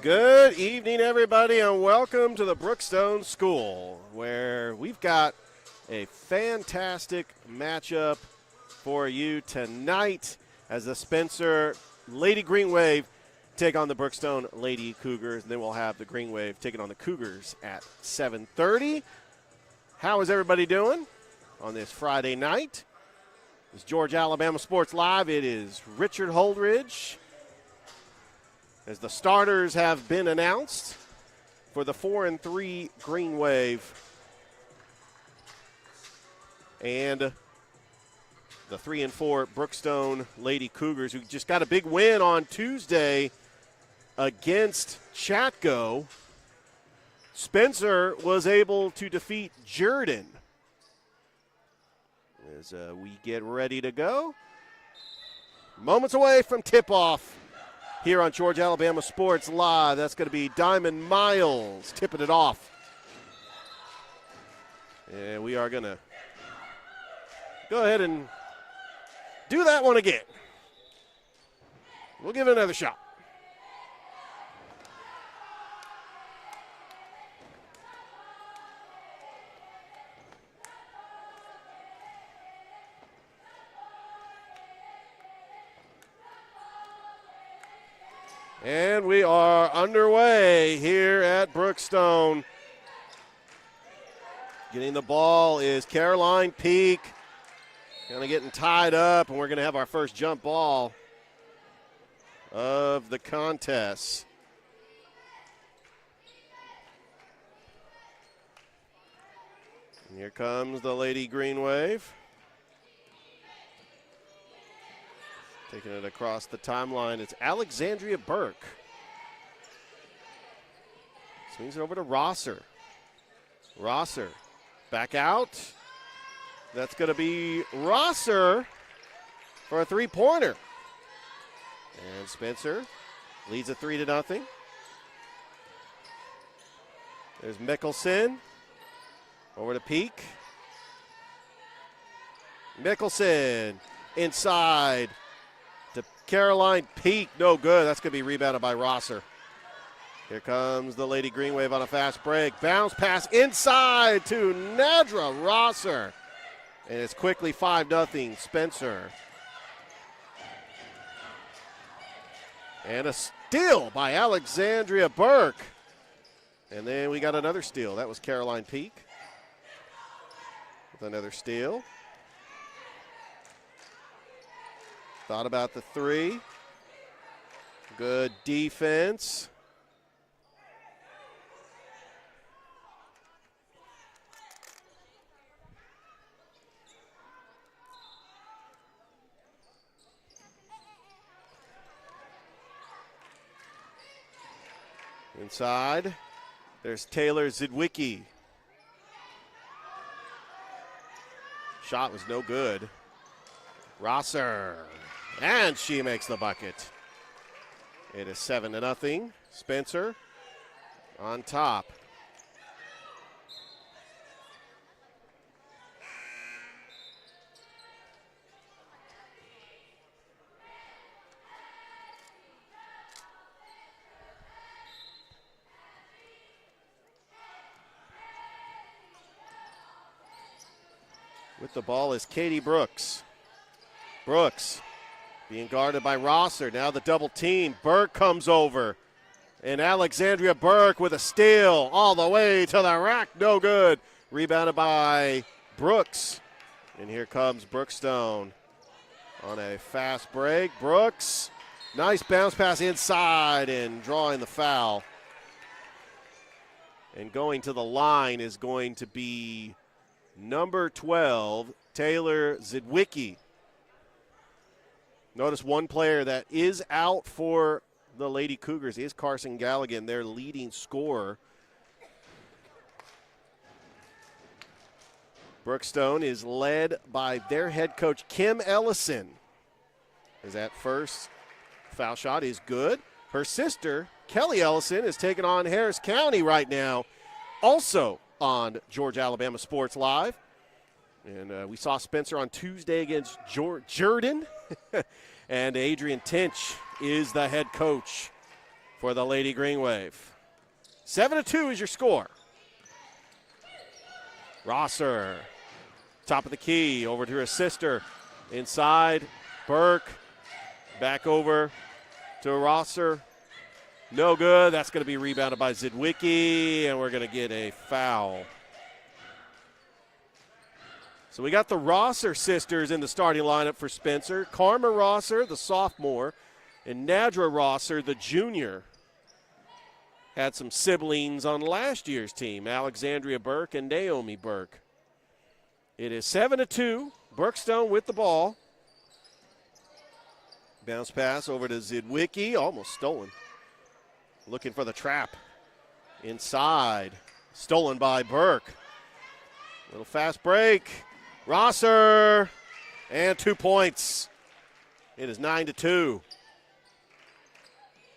Good evening, everybody, and welcome to the Brookstone School, where we've got a fantastic matchup for you tonight as the Spencer Lady Green Wave take on the Brookstone Lady Cougars. And then we'll have the Green Wave taking on the Cougars at 7:30. How is everybody doing on this Friday night? It's Georgia Alabama Sports Live. It is Richard Holdridge, as the starters have been announced for the 4-3 Green Wave and the 3-4 Brookstone Lady Cougars, who just got a big win on Tuesday against Chatco. Spencer was able to defeat Jordan. As we get ready to go, moments away from tip-off here on Georgia Alabama Sports Live. That's going to be Diamond Miles tipping it off. And we are going to go ahead and do that one again. We'll give it another shot. And we are underway here at Brookstone. Getting the ball is Caroline Peak. Kind of getting tied up, and we're going to have our first jump ball of the contest. And here comes the Lady Green Wave. Taking it across the timeline, it's Alexandria Burke. Swings it over to Rosser. Rosser back out. That's going to be Rosser for a three-pointer. And Spencer leads a 3-0. There's Mickelson over to Peak. Mickelson inside to Caroline Peak. No good. That's going to be rebounded by Rosser. Here comes the Lady Green Wave on a fast break. Bounce pass inside to Nadra Rosser. And it's quickly 5-0 Spencer. And a steal by Alexandria Burke. And then we got another steal. That was Caroline Peak with another steal. Thought about the three. Good defense. Inside, there's Taylor Zidwicki. Shot was no good. Rosser, and she makes the bucket. It is 7-0. Spencer on top. With the ball is Katie Brooks. Brooks being guarded by Rosser. Now the double team. Burke comes over. And Alexandria Burke with a steal all the way to the rack. No good. Rebounded by Brooks. And here comes Brookstone on a fast break. Brooks, nice bounce pass inside and drawing the foul. And going to the line is going to be number 12, Taylor Zidwicki. Notice one player that is out for the Lady Cougars is Carson Galligan, their leading scorer. Brookstone is led by their head coach, Kim Ellison. As that first foul shot is good. Her sister, Kelly Ellison, is taking on Harris County right now, also on Georgia Alabama Sports Live. And we saw Spencer on Tuesday against Jordan. And Adrian Tinch is the head coach for the Lady Green Wave. 7-2 is your score. Rosser, top of the key, over to her sister. Inside, Burke, back over to Rosser. No good. That's going to be rebounded by Zidwicki, and we're going to get a foul. So we got the Rosser sisters in the starting lineup for Spencer. Karma Rosser, the sophomore, and Nadra Rosser, the junior. Had some siblings on last year's team, Alexandria Burke and Naomi Burke. It is 7-2. Brookstone with the ball. Bounce pass over to Zidwicki, almost stolen. Looking for the trap. Inside, stolen by Burke. Little fast break. Rosser, and 2 points. It is 9-2.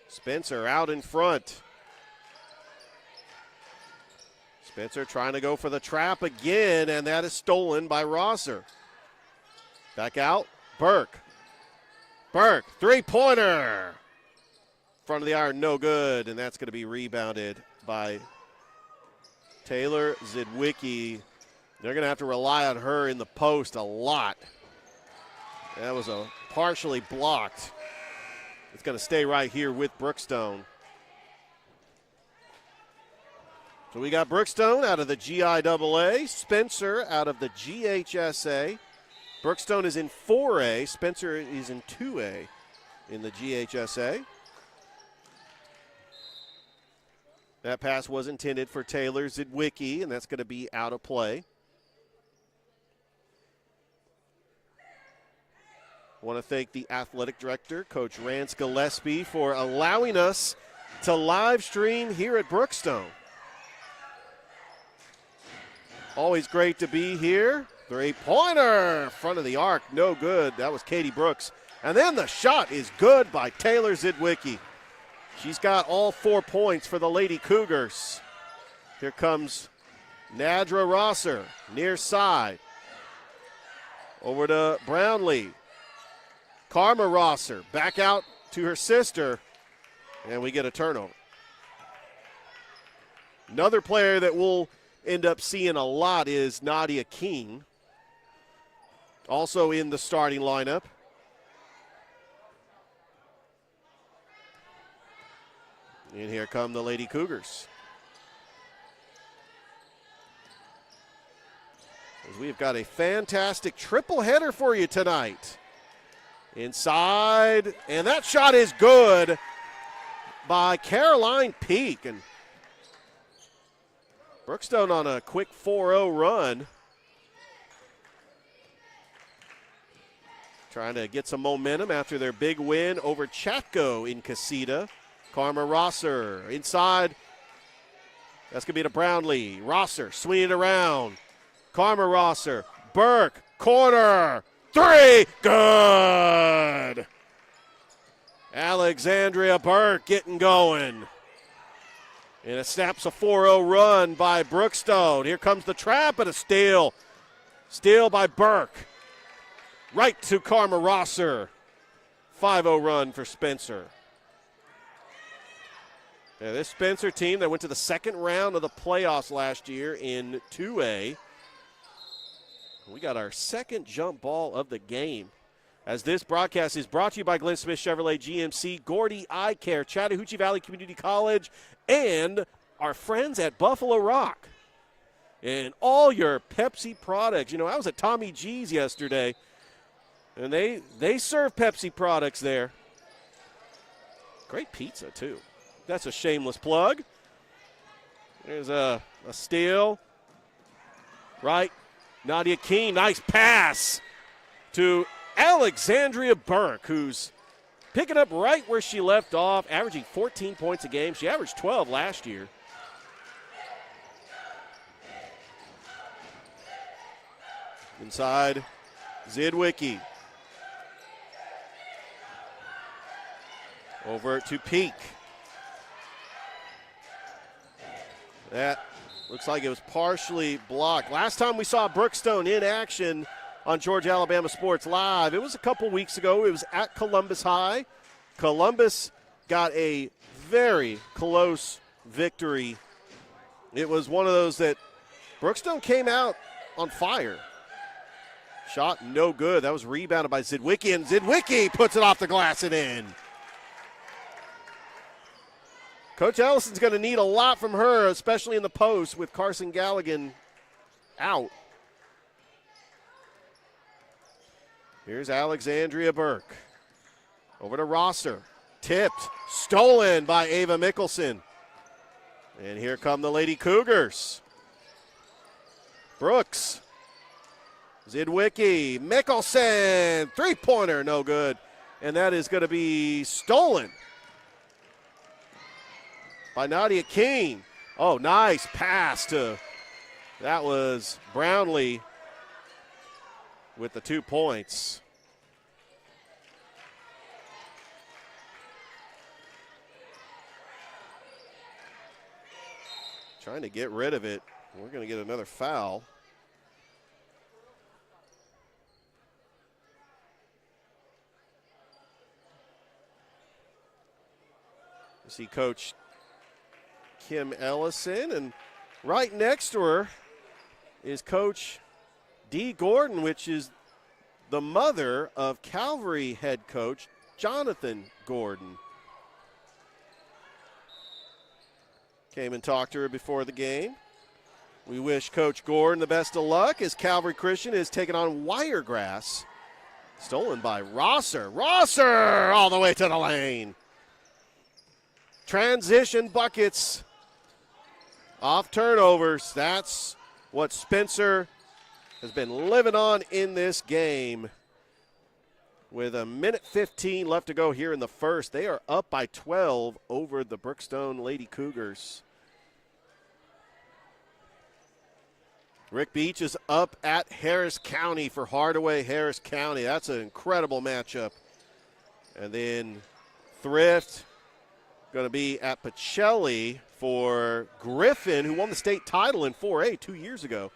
Spencer out in front. Spencer trying to go for the trap again, and that is stolen by Rosser. Back out, Burke. Burke, three-pointer. Front of the iron, no good, and that's going to be rebounded by Taylor Zidwicki. They're going to have to rely on her in the post a lot. That was a partially blocked. It's going to stay right here with Brookstone. So we got Brookstone out of the GIAA, Spencer out of the GHSA. Brookstone is in 4A, Spencer is in 2A in the GHSA. That pass was intended for Taylor Zidwicki, and that's going to be out of play. I want to thank the athletic director, Coach Rance Gillespie, for allowing us to live stream here at Brookstone. Always great to be here. Three-pointer, front of the arc, no good. That was Katie Brooks. And then the shot is good by Taylor Zidwicki. She's got all 4 points for the Lady Cougars. Here comes Nadra Rosser, near side. Over to Brownlee. Karma Rosser back out to her sister, and we get a turnover. Another player that we'll end up seeing a lot is Nadia King, also in the starting lineup. And here come the Lady Cougars. As we've got a fantastic triple header for you tonight. Inside, and that shot is good by Caroline Peak. And Brookstone on a quick 4-0 run. Trying to get some momentum after their big win over Chatco in Casita. Karma Rosser inside. That's going to be to Brownlee. Rosser swinging it around. Karma Rosser. Burke. Corner. Three. Good. Alexandria Burke getting going. And it snaps a 4-0 run by Brookstone. Here comes the trap and a steal. Steal by Burke. Right to Karma Rosser. 5-0 run for Spencer. Yeah, this Spencer team that went to the second round of the playoffs last year in 2A. We got our second jump ball of the game. As this broadcast is brought to you by Glenn Smith Chevrolet GMC, Gordy Eye Care, Chattahoochee Valley Community College, and our friends at Buffalo Rock. And all your Pepsi products. You know, I was at Tommy G's yesterday, and they serve Pepsi products there. Great pizza, too. That's a shameless plug. There's a steal. Right. Nadia King, nice pass to Alexandria Burke, who's picking up right where she left off, averaging 14 points a game. She averaged 12 last year. Inside, Zidwicki. Over to Peak. That looks like it was partially blocked. Last time we saw Brookstone in action on Georgia Alabama Sports Live, it was a couple weeks ago. It was at Columbus High. Columbus got a very close victory. It was one of those that Brookstone came out on fire. Shot no good. That was rebounded by Zidwicki, and Zidwicki puts it off the glass and in. Coach Ellison's going to need a lot from her, especially in the post with Carson Galligan out. Here's Alexandria Burke. Over to Rosser. Tipped. Stolen by Ava Mickelson. And here come the Lady Cougars. Brooks. Zidwicki. Mickelson. Three-pointer. No good. And that is going to be stolen by Nadia King. Oh, nice pass to, that was Brownlee with the 2 points. Trying to get rid of it. We're going to get another foul. You see Coach Kim Ellison, and right next to her is Coach Dee Gordon, which is the mother of Calvary head coach Jonathan Gordon. Came and talked to her before the game. We wish Coach Gordon the best of luck as Calvary Christian is taking on Wiregrass. Stolen by Rosser. Rosser all the way to the lane. Transition buckets off turnovers. That's what Spencer has been living on in this game. With a minute 15 left to go here in the first, they are up by 12 over the Brookstone Lady Cougars. Rick Beach is up at Harris County for Hardaway Harris County. That's an incredible matchup. And then Thrift going to be at Pacelli for Griffin, who won the state title in 4A 2 years ago,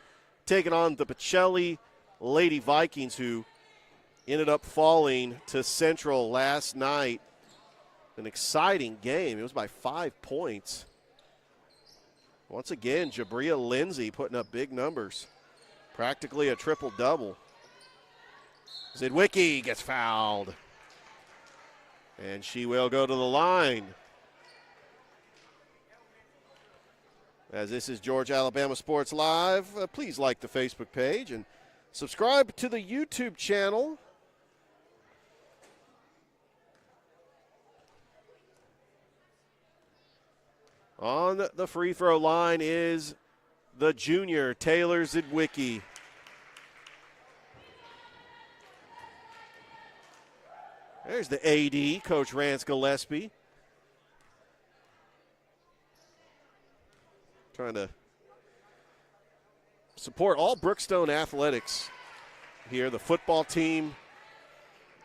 taking on the Pacelli Lady Vikings, who ended up falling to Central last night. An exciting game. It was by 5 points. Once again, Jabria Lindsay putting up big numbers. Practically a triple-double. Zidwicki gets fouled. And she will go to the line. As this is Georgia Alabama Sports Live, please like the Facebook page and subscribe to the YouTube channel. On the free throw line is the junior, Taylor Zidwicki. There's the AD, Coach Rance Gillespie. Trying to support all Brookstone athletics here. The football team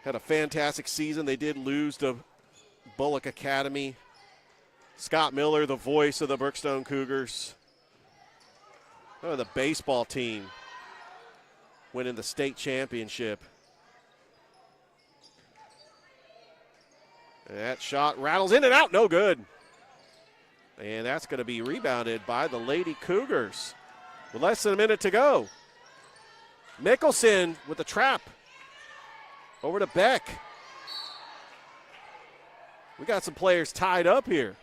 had a fantastic season. They did lose to Bullock Academy. Scott Miller, the voice of the Brookstone Cougars. Oh, the baseball team winning the state championship. And that shot rattles in and out, no good. And that's going to be rebounded by the Lady Cougars with less than a minute to go. Mickelson with the trap. Over to Beck. We got some players tied up here.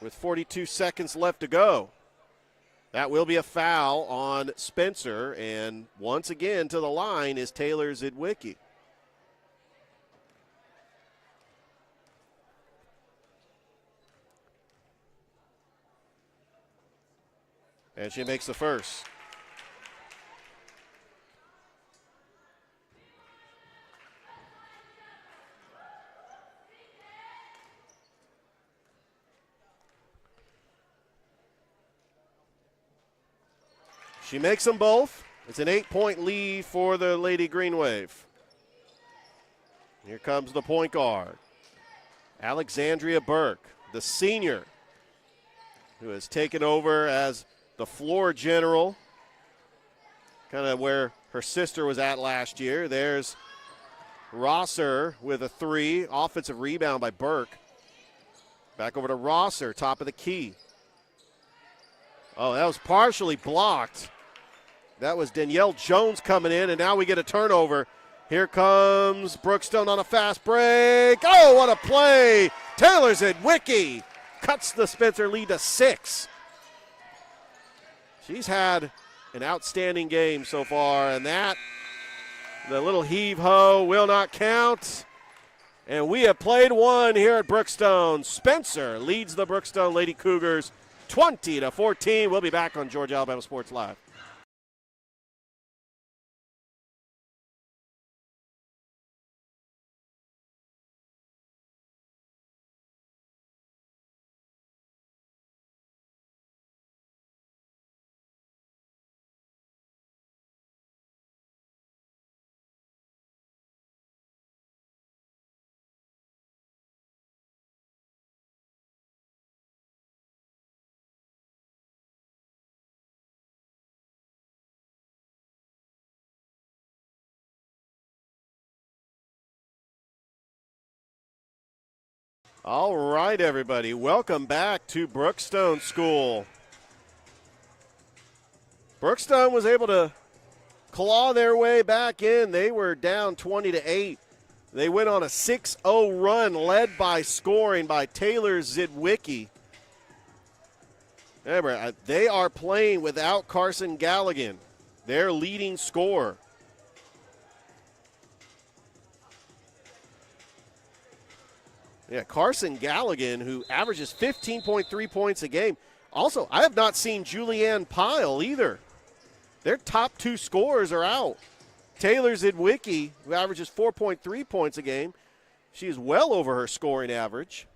With 42 seconds left to go. That will be a foul on Spencer, and once again to the line is Taylor Zidwicki. And she makes the first. She makes them both. It's an 8-point lead for the Lady Green Wave. Here comes the point guard, Alexandria Burke, the senior, who has taken over as the floor general, kind of where her sister was at last year. There's Rosser with a three. Offensive rebound by Burke. Back over to Rosser, top of the key. Oh, that was partially blocked. That was Danielle Jones coming in, and now we get a turnover. Here comes Brookstone on a fast break. Oh, what a play. Taylor Zidwicki cuts the Spencer lead to 6. She's had an outstanding game so far, and that, the little heave-ho will not count. And we have played one here at Brookstone. Spencer leads the Brookstone Lady Cougars 20-14. We'll be back on Georgia Alabama Sports Live. All right, everybody. Welcome back to Brookstone School. Brookstone was able to claw their way back in. They were down 20-8. They went on a 6-0 run led by scoring by Taylor Zidwicki. Remember, they are playing without Carson Galligan, their leading scorer. Yeah, Carson Galligan, who averages 15.3 points a game. Also, I have not seen Julianne Pyle either. Their top 2 scorers are out. Taylor Zidwicki, who averages 4.3 points a game. She is well over her scoring average.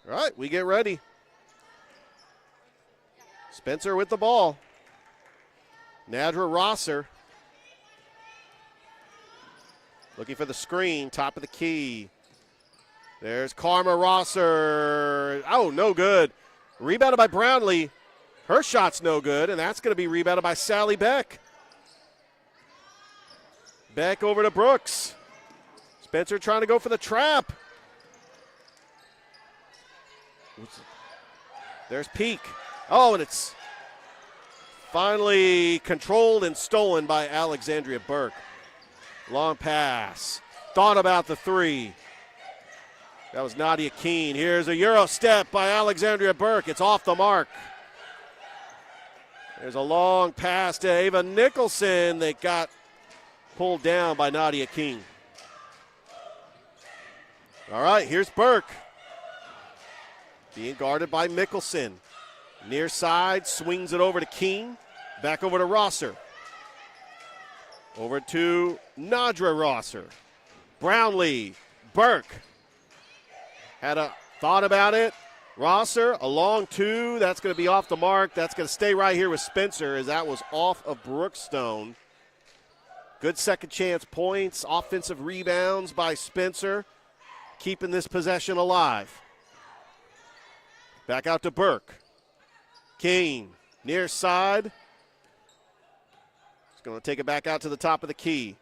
All right, we get ready. Spencer with the ball. Nadra Rosser. Looking for the screen, top of the key. There's Karma Rosser. Oh, no good. Rebounded by Brownlee. Her shot's no good, and that's going to be rebounded by Sally Beck. Beck over to Brooks. Spencer trying to go for the trap. There's Peak. Oh, and it's finally controlled and stolen by Alexandria Burke. Long pass. Thought about the three. That was Nadia Keene. Here's a Euro step by Alexandria Burke. It's off the mark. There's a long pass to Ava Nicholson that got pulled down by Nadia Keene. All right, here's Burke. Being guarded by Mickelson. Near side, swings it over to Keene. Back over to Rosser. Over to Nadra Rosser. Brownlee. Burke. Had a thought about it. Rosser, a long 2. That's going to be off the mark. That's going to stay right here with Spencer as that was off of Brookstone. Good second chance points. Offensive rebounds by Spencer. Keeping this possession alive. Back out to Burke. Keene, near side. He's going to take it back out to the top of the key.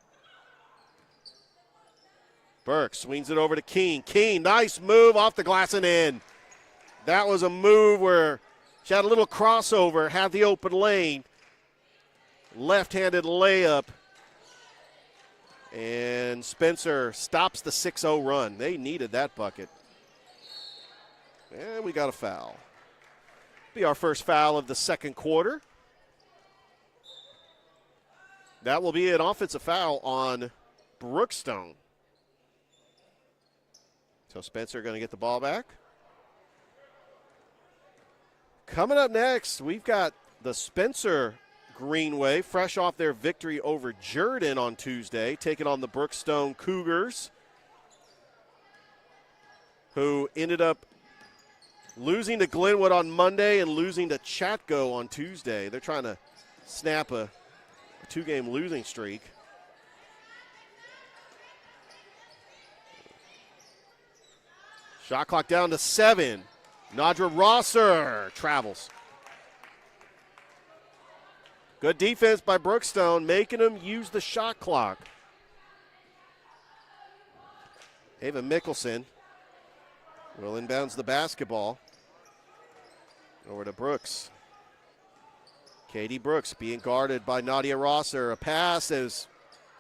Burke swings it over to Keene. Keene, nice move off the glass and in. That was a move where she had a little crossover, had the open lane. Left-handed layup. And Spencer stops the 6-0 run. They needed that bucket. And we got a foul. Be our first foul of the second quarter. That will be an offensive foul on Brookstone. So Spencer going to get the ball back. Coming up next, we've got the Spencer Greenway, fresh off their victory over Jordan on Tuesday, taking on the Brookstone Cougars, who ended up losing to Glenwood on Monday and losing to Chatco on Tuesday. They're trying to snap a 2-game losing streak. Shot clock down to 7. Nadra Rosser travels. Good defense by Brookstone, making them use the shot clock. Ava Mickelson will inbounds the basketball over to Brooks. Katie Brooks being guarded by Nadia Rosser. A pass is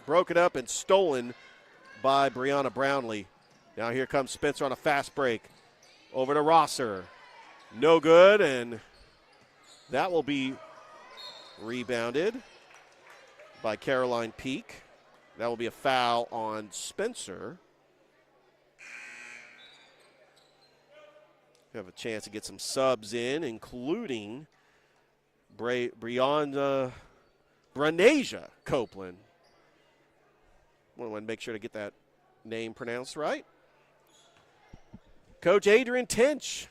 broken up and stolen by Brianna Brownlee. Now here comes Spencer on a fast break. Over to Rosser. No good, and that will be rebounded by Caroline Peak. That will be a foul on Spencer. We have a chance to get some subs in, including Brenasia Copeland. Want to make sure to get that name pronounced right. Coach Adrian Tinch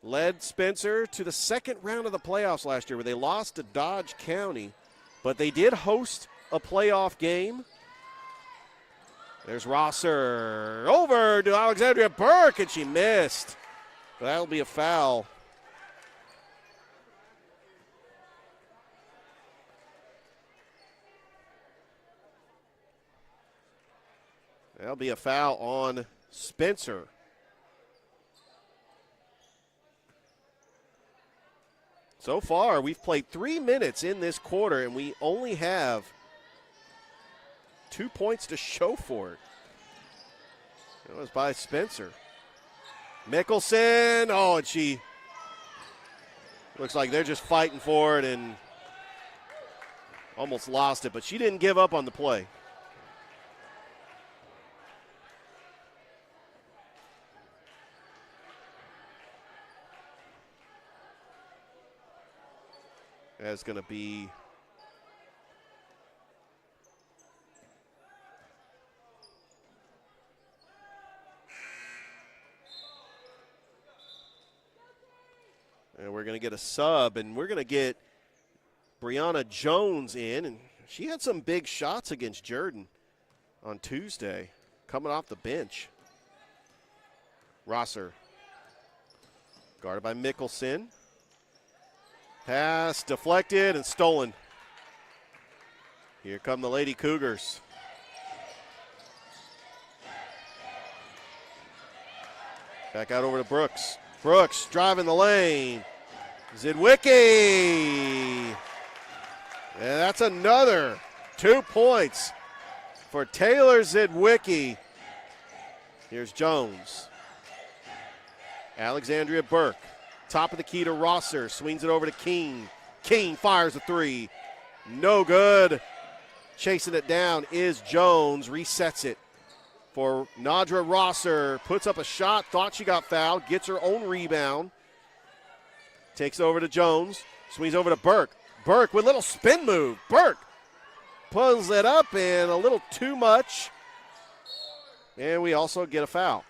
led Spencer to the second round of the playoffs last year where they lost to Dodge County, but they did host a playoff game. There's Rosser over to Alexandria Burke, and she missed. That'll be a foul. That'll be a foul on Spencer. So far, we've played 3 minutes in this quarter, and we only have 2 points to show for it. That was by Spencer. Mickelson, and she looks like they're just fighting for it and almost lost it, but she didn't give up on the play. That's going to be and we're going to get a sub, and we're going to get Brianna Jones in, and she had some big shots against Jordan on Tuesday, coming off the bench. Rosser, guarded by Mickelson. Pass deflected and stolen. Here come the Lady Cougars. Back out over to Brooks. Brooks driving the lane. Zidwicki. And that's another 2 points for Taylor Zidwicki. Here's Jones. Alexandria Burke. Top of the key to Rosser. Swings it over to King. King fires a three. No good. Chasing it down is Jones. Resets it for Nadra Rosser. Puts up a shot. Thought she got fouled. Gets her own rebound. Takes it over to Jones. Swings over to Burke. Burke with a little spin move. Burke pulls it up and a little too much. And we also get a foul.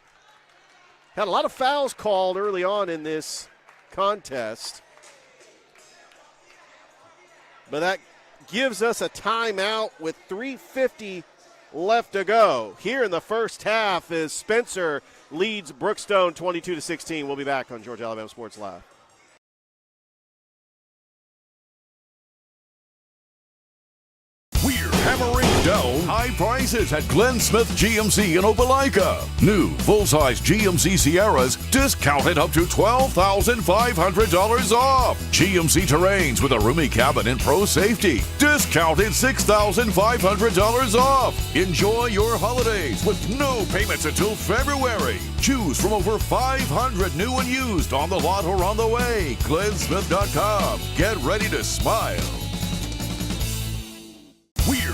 Had a lot of fouls called early on in this contest, but that gives us a timeout with 3:50 left to go here in the first half as Spencer leads Brookstone 22-16. We'll be back on Georgia Alabama Sports Live. Hammering down high prices at Glenn Smith GMC in Opelika. New full-size GMC Sierras discounted up to $12,500 off. GMC Terrains with a roomy cabin and pro safety discounted $6,500 off. Enjoy your holidays with no payments until February. Choose from over 500 new and used on the lot or on the way. GlennSmith.com. Get ready to smile. We're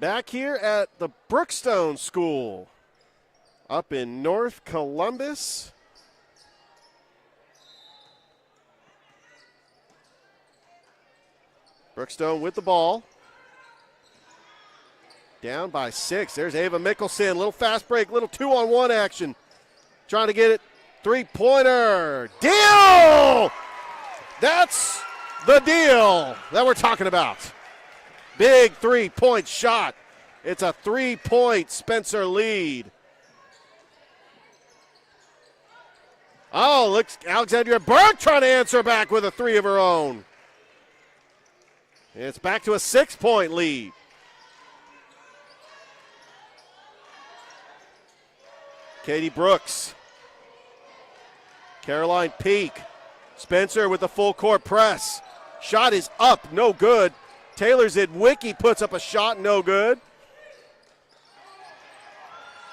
back here at the Brookstone School up in North Columbus. Brookstone with the ball. Down by 6. There's Ava Mickelson. Little fast break, little 2-on-1 action. Trying to get it Three-pointer. Deal! That's the deal that we're talking about. Big three-point shot. It's a 3-point Spencer lead. Oh, looks Alexandria Burke trying to answer back with a three of her own. It's back to a 6-point lead. Katie Brooks. Caroline Peak. Spencer with the full court press. Shot is up, no good. Taylor Zidwicki puts up a shot, no good.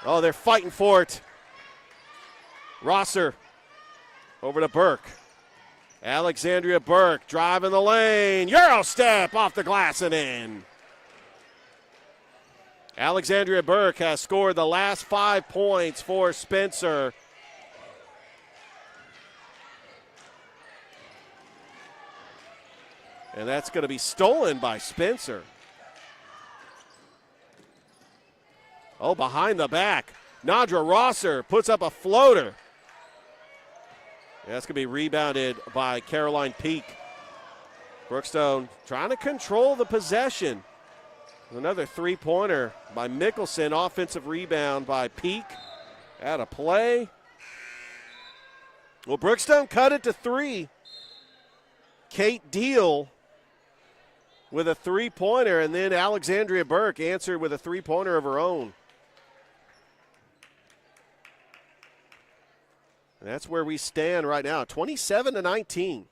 Oh, they're fighting for it. Rosser over to Burke. Alexandria Burke driving the lane. Euro step off the glass and in. Alexandria Burke has scored the last 5 points for Spencer. And that's going to be stolen by Spencer. Oh, behind the back. Nadra Rosser puts up a floater. That's going to be rebounded by Caroline Peak. Brookstone trying to control the possession. Another three-pointer by Mickelson. Offensive rebound by Peak. Out of play. Well, Brookstone cut it to 3. Kate Deal with a three-pointer, and then Alexandria Burke answered with a three-pointer of her own. And that's where we stand right now, 27-19.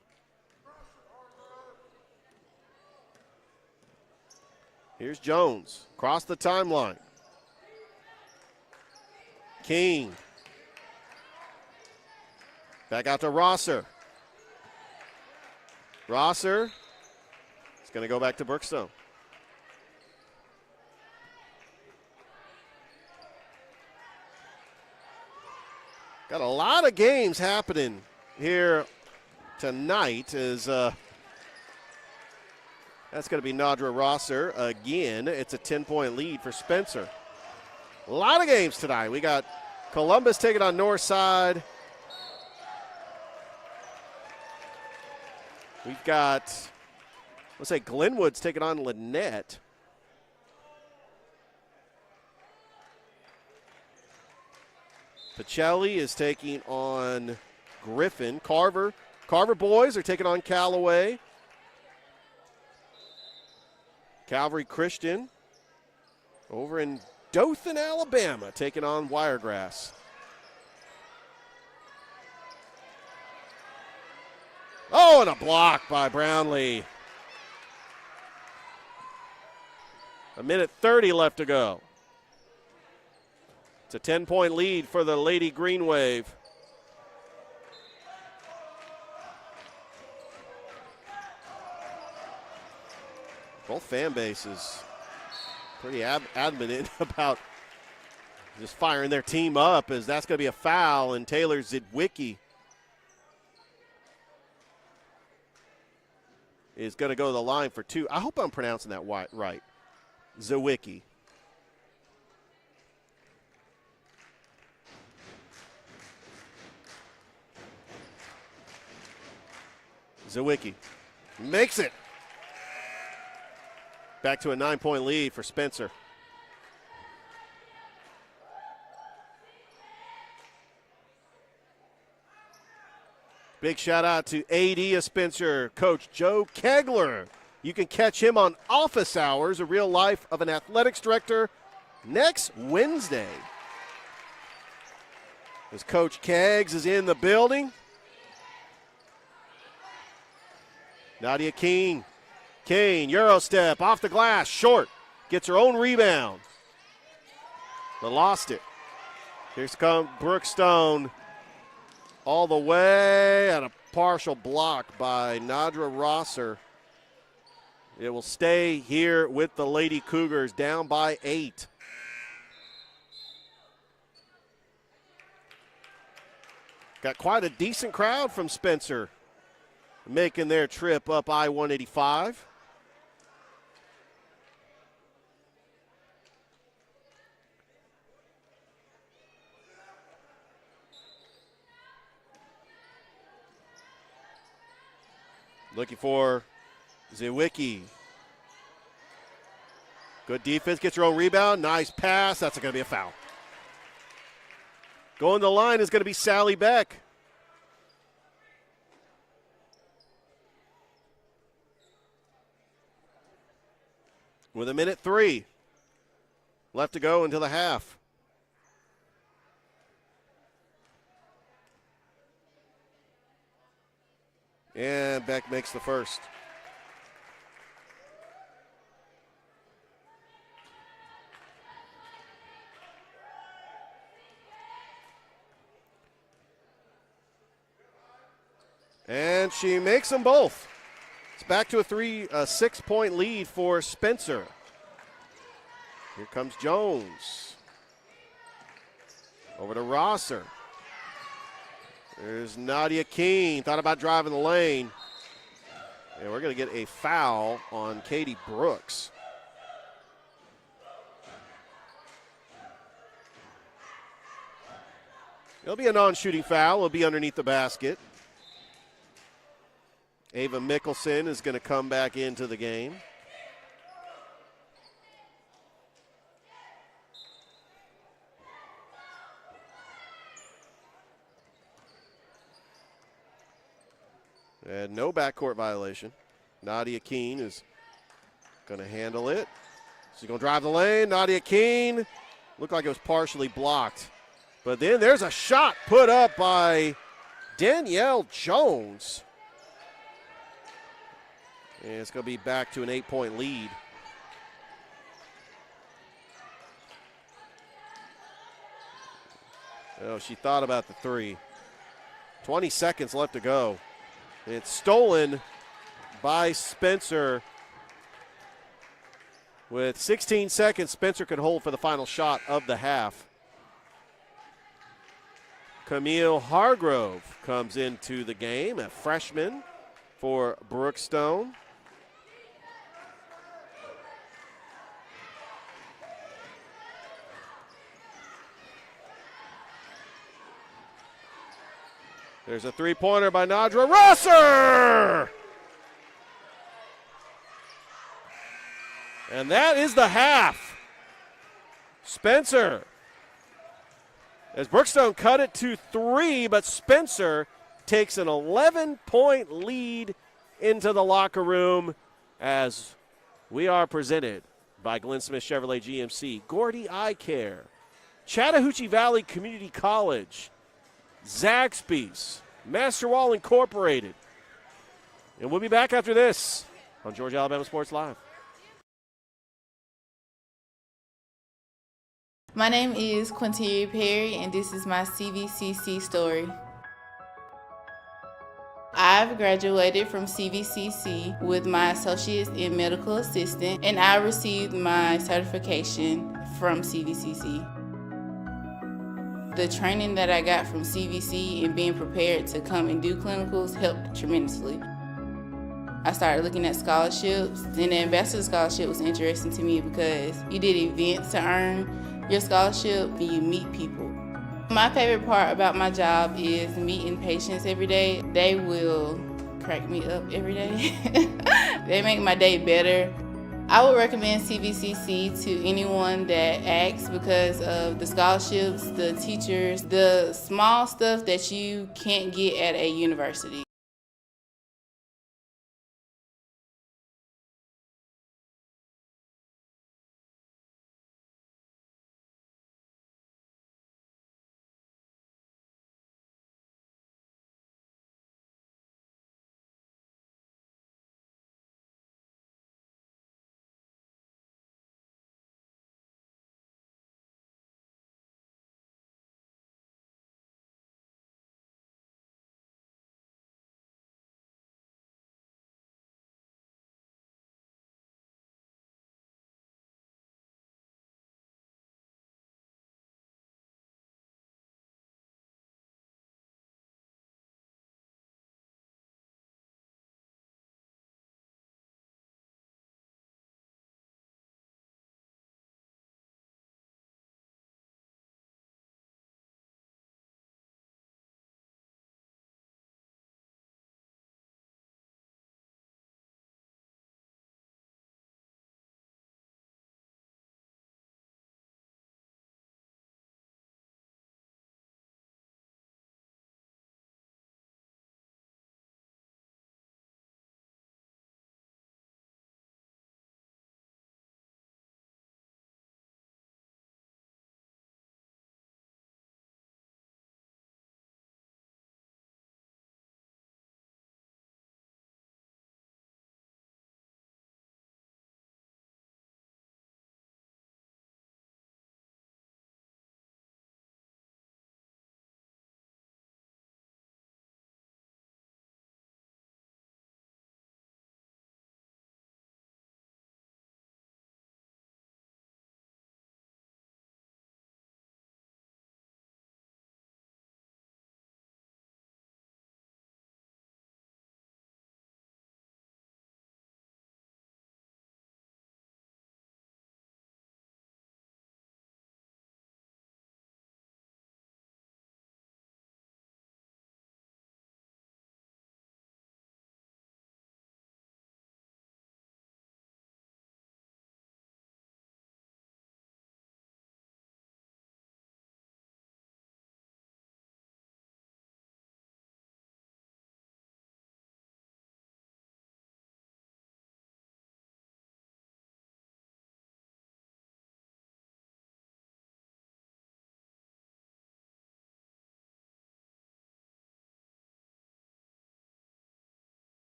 Here's Jones, across the timeline. King. Back out to Rosser. Rosser is going to go back to Brookstone. Got a lot of games happening here tonight as that's going to be Nadra Rosser again. It's a 10-point lead for Spencer. A lot of games tonight. We got Columbus taking on Northside. We've got, let's say, Glenwood's taking on Lynette. Pacelli is taking on Griffin. Carver boys are taking on Callaway. Calvary Christian over in Dothan, Alabama, taking on Wiregrass. Oh, and a block by Brownlee. 1:30 left to go. It's a 10-point lead for the Lady Green Wave. Both fan bases pretty adamant about just firing their team up, as that's going to be a foul, and Taylor Zidwicki is going to go to the line for 2. I hope I'm pronouncing that right. Zidwicki. Zidwicki makes it. Back to a 9-point lead for Spencer. Big shout out to AD of Spencer, Coach Joe Kegler. You can catch him on Office Hours, a real life of an athletics director, next Wednesday. As Coach Keggs is in the building. Nadia King. Kane, Euro step, off the glass, short. Gets her own rebound. But lost it. Here's come Brookstone. All the way, and a partial block by Nadra Rosser. It will stay here with the Lady Cougars, down by 8. Got quite a decent crowd from Spencer making their trip up I-185. Looking for Zwiecki. Good defense, gets your own rebound. Nice pass. That's going to be a foul. Going to the line is going to be Sally Beck. With 1:03 left to go until the half. And Beck makes the first. And she makes them both. It's back to a 6-point lead for Spencer. Here comes Jones. Over to Rosser. There's Nadia Keene. Thought about driving the lane. And we're going to get a foul on Katie Brooks. It'll be a non-shooting foul. It'll be underneath the basket. Ava Mickelson is going to come back into the game. And no backcourt violation. Nadia Keene is going to handle it. She's going to drive the lane. Nadia Keene looked like it was partially blocked. But then there's a shot put up by Danielle Jones. And it's going to be back to an 8-point lead. Oh, she thought about the three. 20 seconds left to go. It's stolen by Spencer. With 16 seconds, Spencer could hold for the final shot of the half. Camille Hargrove comes into the game, a freshman for Brookstone. There's a three-pointer by Nadra Rosser! And that is the half. Spencer. As Brookstone cut it to 3, but Spencer takes an 11-point lead into the locker room as we are presented by Glenn Smith Chevrolet GMC, Gordy Eye Care, Chattahoochee Valley Community College, Zaxby's, Master Wall Incorporated. And we'll be back after this on Georgia Alabama Sports Live. My name is Quinteria Perry, and this is my CVCC story. I've graduated from CVCC with my associates in medical assistant, and I received my certification from CVCC. The training that I got from CVC and being prepared to come and do clinicals helped tremendously. I started looking at scholarships, and the Ambassador Scholarship was interesting to me because you did events to earn your scholarship and you meet people. My favorite part about my job is meeting patients every day. They will crack me up every day. They make my day better. I would recommend CVCC to anyone that asks because of the scholarships, the teachers, the small stuff that you can't get at a university.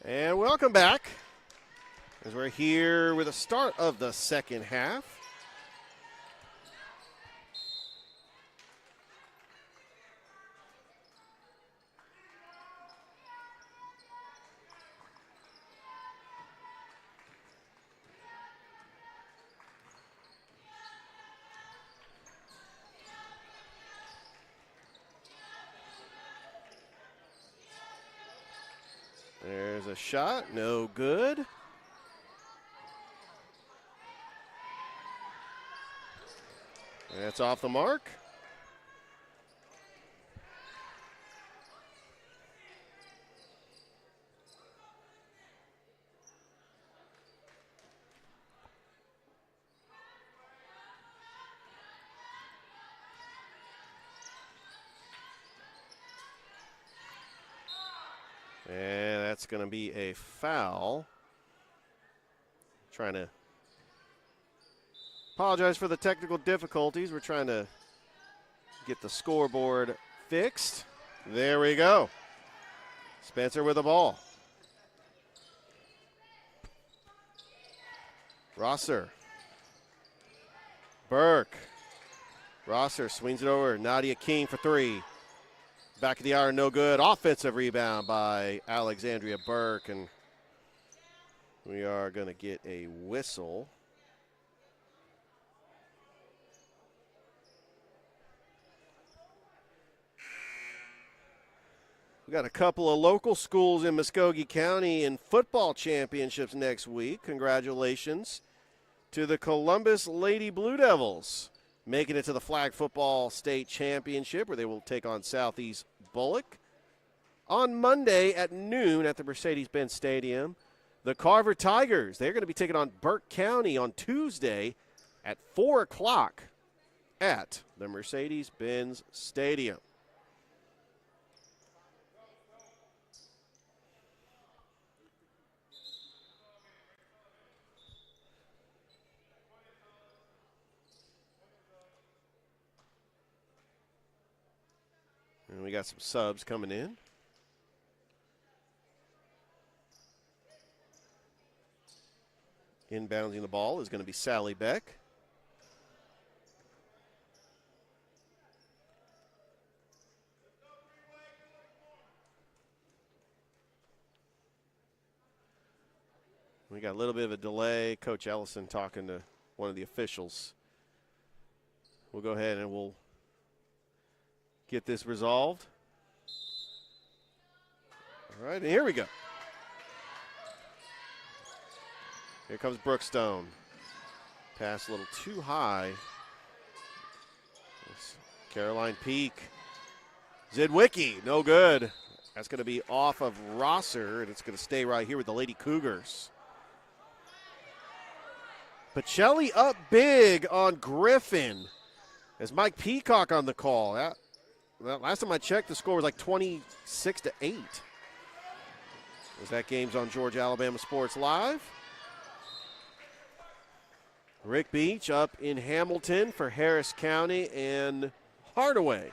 And welcome back as we're here with the start of the second half. There's a shot, no good. That's off the mark. And that's going to be a foul. Trying to apologize for the technical difficulties. We're trying to get the scoreboard fixed. There we go. Spencer with the ball. Rosser. Burke. Rosser swings it over. Nadia King for three. Back of the iron, no good. Offensive rebound by Alexandria Burke, and we are going to get a whistle. We got a couple of local schools in Muskogee County in football championships next week. Congratulations to the Columbus Lady Blue Devils, making it to the flag football state championship, where they will take on Southeast Bullock. On Monday at noon at the Mercedes-Benz Stadium, the Carver Tigers, they're going to be taking on Burke County on Tuesday at 4 o'clock at the Mercedes-Benz Stadium. And we got some subs coming in. Inbounding the ball is going to be Sally Beck. We got a little bit of a delay. Coach Ellison talking to one of the officials. We'll go ahead and we'll get this resolved. All right, and here we go. Here comes Brookstone. Pass a little too high. Caroline Peak. Zidwicki, no good. That's going to be off of Rosser, and it's going to stay right here with the Lady Cougars. Pacelli up big on Griffin. As Mike Peacock on the call. Last time I checked, the score was like 26-8. As that game's on Georgia Alabama Sports Live. Rick Beach up in Hamilton for Harris County and Hardaway.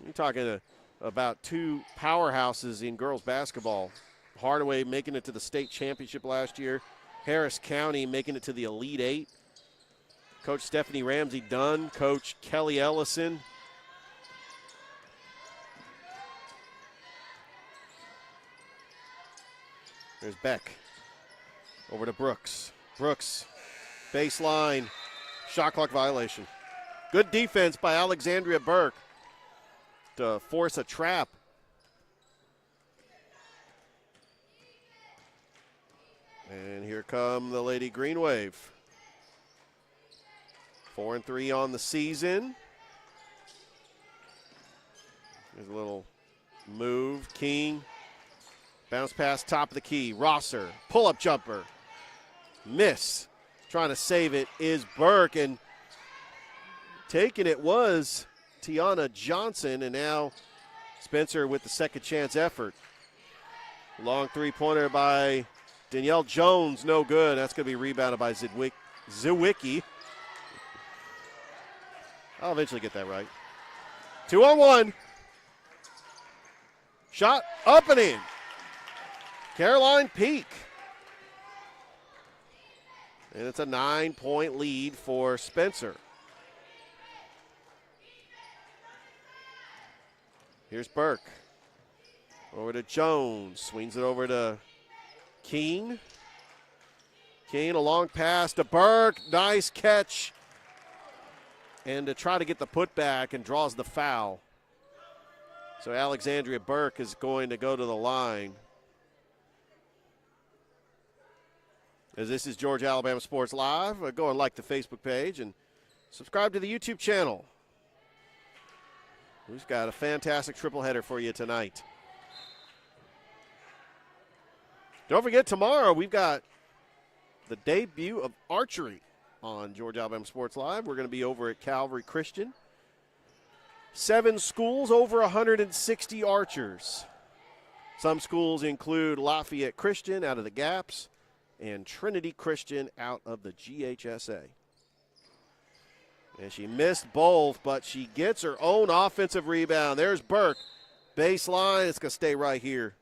You're talking about two powerhouses in girls basketball. Hardaway making it to the state championship last year. Harris County making it to the Elite Eight. Coach Stephanie Ramsey Dunn. Coach Kelly Ellison. There's Beck. Over to Brooks. Brooks, baseline, shot clock violation. Good defense by Alexandria Burke to force a trap. And here come the Lady Green Wave. 4-3 on the season. There's a little move. King. Bounce pass, top of the key. Rosser, pull-up jumper. Miss. Trying to save it is Burke, and taking it was Tiana Johnson, and now Spencer with the second chance effort. Long three-pointer by Danielle Jones, no good. That's going to be rebounded by Zwicky. I'll eventually get that right. 2-on-1. Shot up and in. Caroline Peak. And it's a 9-point lead for Spencer. Here's Burke. Over to Jones. Swings it over to Keene. Keene, a long pass to Burke. Nice catch. And to try to get the putback and draws the foul. So Alexandria Burke is going to go to the line. As this is Georgia Alabama Sports Live, go and like the Facebook page and subscribe to the YouTube channel. We've got a fantastic triple header for you tonight. Don't forget, tomorrow we've got the debut of archery on Georgia Alabama Sports Live. We're going to be over at Calvary Christian. 7 schools, over 160 archers. Some schools include Lafayette Christian out of the Gaps and Trinity Christian out of the GHSA. And she missed both, but she gets her own offensive rebound. There's Burke. Baseline. It's going to stay right here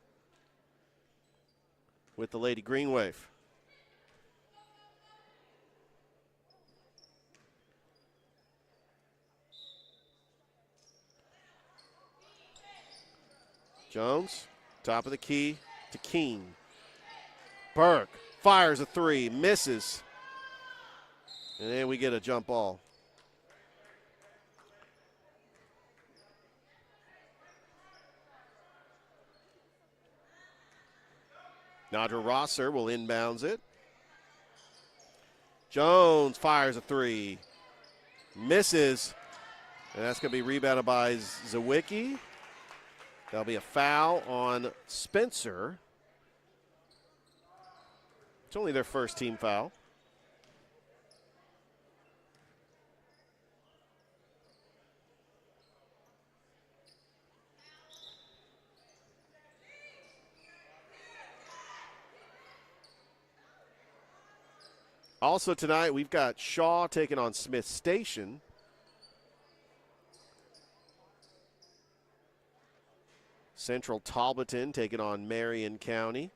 with the Lady Green Wave. Jones, top of the key to Keene. Burke fires a 3, misses. And then we get a jump ball. Nadra Rosser will inbounds it. Jones fires a 3, misses. And that's going to be rebounded by Zawicki. There'll be a foul on Spencer. It's only their first team foul. Also tonight, we've got Shaw taking on Smith Station. Central Talbotton taking on Marion County.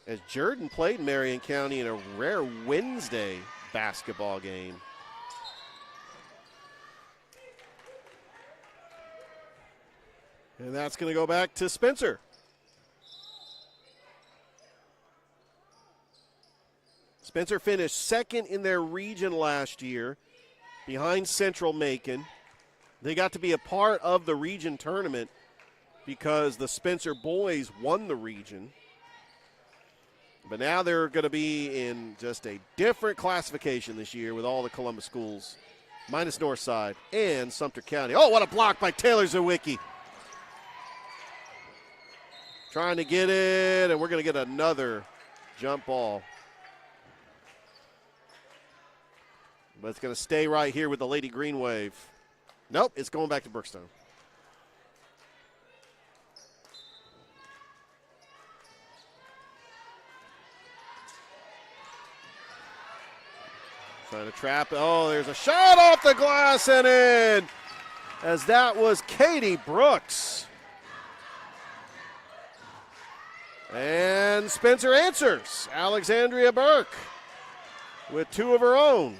As Jordan played Marion County in a rare Wednesday basketball game. And that's going to go back to Spencer. Spencer finished second in their region last year behind Central Macon. They got to be a part of the region tournament because the Spencer boys won the region. But now they're going to be in just a different classification this year with all the Columbus schools, minus Northside and Sumter County. Oh, what a block by Taylor Zawicki. Trying to get it, and we're going to get another jump ball. But it's going to stay right here with the Lady Green Wave. Nope, it's going back to Brookstone. Trying to trap. Oh, there's a shot off the glass and in. As that was Katie Brooks. And Spencer answers. Alexandria Burke with 2 of her own.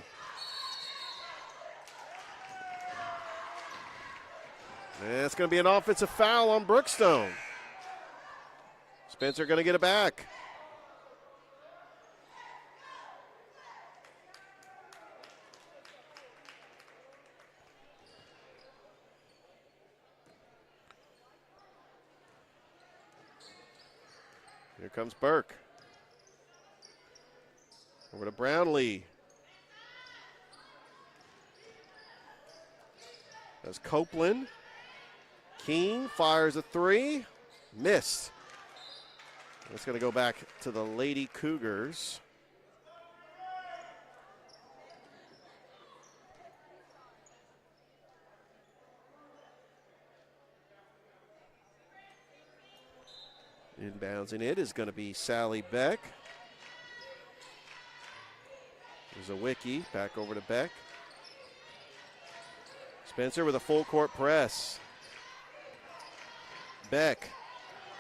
And it's going to be an offensive foul on Brookstone. Spencer going to get it back. Here comes Burke. Over to Brownlee. That's Copeland. Keene fires a 3. Missed. It's going to go back to the Lady Cougars. Inbouncing it is going to be Sally Beck. There's a Wiki. Back over to Beck. Spencer with a full court press. Beck.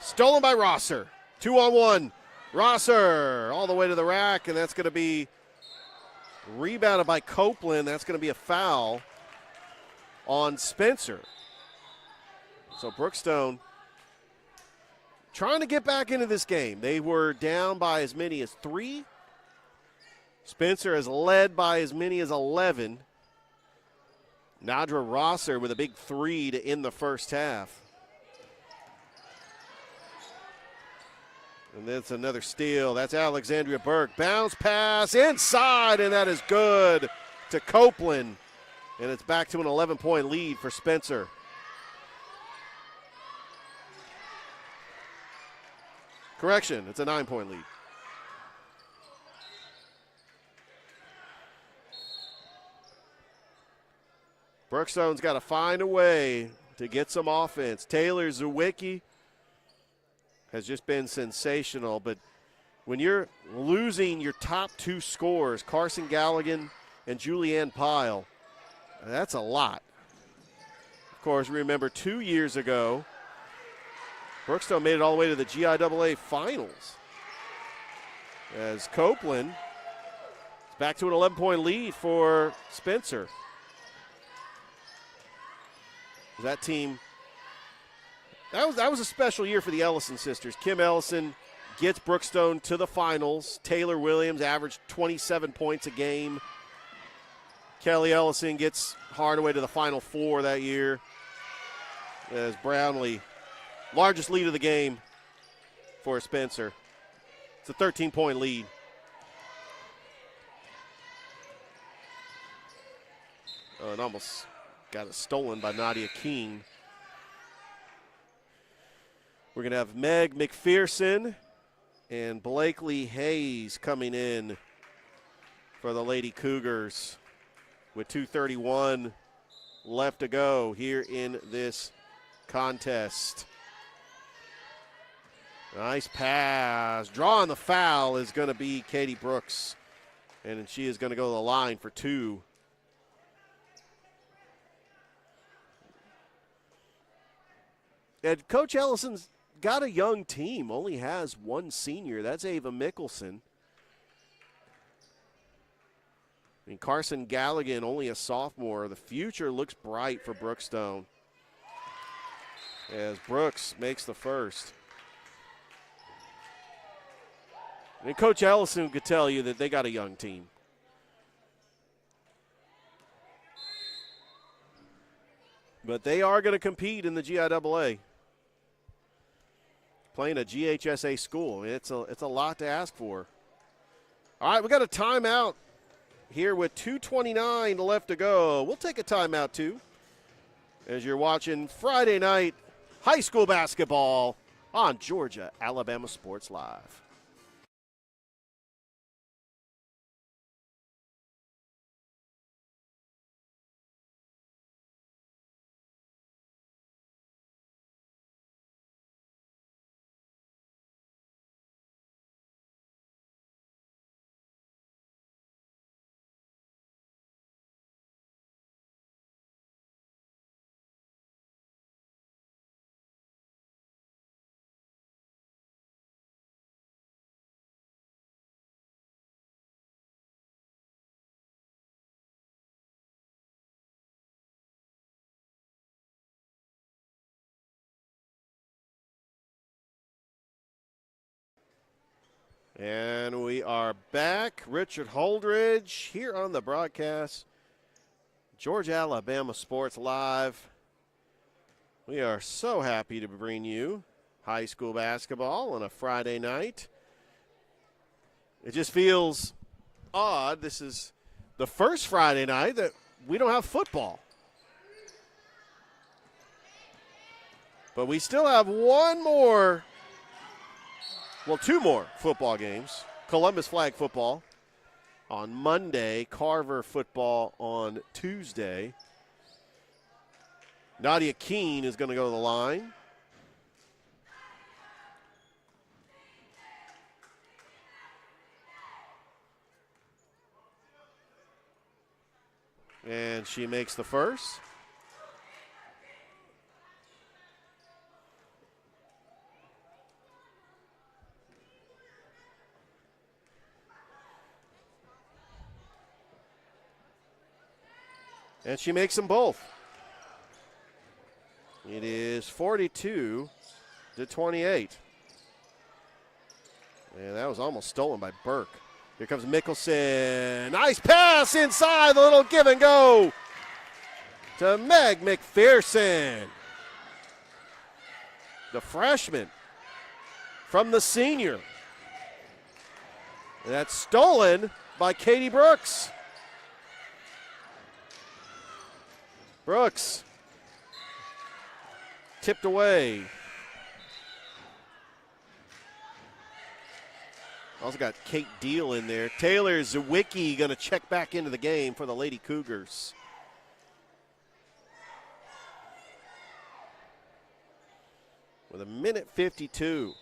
Stolen by Rosser. 2-on-1. Rosser all the way to the rack, and that's going to be rebounded by Copeland. That's going to be a foul on Spencer. So Brookstone trying to get back into this game. They were down by as many as 3. Spencer has led by as many as 11. Nadra Rosser with a big 3 to end the first half. And that's another steal. That's Alexandria Burke. Bounce pass inside, and that is good to Copeland. And it's back to an 11-point lead for Spencer. Correction, it's a 9-point lead. Brookstone's got to find a way to get some offense. Taylor Zawicki has just been sensational, but when you're losing your top 2 scorers, Carson Galligan and Julianne Pyle, that's a lot. Of course, remember 2 years ago, Brookstone made it all the way to the GIAA finals. As Copeland is back to an 11-point lead for Spencer. That team, that was a special year for the Ellison sisters. Kim Ellison gets Brookstone to the finals. Taylor Williams averaged 27 points a game. Kelly Ellison gets Hardaway to the Final Four that year. As Brownlee, largest lead of the game for Spencer. It's a 13-point lead. Oh, it almost got it stolen by Nadia King. We're going to have Meg McPherson and Blakely Hayes coming in for the Lady Cougars with 2:31 left to go here in this contest. Nice pass. Drawing the foul is going to be Katie Brooks, and she is going to go to the line for 2. And Coach Ellison's got a young team, only has 1 senior. That's Ava Mickelson. And Carson Galligan, only a sophomore. The future looks bright for Brookstone as Brooks makes the first. And Coach Ellison could tell you that they got a young team. But they are going to compete in the GIAA. Playing a GHSA school. It's a lot to ask for. All right, we got a timeout here with 2:29 left to go. We'll take a timeout too as you're watching Friday night high school basketball on Georgia Alabama Sports Live. And we are back. Richard Holdridge here on the broadcast. Georgia Alabama Sports Live. We are so happy to bring you high school basketball on a Friday night. It just feels odd. This is the first Friday night that we don't have football. But we still have two more football games. Columbus flag football on Monday, Carver football on Tuesday. Nadia Keene is going to go to the line. And she makes the first. And she makes them both. It is 42-28. And that was almost stolen by Burke. Here comes Mickelson. Nice pass inside, the little give and go to Meg McPherson. The freshman from the senior. And that's stolen by Katie Brooks. Brooks tipped away. Also got Kate Deal in there. Taylor Zawicki going to check back into the game for the Lady Cougars. With 1:52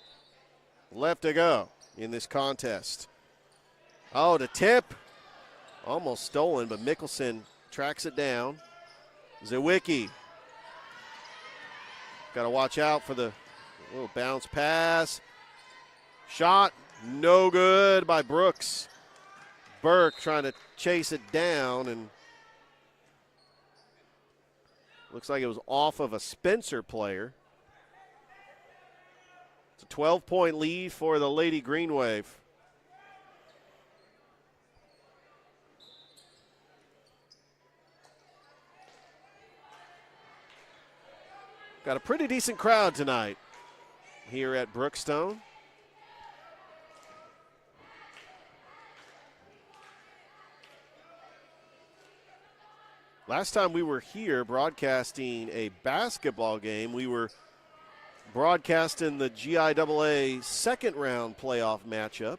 left to go in this contest. Oh, the tip. Almost stolen, but Mickelson tracks it down. Zawicki. Got to watch out for the little bounce pass. Shot. No good by Brooks. Burke trying to chase it down, and looks like it was off of a Spencer player. It's a 12-point lead for the Lady Green Wave. Got a pretty decent crowd tonight here at Brookstone. Last time we were here broadcasting a basketball game, we were broadcasting the GIAA second round playoff matchup.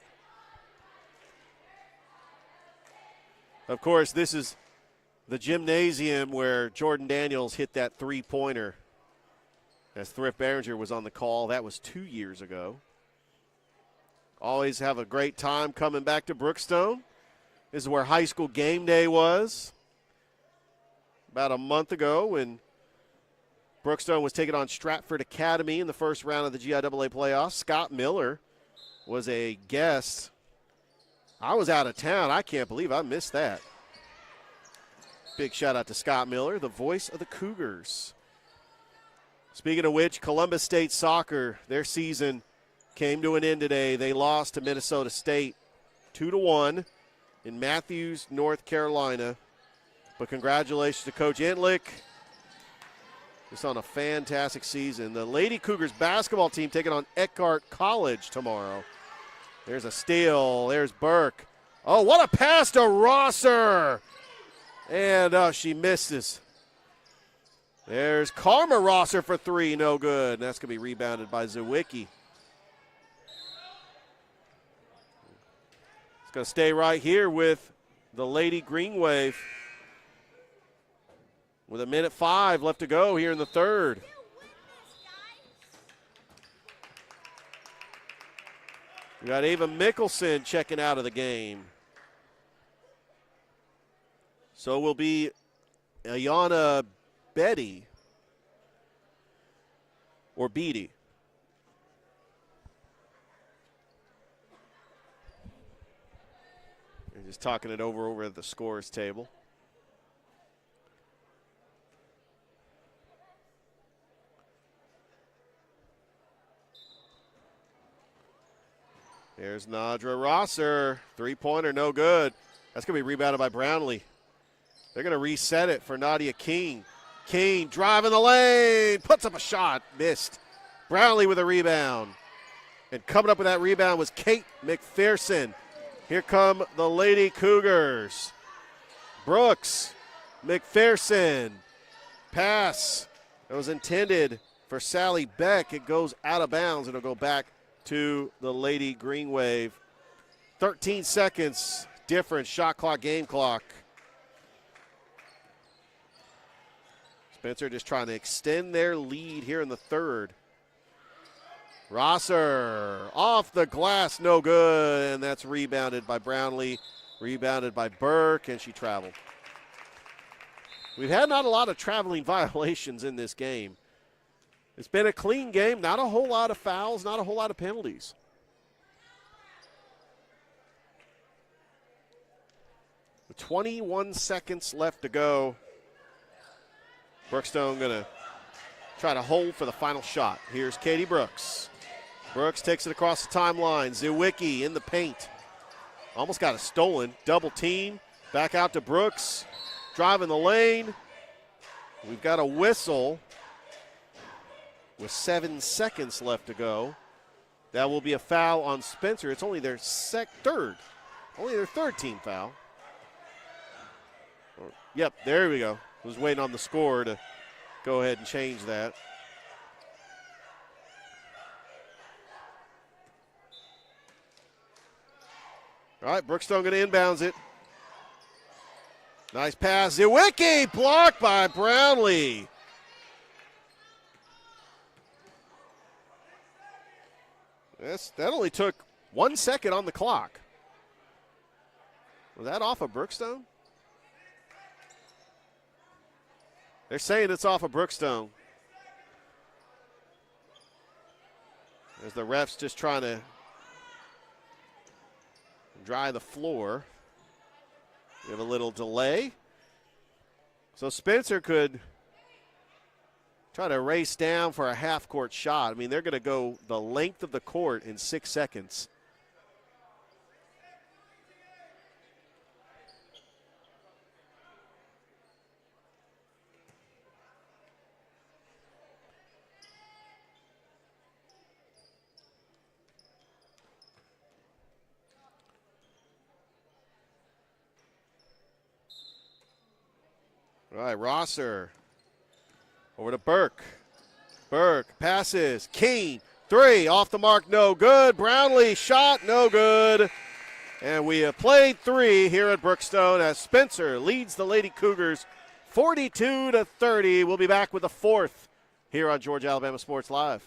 Of course, this is the gymnasium where Jordan Daniels hit that three-pointer as Thrift Behringer was on the call. That was 2 years ago. Always have a great time coming back to Brookstone. This is where high school game day was. About a month ago when Brookstone was taking on Stratford Academy in the first round of the GIAA playoffs. Scott Miller was a guest. I was out of town. I can't believe I missed that. Big shout out to Scott Miller, the voice of the Cougars. Speaking of which, Columbus State Soccer, their season came to an end today. They lost to Minnesota State 2-1 in Matthews, North Carolina. But congratulations to Coach Entlick. Just on a fantastic season. The Lady Cougars basketball team taking on Eckhart College tomorrow. There's a steal. There's Burke. Oh, what a pass to Rosser. And she misses. There's Karma Rosser for three. No good. And that's going to be rebounded by Zawicki. It's going to stay right here with the Lady Green Wave. With 1:05 left to go here in the third. We got Ava Mickelson checking out of the game. So will be Ayana Betty or Beatty. They're just talking it over at the scores table. There's Nadra Rosser. Three-pointer, no good. That's going to be rebounded by Brownlee. They're going to reset it for Nadia King. King driving the lane. Puts up a shot. Missed. Brownlee with a rebound. And coming up with that rebound was Kate McPherson. Here come the Lady Cougars. Brooks. McPherson. Pass. It was intended for Sally Beck. It goes out of bounds. It'll go back to the Lady Green Wave. 13 seconds difference, shot clock, game clock. Spencer just trying to extend their lead here in the third. Rosser off the glass, no good, and that's rebounded by Brownlee, rebounded by Burke, and she traveled. We've had not a lot of traveling violations in this game. It's been a clean game, not a whole lot of fouls, not a whole lot of penalties. With 21 seconds left to go Brookstone going to try to hold for the final shot. Here's Katie Brooks. Brooks takes it across the timeline. Zwicky in the paint. Almost got it stolen. Double team. Back out to Brooks. Driving the lane. We've got a whistle with 7 seconds left to go. That will be a foul on Spencer. It's only their third team foul. Yep, there we go. Was waiting on the score to go ahead and change that. All right, Brookstone going to inbounds it. Nice pass. Zwicky blocked by Brownlee. That only took 1 second on the clock. Was that off of Brookstone? They're saying it's off of Brookstone. As the ref's just trying to dry the floor. We have a little delay. So Spencer could try to race down for a half-court shot. I mean, they're going to go the length of the court in 6 seconds. All right, Rosser over to Burke. Burke passes. Keene, 3, off the mark, no good. Brownlee shot, no good. And we have played 3 here at Brookstone as Spencer leads the Lady Cougars 42-30. We'll be back with the 4th here on Georgia Alabama Sports Live.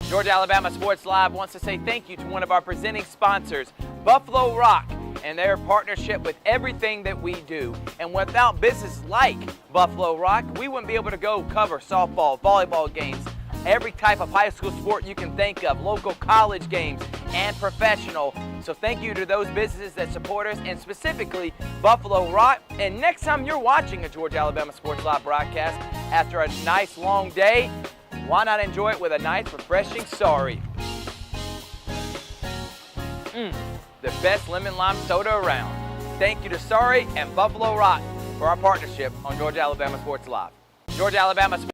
Georgia Alabama Sports Live wants to say thank you to one of our presenting sponsors, Buffalo Rock, and their partnership with everything that we do. And without businesses like Buffalo Rock, we wouldn't be able to go cover softball, volleyball games, every type of high school sport you can think of, local college games, and professional. So thank you to those businesses that support us, and specifically Buffalo Rock. And next time you're watching a Georgia Alabama Sports Live broadcast after a nice long day, why not enjoy it with a nice, refreshing Sorry? The best lemon lime soda around. Thank you to Sorry and Buffalo Rock for our partnership on Georgia Alabama Sports Live. Georgia Alabama Sports.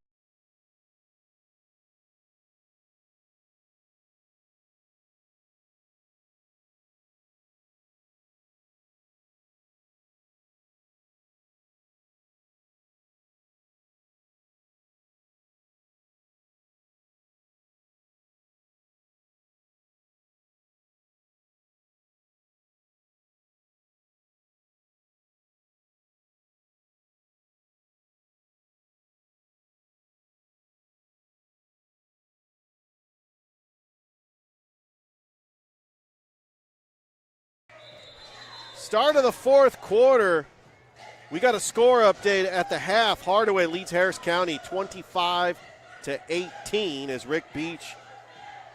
Start of the 4th quarter. We got a score update at the half. Hardaway leads Harris County 25-18 as Rick Beach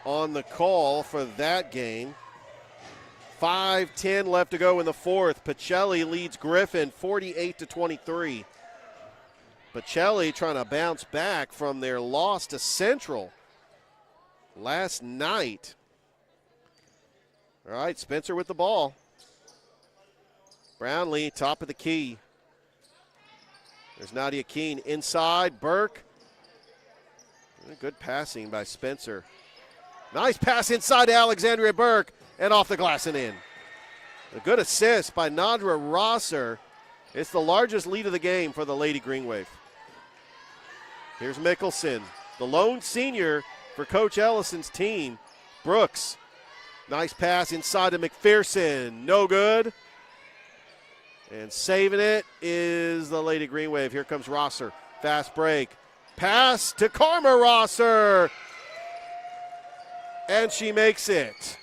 on the call for that game. 5:10 left to go in the 4th. Pacelli leads Griffin 48-23. Pacelli trying to bounce back from their loss to Central last night. All right, Spencer with the ball. Brownlee, top of the key. There's Nadia Keene inside. Burke. Good passing by Spencer. Nice pass inside to Alexandria Burke and off the glass and in. A good assist by Nadra Rosser. It's the largest lead of the game for the Lady Green Wave. Here's Mickelson, the lone senior for Coach Ellison's team. Brooks. Nice pass inside to McPherson. No good. And saving it is the Lady Green Wave. Here comes Rosser. Fast break. Pass to Karma Rosser. And she makes it.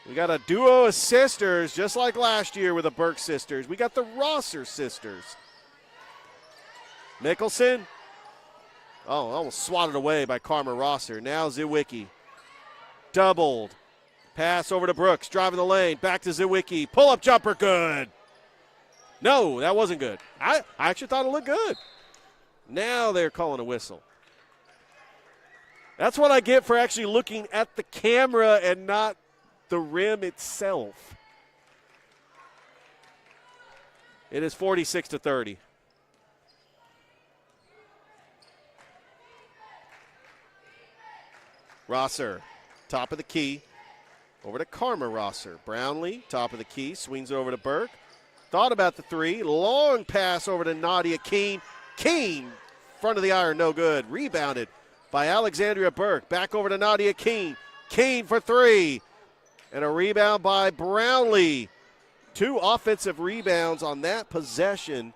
We got a duo of sisters, just like last year with the Burke sisters. We got the Rosser sisters. Mickelson. Oh, almost swatted away by Karma Rosser. Now Zwicky. Doubled. Pass over to Brooks, driving the lane, back to Zawicki. Pull-up jumper, good. No, that wasn't good. I actually thought it looked good. Now they're calling a whistle. That's what I get for actually looking at the camera and not the rim itself. It is 46-30. Rosser, top of the key. Over to Karma Rosser. Brownlee, top of the key, swings it over to Burke. Thought about the three. Long pass over to Nadia Keene. Keene, front of the iron, no good. Rebounded by Alexandria Burke. Back over to Nadia Keene. Keene for three. And a rebound by Brownlee. 2 offensive rebounds on that possession.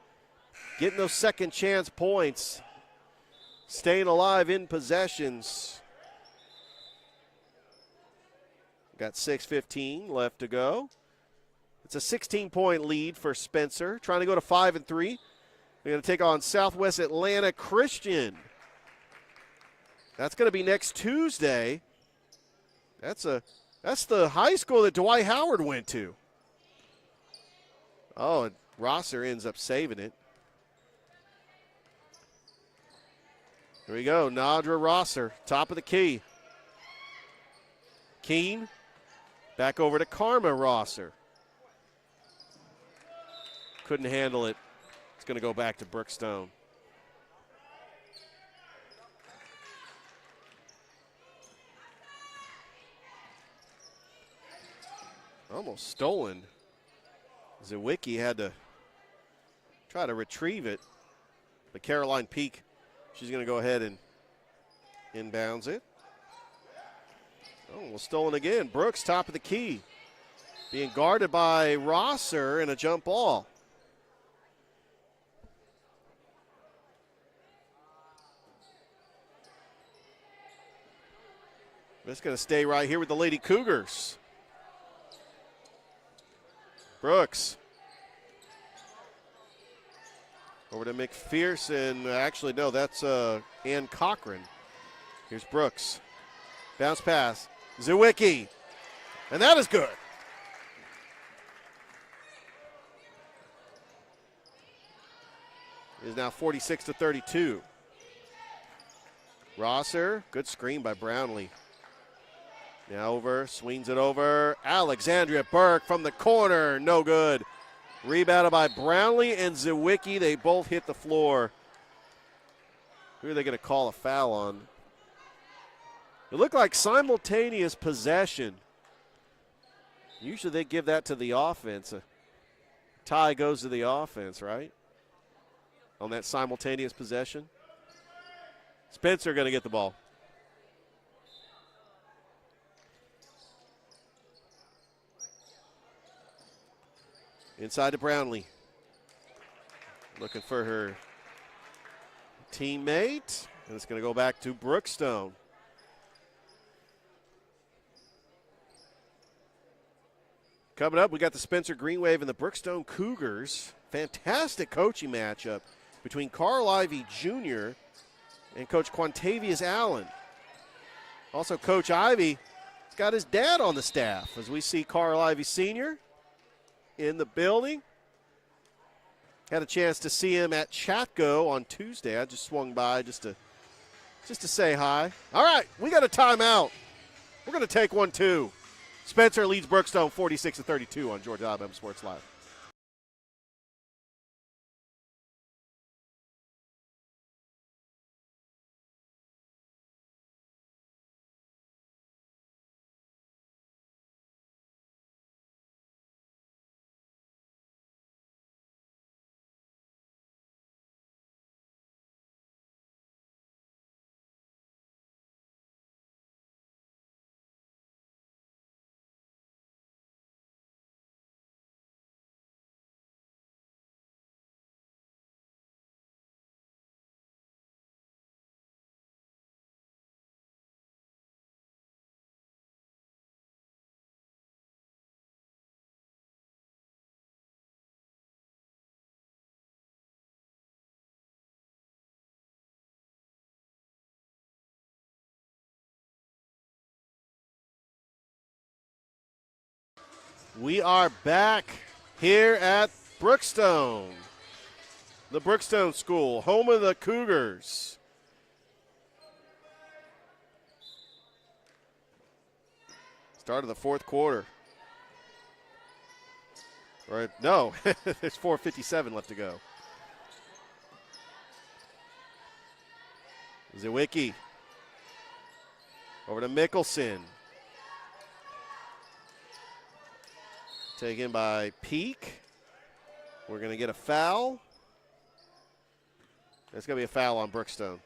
Getting those second chance points. Staying alive in possessions. Got 6:15 left to go. It's a 16-point lead for Spencer. Trying to go to 5 and 3. They're going to take on Southwest Atlanta Christian. That's going to be next Tuesday. That's the high school that Dwight Howard went to. Oh, and Rosser ends up saving it. Here we go, Nadra Rosser, top of the key. Keene, back over to Karma Rosser. Couldn't handle it. It's going to go back to Brookstone. Almost stolen. Zawicki had to try to retrieve it. But Caroline Peak, she's going to go ahead and inbounds it. Oh, well, stolen again. Brooks, top of the key. Being guarded by Rosser and a jump ball. It's going to stay right here with the Lady Cougars. Brooks. Over to McPherson. Actually, no, that's Ann Cochran. Here's Brooks. Bounce pass. Zawicki. And that is good. It is now 46-32. Rosser. Good screen by Brownlee. Now over, swings it over. Alexandria Burke from the corner, no good. Rebounded by Brownlee and Zawicki. They both hit the floor. Who are they going to call a foul on? It looked like simultaneous possession. Usually they give that to the offense. A tie goes to the offense, right? On that simultaneous possession. Spencer going to get the ball. Inside to Brownlee. Looking for her teammate. And it's going to go back to Brookstone. Coming up, we got the Spencer Green Wave and the Brookstone Cougars. Fantastic coaching matchup between Carl Ivy Jr. and Coach Quantavious Allen. Also, Coach Ivy has got his dad on the staff as we see Carl Ivy Sr. in the building. Had a chance to see him at Chatco on Tuesday. I just swung by just to say hi. All right, we got a timeout. We're going to take one, too. Spencer leads Brookstone 46-32 on Georgia Alabama Sports Live. We are back here at Brookstone, the Brookstone School, home of the Cougars. Start of the fourth quarter. Right? No, there's 4:57 left to go. Zawicki over to Mickelson. Taken by Peak. We're going to get a foul. There's going to be a foul on Brookstone.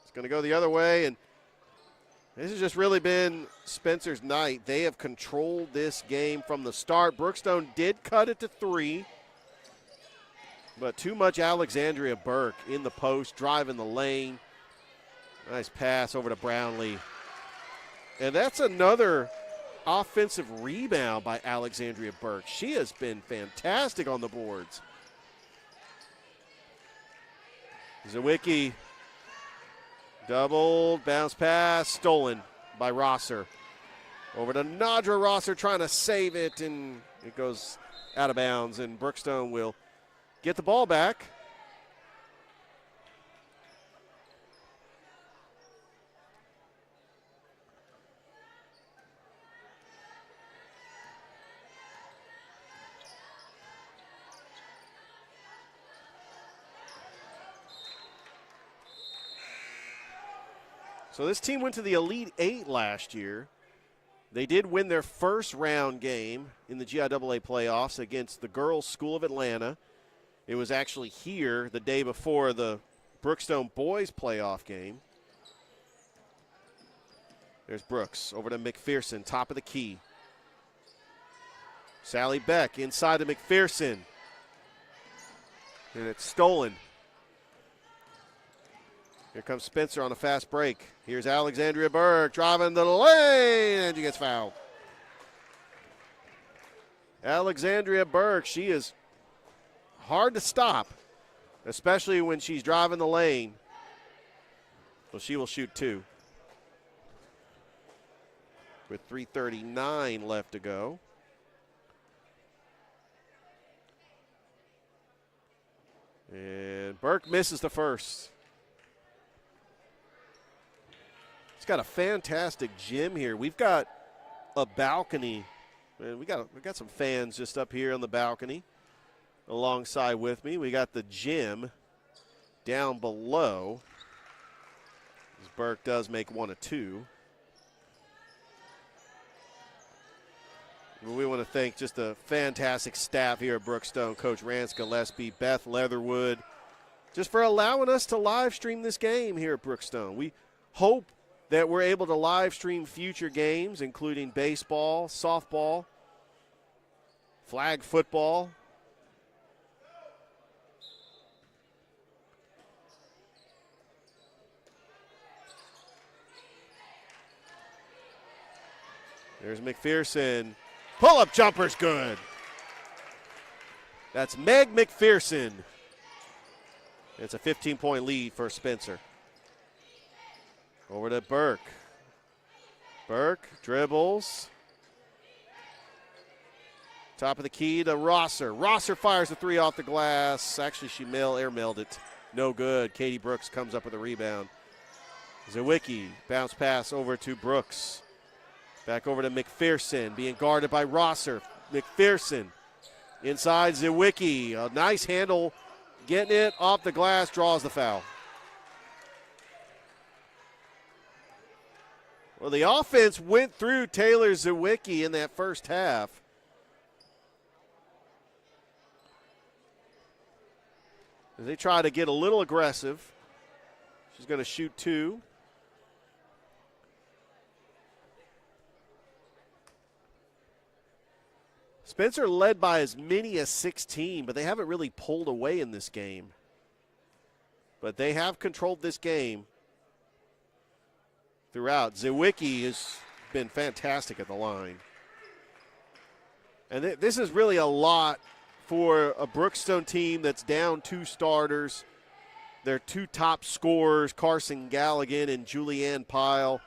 It's going to go the other way, and this has just really been Spencer's night. They have controlled this game from the start. Brookstone did cut it to 3, but too much Alexandria Burke in the post, driving the lane. Nice pass over to Brownlee. And that's another offensive rebound by Alexandria Burke. She has been fantastic on the boards. Zawicki, doubled, bounce pass, stolen by Rosser. Over to Nadra Rosser trying to save it, and it goes out of bounds, and Brookstone will get the ball back. So this team went to the Elite Eight last year. They did win their first round game in the GIAA playoffs against the Girls School of Atlanta. It was actually here the day before the Brookstone boys playoff game. There's Brooks over to McPherson, top of the key. Sally Beck inside to McPherson. And it's stolen. Here comes Spencer on a fast break. Here's Alexandria Burke driving the lane, and she gets fouled. Alexandria Burke, she is hard to stop, especially when she's driving the lane. So she will shoot 2. With 3:39 left to go. And Burke misses the first. It's got a fantastic gym here. We've got a balcony. And we got some fans just up here on the balcony alongside with me. We got the gym down below. As Burke does make 1 of 2. We want to thank just a fantastic staff here at Brookstone, Coach Rance Gillespie, Beth Leatherwood, just for allowing us to live stream this game here at Brookstone. We hope that we're able to live stream future games, including baseball, softball, flag football. There's McPherson. Pull-up jumper's good. That's Meg McPherson. It's a 15-point lead for Spencer. Over to Burke. Burke dribbles. Top of the key to Rosser. Rosser fires a 3 off the glass. Actually, she air-mailed it. No good. Katie Brooks comes up with a rebound. Zawicki, bounce pass over to Brooks. Back over to McPherson, being guarded by Rosser. McPherson inside Zawicki. A nice handle, getting it off the glass, draws the foul. Well, the offense went through Taylor Zawicki in that first half. As they try to get a little aggressive. She's going to shoot 2. Spencer led by as many as 16, but they haven't really pulled away in this game. But they have controlled this game throughout. Zawicki has been fantastic at the line. And this is really a lot for a Brookstone team that's down 2 starters. Their 2 top scorers, Carson Galligan and Julianne Pyle.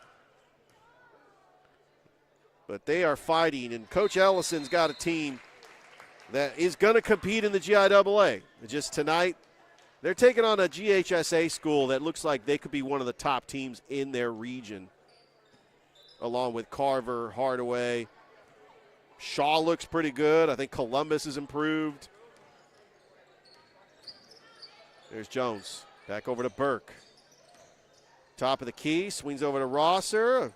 but they are fighting, and Coach Ellison's got a team that is going to compete in the GIAA. Just tonight, they're taking on a GHSA school that looks like they could be one of the top teams in their region, along with Carver, Hardaway. Shaw looks pretty good. I think Columbus has improved. There's Jones. Back over to Burke. Top of the key. Swings over to Rosser.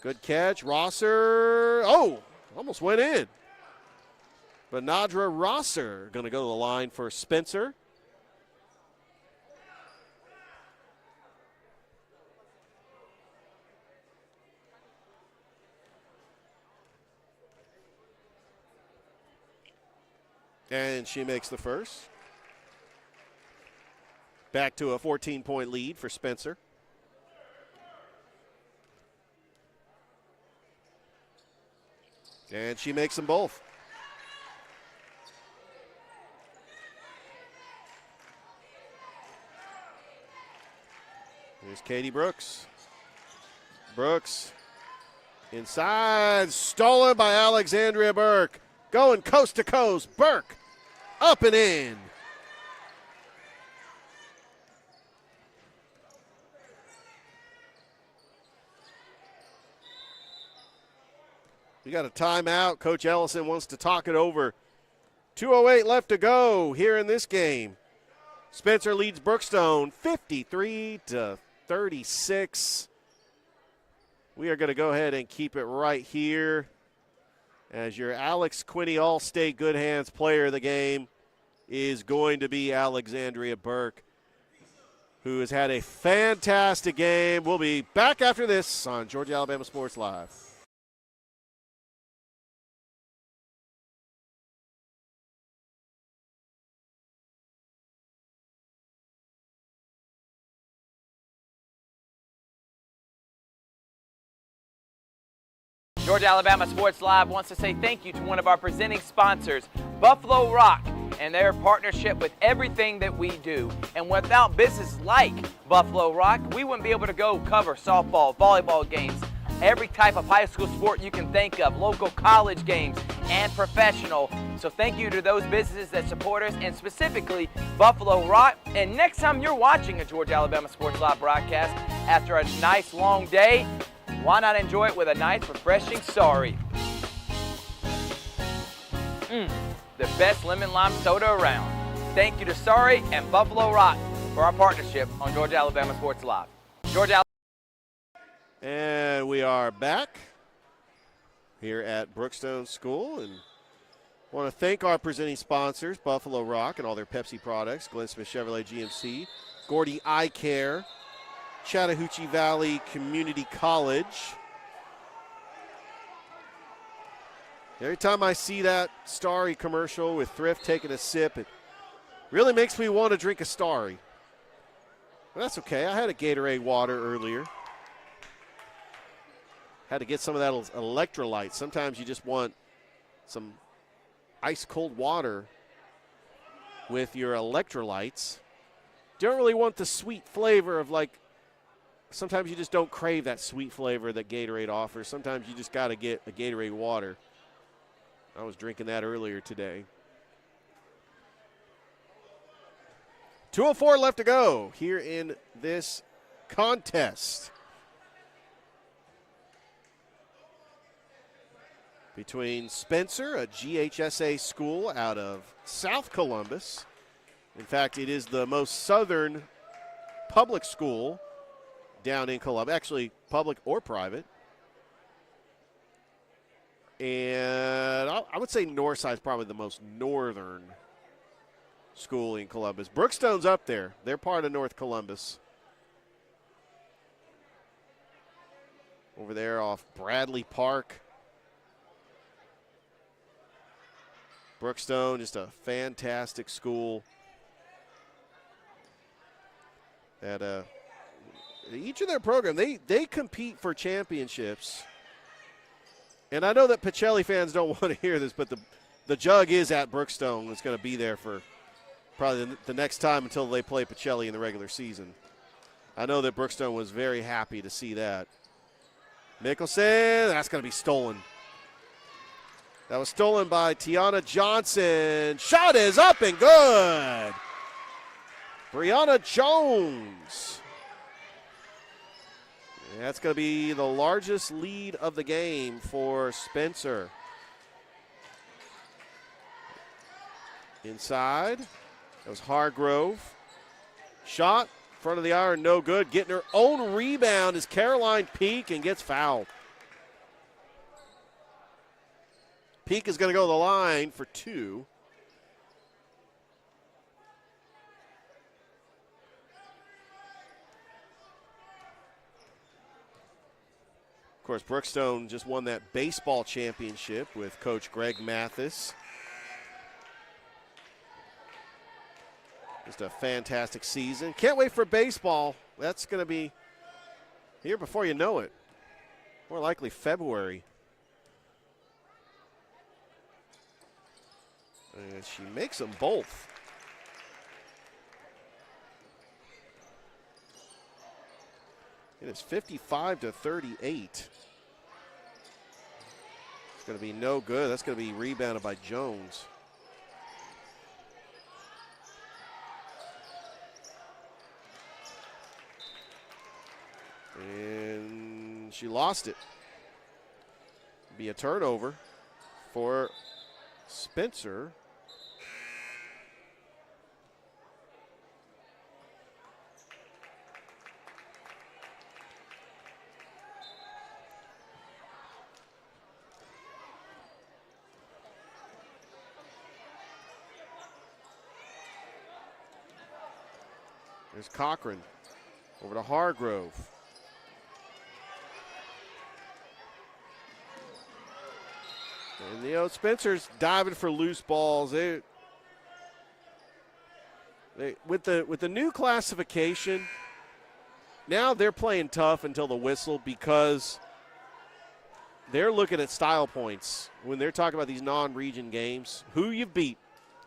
Good catch. Rosser. Oh, almost went in. But Nadra Rosser going to go to the line for Spencer. And she makes the first. Back to a 14-point lead for Spencer. And she makes them both. Here's Katie Brooks. Brooks inside, stolen by Alexandria Burke. Going coast to coast. Burke up and in. We got a timeout. Coach Ellison wants to talk it over. 2:08 left to go here in this game. Spencer leads Brookstone 53-36. We are going to go ahead and keep it right here as your Alex Quinney All-State Good Hands player of the game is going to be Alexandria Burke, who has had a fantastic game. We'll be back after this on Georgia Alabama Sports Live. Georgia Alabama Sports Live wants to say thank you to one of our presenting sponsors, Buffalo Rock, and their partnership with everything that we do. And without businesses like Buffalo Rock, we wouldn't be able to go cover softball, volleyball games, every type of high school sport you can think of, local college games, and professional. So thank you to those businesses that support us, and specifically Buffalo Rock. And next time you're watching a Georgia Alabama Sports Live broadcast after a nice long day, why not enjoy it with a nice, refreshing Sorry? The best lemon lime soda around. Thank you to Sorry and Buffalo Rock for our partnership on Georgia Alabama Sports Live. And we are back here at Brookstone School, and want to thank our presenting sponsors, Buffalo Rock and all their Pepsi products, Glenn Smith Chevrolet GMC, Gordy Eye Care, Chattahoochee Valley Community College. Every time I see that Starry commercial with Thrift taking a sip, it really makes me want to drink a Starry. But that's okay. I had a Gatorade water earlier. Had to get some of that electrolyte. Sometimes you just want some ice-cold water with your electrolytes. You don't really want the sweet flavor of, like, sometimes you just don't crave that sweet flavor that Gatorade offers. Sometimes you just got to get a Gatorade water. I was drinking that earlier today. 2:04 left to go here in this contest between Spencer, a GHSA school out of South Columbus. In fact, it is the most southern public school down in Columbus, actually public or private. And I would say Northside is probably the most northern school in Columbus. Brookstone's up there. They're part of North Columbus. Over there off Bradley Park. Brookstone, just a fantastic school. At each of their program, they compete for championships. And I know that Pacelli fans don't want to hear this, but the Jug is at Brookstone. It's going to be there for probably the next time until they play Pacelli in the regular season. I know that Brookstone was very happy to see that. Mickelson, that's going to be stolen. That was stolen by Tiana Johnson. Shot is up and good. Brianna Jones. That's going to be the largest lead of the game for Spencer. Inside, that was Hargrove. Shot, front of the iron, no good. Getting her own rebound is Caroline Peak and gets fouled. Peak is going to go to the line for 2. Of course, Brookstone just won that baseball championship with Coach Greg Mathis. Just a fantastic season. Can't wait for baseball. That's going to be here before you know it. More likely February. And she makes them both. It is 55-38. It's going to be no good. That's going to be rebounded by Jones. And she lost it. Be a turnover for Spencer. There's Cochran over to Hargrove. And, you know, Spencer's diving for loose balls. They with the new classification, now they're playing tough until the whistle because they're looking at style points when they're talking about these non-region games. Who you beat,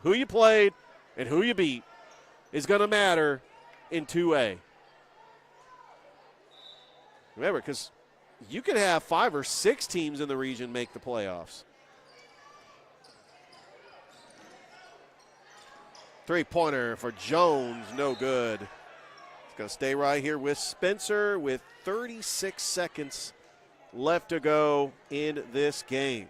who you played, and who you beat is going to matter in 2A. Remember, because you could have 5 or 6 teams in the region make the playoffs. Three-pointer for Jones, no good. It's going to stay right here with Spencer with 36 seconds left to go in this game.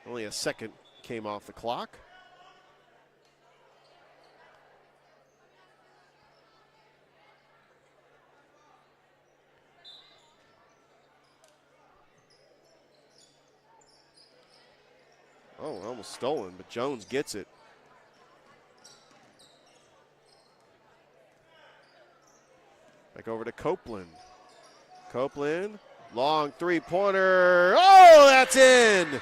Only a second came off the clock. Oh, almost stolen, but Jones gets it. Back over to Copeland. Copeland, long three-pointer. Oh, that's in!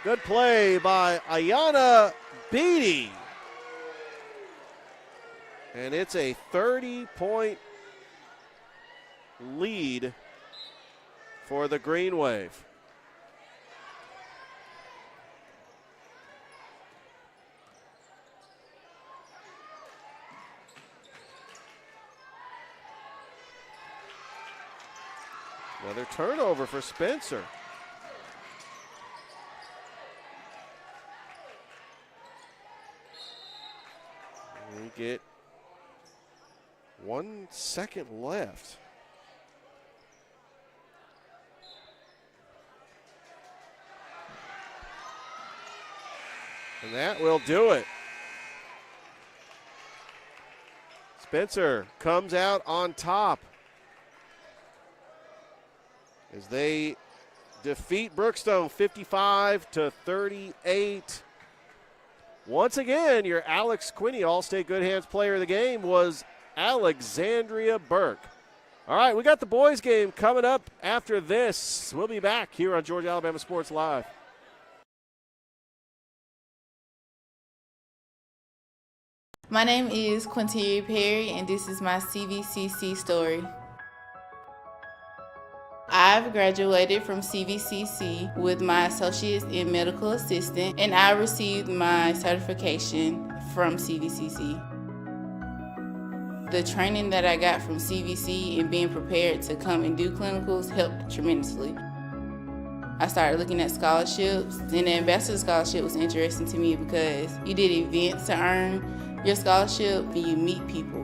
Good play by Ayana Beatty. And it's a 30-point lead for the Green Wave. Another turnover for Spencer. We get 1 second left. And that will do it. Spencer comes out on top as they defeat Brookstone 55-38. Once again, your Alex Quinney All-State Good Hands Player of the Game was Alexandria Burke. All right, we got the boys game coming up after this. We'll be back here on Georgia Alabama Sports Live. My name is Quinteria Perry, and this is my CVCC story. I I've graduated from CVCC with my associates in medical assistant, and I received my certification from CVCC. The training that I got from CVC and being prepared to come and do clinicals helped tremendously. I started looking at scholarships, and the ambassador scholarship was interesting to me because you did events to earn your scholarship and you meet people.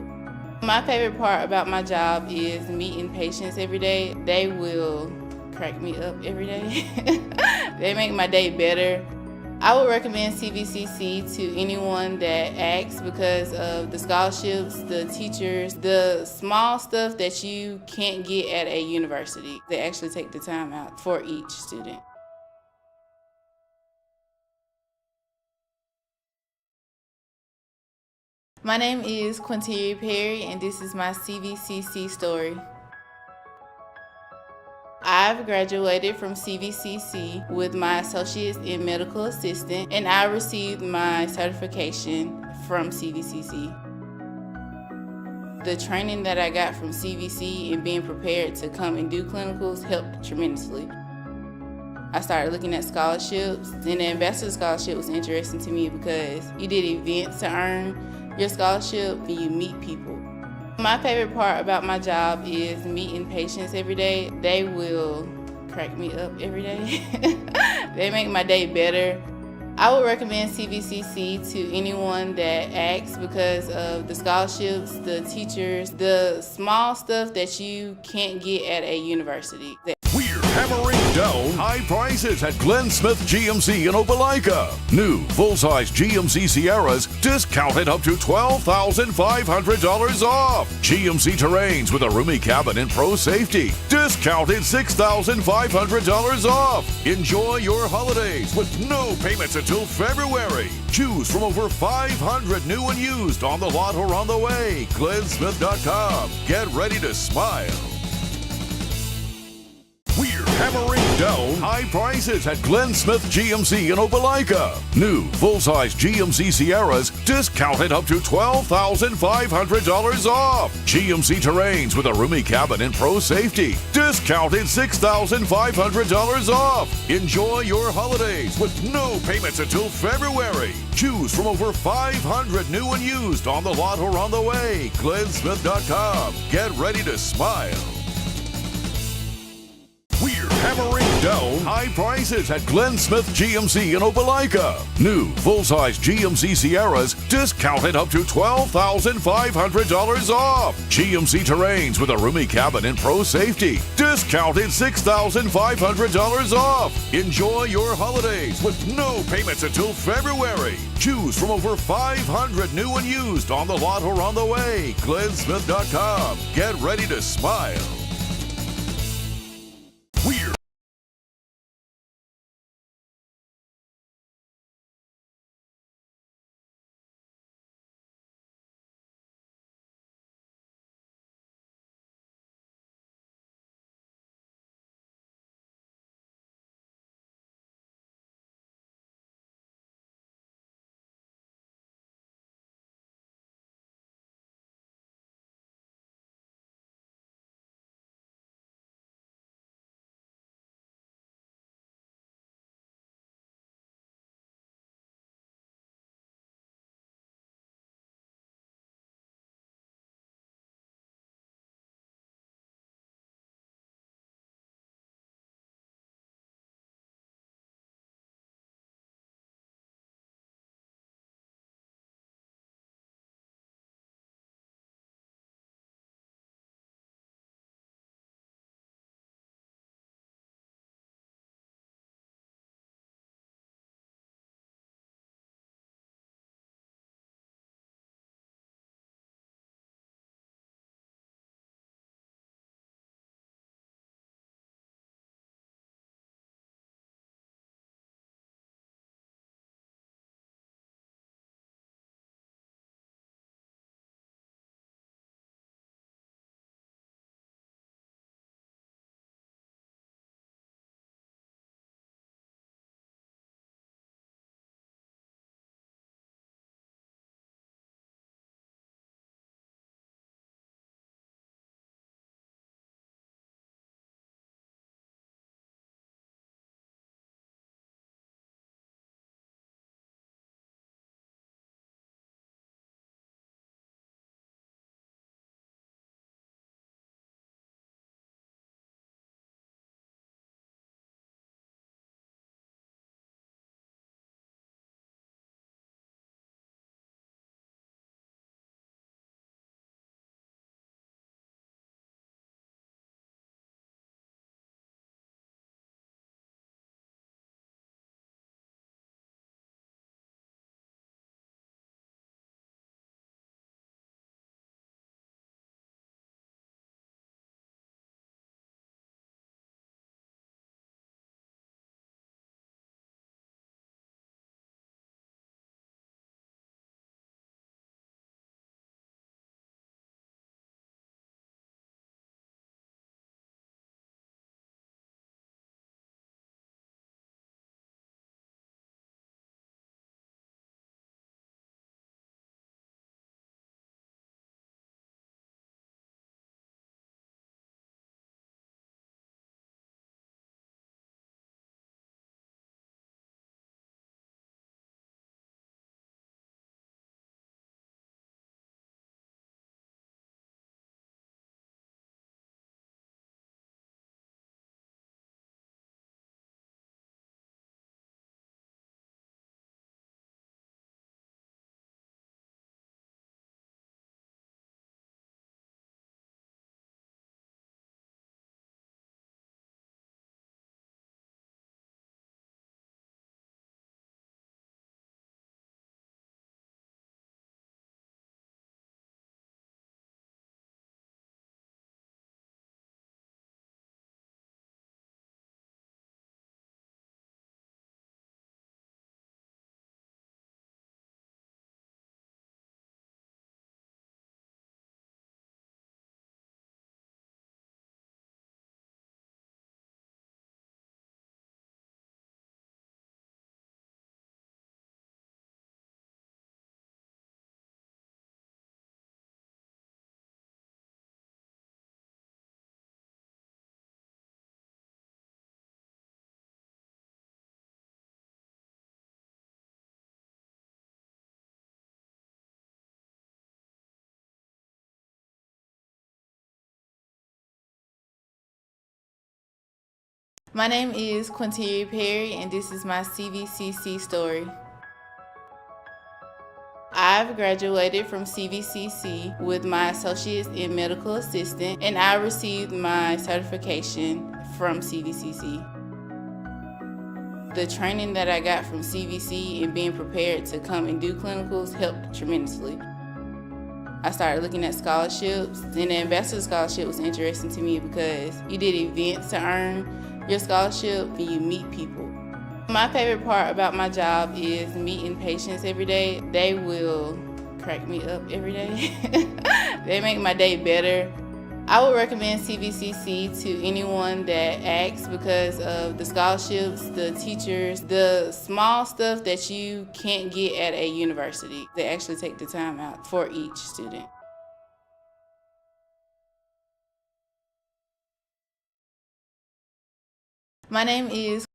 My favorite part about my job is meeting patients every day. They will crack me up every day. They make my day better. I would recommend CVCC to anyone that asks because of the scholarships, the teachers, the small stuff that you can't get at a university. They actually take the time out for each student. My name is Quinteria Perry, and this is my CVCC story. I've graduated from CVCC with my associates in medical assistant, and I received my certification from CVCC. The training that I got from CVC and being prepared to come and do clinicals helped tremendously. I started looking at scholarships, and the ambassador scholarship was interesting to me because you did events to earn your scholarship and you meet people. My favorite part about my job is meeting patients every day. They will crack me up every day. They make my day better. I would recommend CVCC to anyone that asks because of the scholarships, the teachers, the small stuff that you can't get at a university. We're hammering down high prices at Glenn Smith GMC in Opelika. New full-size GMC Sierras discounted up to $12,500 off. GMC Terrains with a roomy cabin and pro safety discounted $6,500 off. Enjoy your holidays with no payments until February. Choose from over 500 new and used on the lot or on the way. GlennSmith.com. Get ready to smile. We're hammering down high prices at Glenn Smith GMC in Opelika. New full-size GMC Sierras discounted up to $12,500 off. GMC Terrains with a roomy cabin and pro safety discounted $6,500 off. Enjoy your holidays with no payments until February. Choose from over 500 new and used on the lot or on the way. GlennSmith.com. Get ready to smile. We're hammering down high prices at Glenn Smith GMC in Opelika. New full-size GMC Sierras discounted up to $12,500 off. GMC Terrains with a roomy cabin and pro safety discounted $6,500 off. Enjoy your holidays with no payments until February. Choose from over 500 new and used on the lot or on the way. GlennSmith.com. Get ready to smile. We're My name is Quinteria Perry, and this is my CVCC story. I've graduated from CVCC with my associates in medical assistant, and I received my certification from CVCC. The training that I got from CVC and being prepared to come and do clinicals helped tremendously. I started looking at scholarships, and the Ambassador Scholarship was interesting to me because you did events to earn your scholarship and you meet people. My favorite part about my job is meeting patients every day. They will crack me up every day. They make my day better. I would recommend CVCC to anyone that asks because of the scholarships, the teachers, the small stuff that you can't get at a university. They actually take the time out for each student. My name is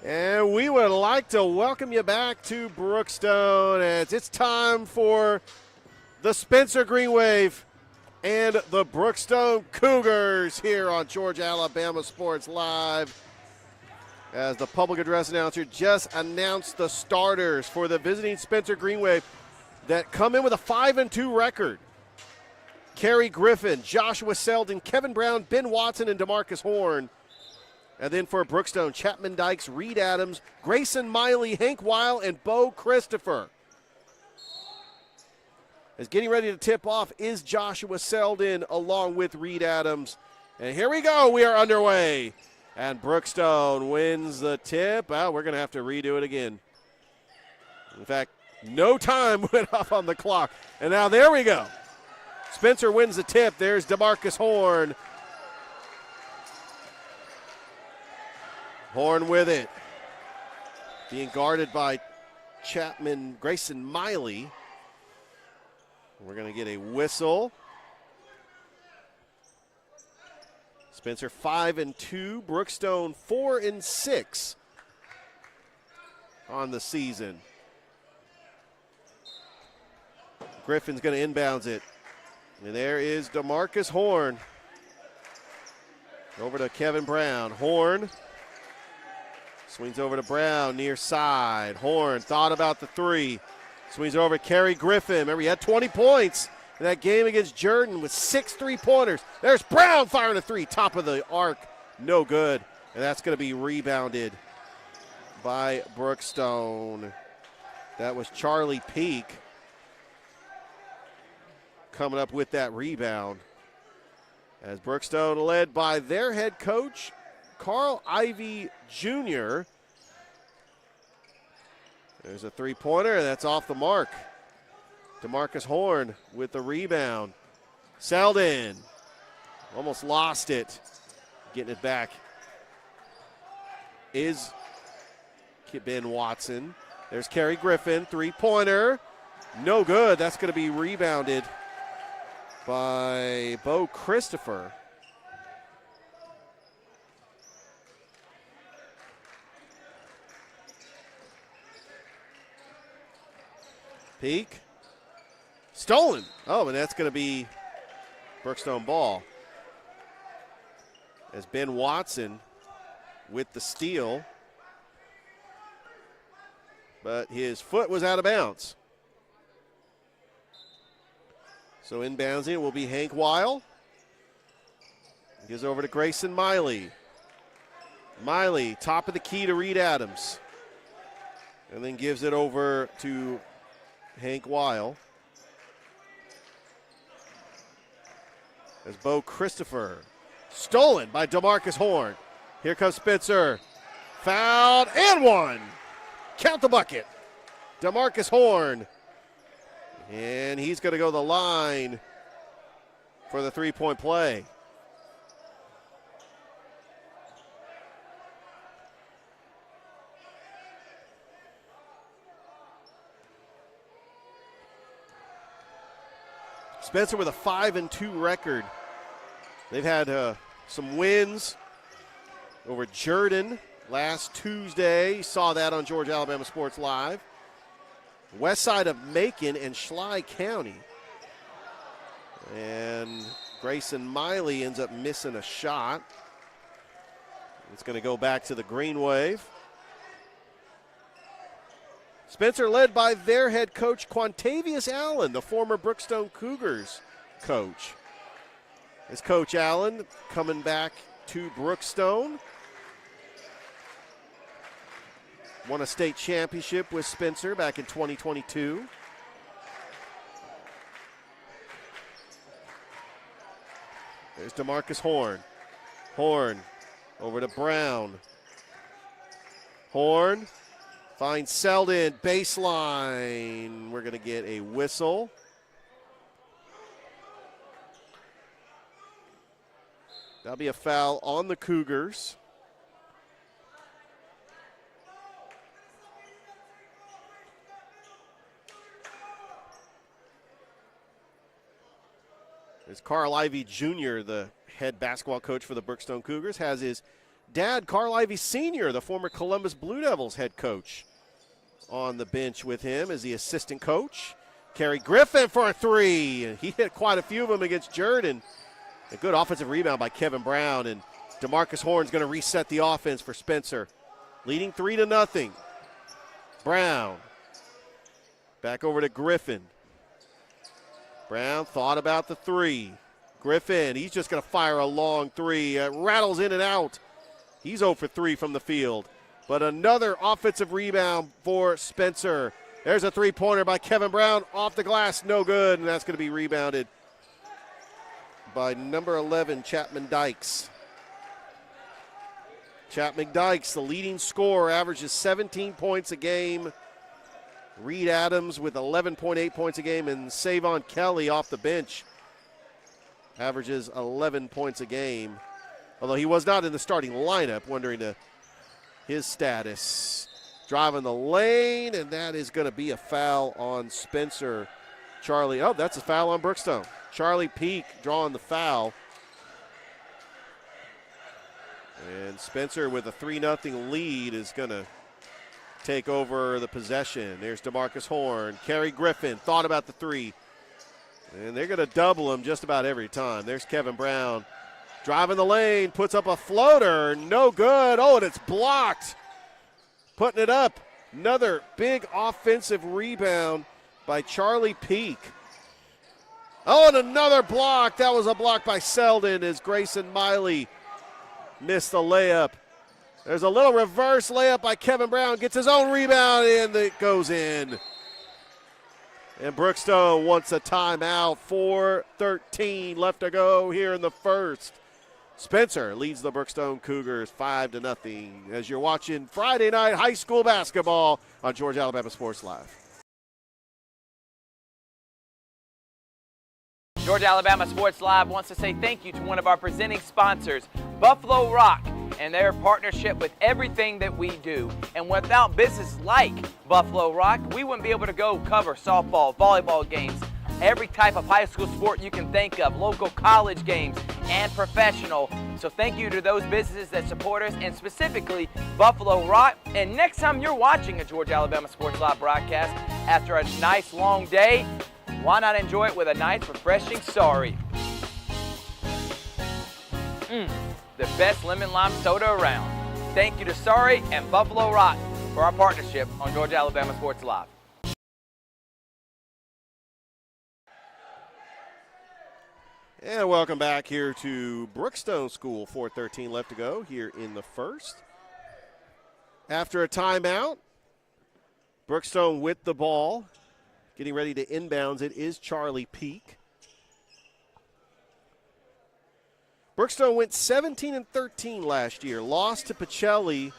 And we would like to welcome you back to Brookstone as it's time for the Spencer Green Wave and the Brookstone Cougars here on Georgia, Alabama Sports Live. As the public address announcer just announced the starters for the visiting Spencer Green Wave that come in with a 5-2 record. Kerry Griffin, Joshua Selden, Kevin Brown, Ben Watson, and DeMarcus Horn. And then for Brookstone, Chapman Dykes, Reed Adams, Grayson Miley, Hank Weil, and Bo Christopher. As getting ready to tip off is Joshua Selden along with Reed Adams. And here we go. We are underway. And Brookstone wins the tip. Well, we're going to have to redo it again. In fact, no time went off on the clock. And now there we go. Spencer wins the tip. There's DeMarcus Horn. Horn with it. Being guarded by Chapman, Grayson Miley. We're going to get a whistle. Spencer 5-2. Brookstone 4-6 on the season. Griffin's going to inbounds it. And there is DeMarcus Horn. Over to Kevin Brown. Horn swings over to Brown near side. Horn thought about the three. Swings over to Kerry Griffin. Remember, he had 20 points in that game against Jordan with 6 3-pointers. There's Brown firing a three. Top of the arc. No good. And that's going to be rebounded by Brookstone. That was Charlie Peak coming up with that rebound. As Brookstone led by their head coach, Carl Ivy Jr. There's a three-pointer, and that's off the mark. DeMarcus Horn with the rebound. Selden almost lost it. Getting it back is Ben Watson. There's Kerry Griffin, three-pointer. No good. That's going to be rebounded by Bo Christopher. Peak. Stolen. Oh, and that's going to be Brookstone ball. As Ben Watson with the steal. But his foot was out of bounds. So inbounding will be Hank Weil. Gives over to Grayson Miley. Miley, top of the key to Reed Adams. And then gives it over to Hank Weil. As Bo Christopher. Stolen by DeMarcus Horn. Here comes Spencer. Fouled and one. Count the bucket. DeMarcus Horn. And he's going to go to the line for the three-point play. Spencer with a 5-2 record. They've had some wins over Jordan last Tuesday. You saw that on Georgia, Alabama Sports Live. West side of Macon and Schley County. And Grayson Miley ends up missing a shot. It's going to go back to the Green Wave. Spencer led by their head coach, Quantavious Allen, the former Brookstone Cougars coach. As Coach Allen coming back to Brookstone. Won a state championship with Spencer back in 2022. There's DeMarcus Horn. Horn over to Brown. Horn finds Selden, baseline. We're going to get a whistle. That'll be a foul on the Cougars. As Carl Ivy Jr., the head basketball coach for the Brookstone Cougars, has his dad, Carl Ivey Sr., the former Columbus Blue Devils head coach, on the bench with him as the assistant coach. Kerry Griffin for a three. He hit quite a few of them against Jordan. A good offensive rebound by Kevin Brown, and DeMarcus Horn's going to reset the offense for Spencer. Leading 3-0. Brown. Back over to Griffin. Brown thought about the three. Griffin, he's just going to fire a long three. Rattles in and out. He's 0 for 3 from the field. But another offensive rebound for Spencer. There's a three-pointer by Kevin Brown. Off the glass, no good, and that's going to be rebounded by number 11, Chapman Dykes. Chapman Dykes, the leading scorer, averages 17 points a game. Reed Adams with 11.8 points a game, and Savon Kelly off the bench averages 11 points a game. Although he was not in the starting lineup, wondering his status. Driving the lane, and that is going to be a foul on Spencer. Oh, that's a foul on Brookstone. Charlie Peak drawing the foul. And Spencer with a 3-0 lead is going to take over the possession. There's DeMarcus Horn. Kerry Griffin thought about the three. And they're going to double him just about every time. There's Kevin Brown. Driving the lane, puts up a floater. No good. Oh, and it's blocked. Putting it up. Another big offensive rebound by Charlie Peak. Oh, and another block. That was a block by Selden as Grayson Miley missed the layup. There's a little reverse layup by Kevin Brown. Gets his own rebound, and it goes in. And Brookstone wants a timeout. 4:13 left to go here in the first. Spencer leads the Brookstone Cougars 5-0 as you're watching Friday night high school basketball on Georgia Alabama Sports Live. Georgia Alabama Sports Live wants to say thank you to one of our presenting sponsors, Buffalo Rock, and their partnership with everything that we do. And without businesses like Buffalo Rock, we wouldn't be able to go cover softball, volleyball games, every type of high school sport you can think of, local college games, and professional. So thank you to those businesses that support us, and specifically Buffalo Rock. And next time you're watching a Georgia Alabama Sports Live broadcast after a nice long day, why not enjoy it with a nice refreshing Sorry? The best lemon lime soda around. Thank you to Sorry and Buffalo Rock for our partnership on Georgia Alabama Sports Live. And welcome back here to Brookstone School. 4:13 left to go here in the first. After a timeout, Brookstone with the ball. Getting ready to inbounds, it is Charlie Peak. Brookstone went 17-13 last year, lost to Pacelli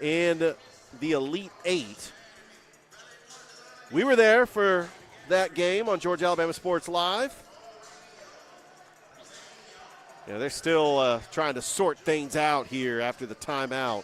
and the Elite Eight. We were there for that game on Georgia Alabama Sports Live. Yeah, they're still trying to sort things out here after the timeout.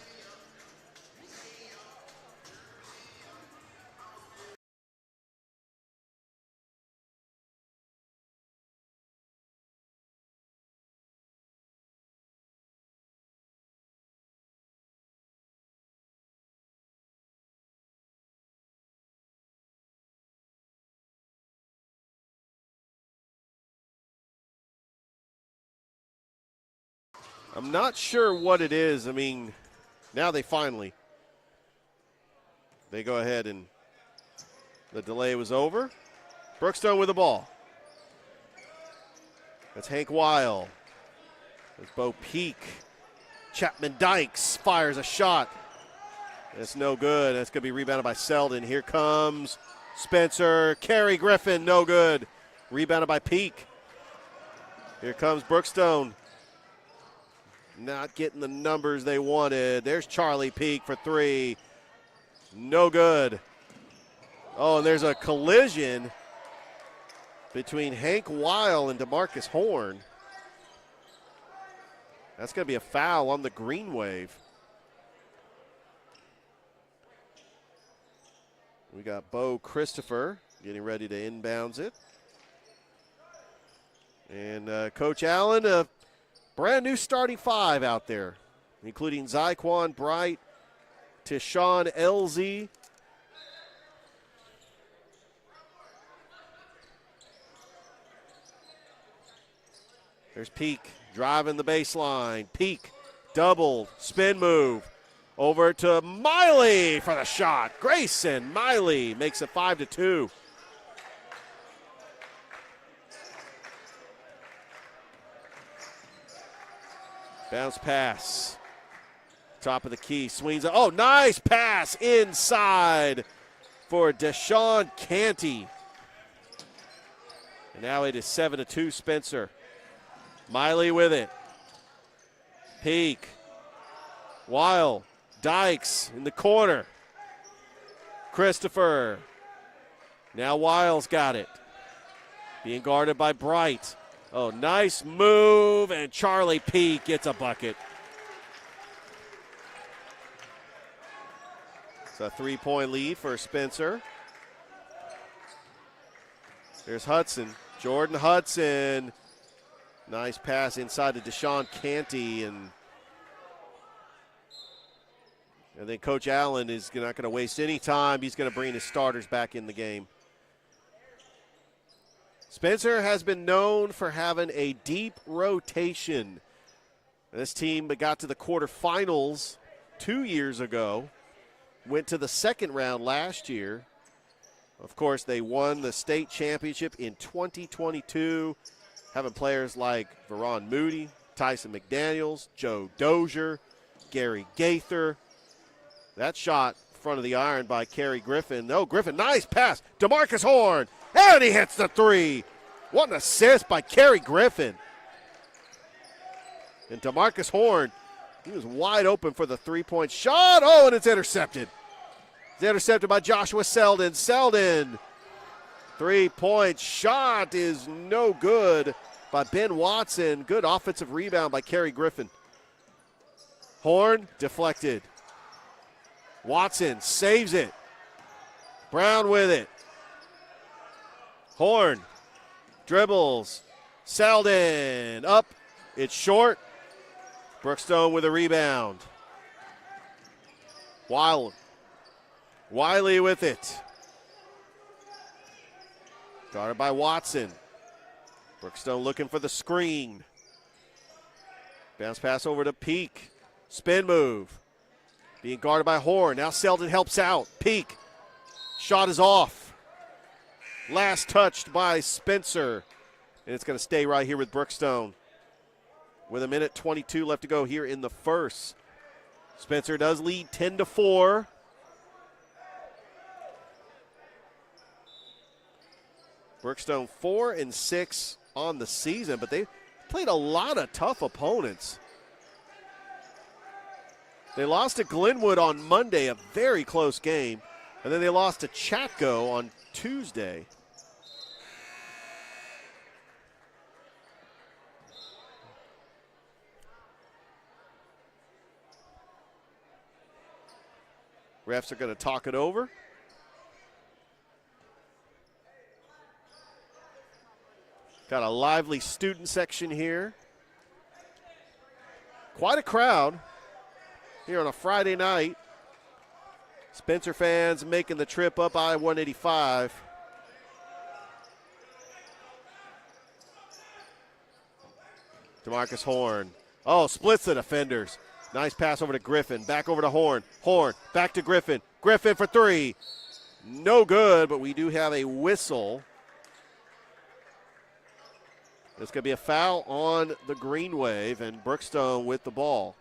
I'm not sure what it is. I mean, now they go ahead and the delay was over. Brookstone with the ball. That's Hank Weil. There's Bo Peak. Chapman Dykes fires a shot. That's no good. That's going to be rebounded by Selden. Here comes Spencer. Kerry Griffin, no good. Rebounded by Peak. Here comes Brookstone. Not getting the numbers they wanted. There's Charlie Peak for three. No good. Oh, and there's a collision between Hank Weil and DeMarcus Horn. That's going to be a foul on the green wave. We got Bo Christopher getting ready to inbounds it. And Coach Allen, brand new starting five out there. including Zyquan Bright, Tishawn Elzy, there's Peak driving the baseline. Peak doubled, spin move. Over to Miley for the shot. Grayson Miley makes it 5-2. Bounce pass. Top of the key. Swings. Oh, nice pass inside for Deshaun Canty. And now it is 7-2 Spencer. Miley with it. Peak. Weil. Dykes in the corner. Christopher. Now Wiles got it. Being guarded by Bright. Oh, nice move, and Charlie Peak gets a bucket. It's a 3-point lead for Spencer. There's Hudson. Jordan Hudson. Nice pass inside to Deshaun Canty, and then Coach Allen is not going to waste any time. He's going to bring his starters back in the game. Spencer has been known for having a deep rotation. This team got to the quarterfinals 2 years ago, went to the second round last year. Of course, they won the state championship in 2022, having players like Veron Moody, Tyson McDaniels, Joe Dozier, Gary Gaither. That shot in front of the iron by Kerry Griffin. Oh, Griffin, nice pass. DeMarcus Horn, and he hits the three. What an assist by Kerry Griffin. And DeMarcus Horn, he was wide open for the three-point shot. Oh, and it's intercepted. It's intercepted by Joshua Selden. Selden, three-point shot is no good by Ben Watson. Good offensive rebound by Kerry Griffin. Horn deflected. Watson saves it. Brown with it. Horn dribbles. Selden up. It's short. Brookstone with a rebound. Wiley with it. Guarded by Watson. Brookstone looking for the screen. Bounce pass over to Peak. Spin move. Being guarded by Horn. Now Selden helps out. Peak. Shot is off. Last touched by Spencer. And it's going to stay right here with Brookstone. With 1:22 left to go here in the first. Spencer does lead 10-4. Brookstone 4-6 on the season, but they played a lot of tough opponents. They lost to Glenwood on Monday, a very close game. And then they lost to Chatco on Tuesday. Refs are going to talk it over. Got a lively student section here. Quite a crowd here on a Friday night. Spencer fans making the trip up I-185. DeMarcus Horn. Oh, splits the defenders. Nice pass over to Griffin. Back over to Horn. Horn back to Griffin. Griffin for three. No good, but we do have a whistle. It's going to be a foul on the Green Wave, and Brookstone with the ball.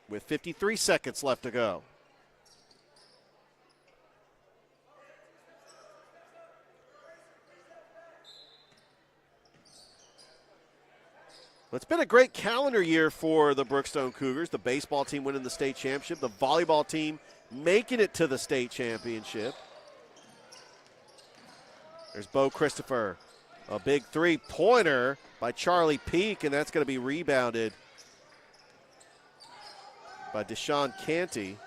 With 53 seconds left to go. It's been a great calendar year for the Brookstone Cougars. The baseball team winning the state championship. The volleyball team making it to the state championship. There's Bo Christopher. A big three-pointer by Charlie Peak, and that's going to be rebounded by Deshaun Canty.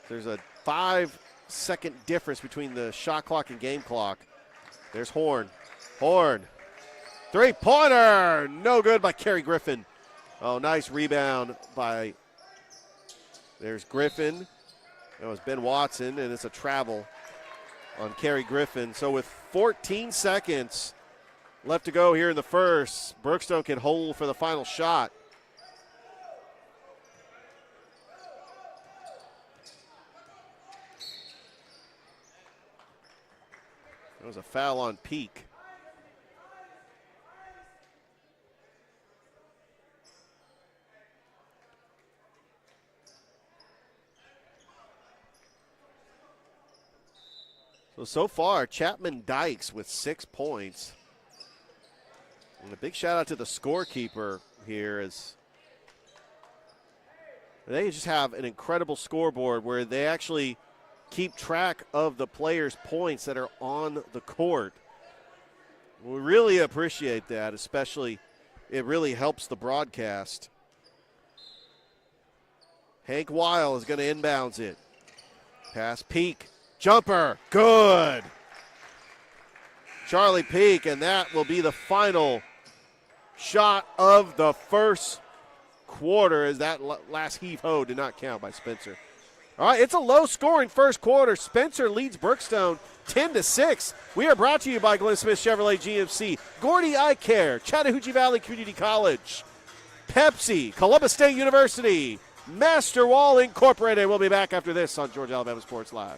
There's a 5-second difference between the shot clock and game clock. There's Horn. Horn Three-pointer, no good by Kerry Griffin. Oh, nice rebound by, there's Griffin. That was Ben Watson, and it's a travel on Kerry Griffin. So with 14 seconds left to go here in the first, Brookstone can hold for the final shot. There was a foul on Peak. So far, Chapman Dykes with 6 points. And a big shout out to the scorekeeper here, as they just have an incredible scoreboard where they actually keep track of the players' points that are on the court. We really appreciate that, especially it really helps the broadcast. Hank Weil is going to inbounds it. Pass Peak. Jumper, good. Charlie Peak, and that will be the final shot of the first quarter, as that last heave-ho did not count by Spencer. All right, it's a low-scoring first quarter. Spencer leads Brookstone 10-6. We are brought to you by Glenn Smith Chevrolet GMC, Gordy Eye Care, Chattahoochee Valley Community College, Pepsi, Columbus State University, Master Wall Incorporated. We'll be back after this on Georgia Alabama Sports Live.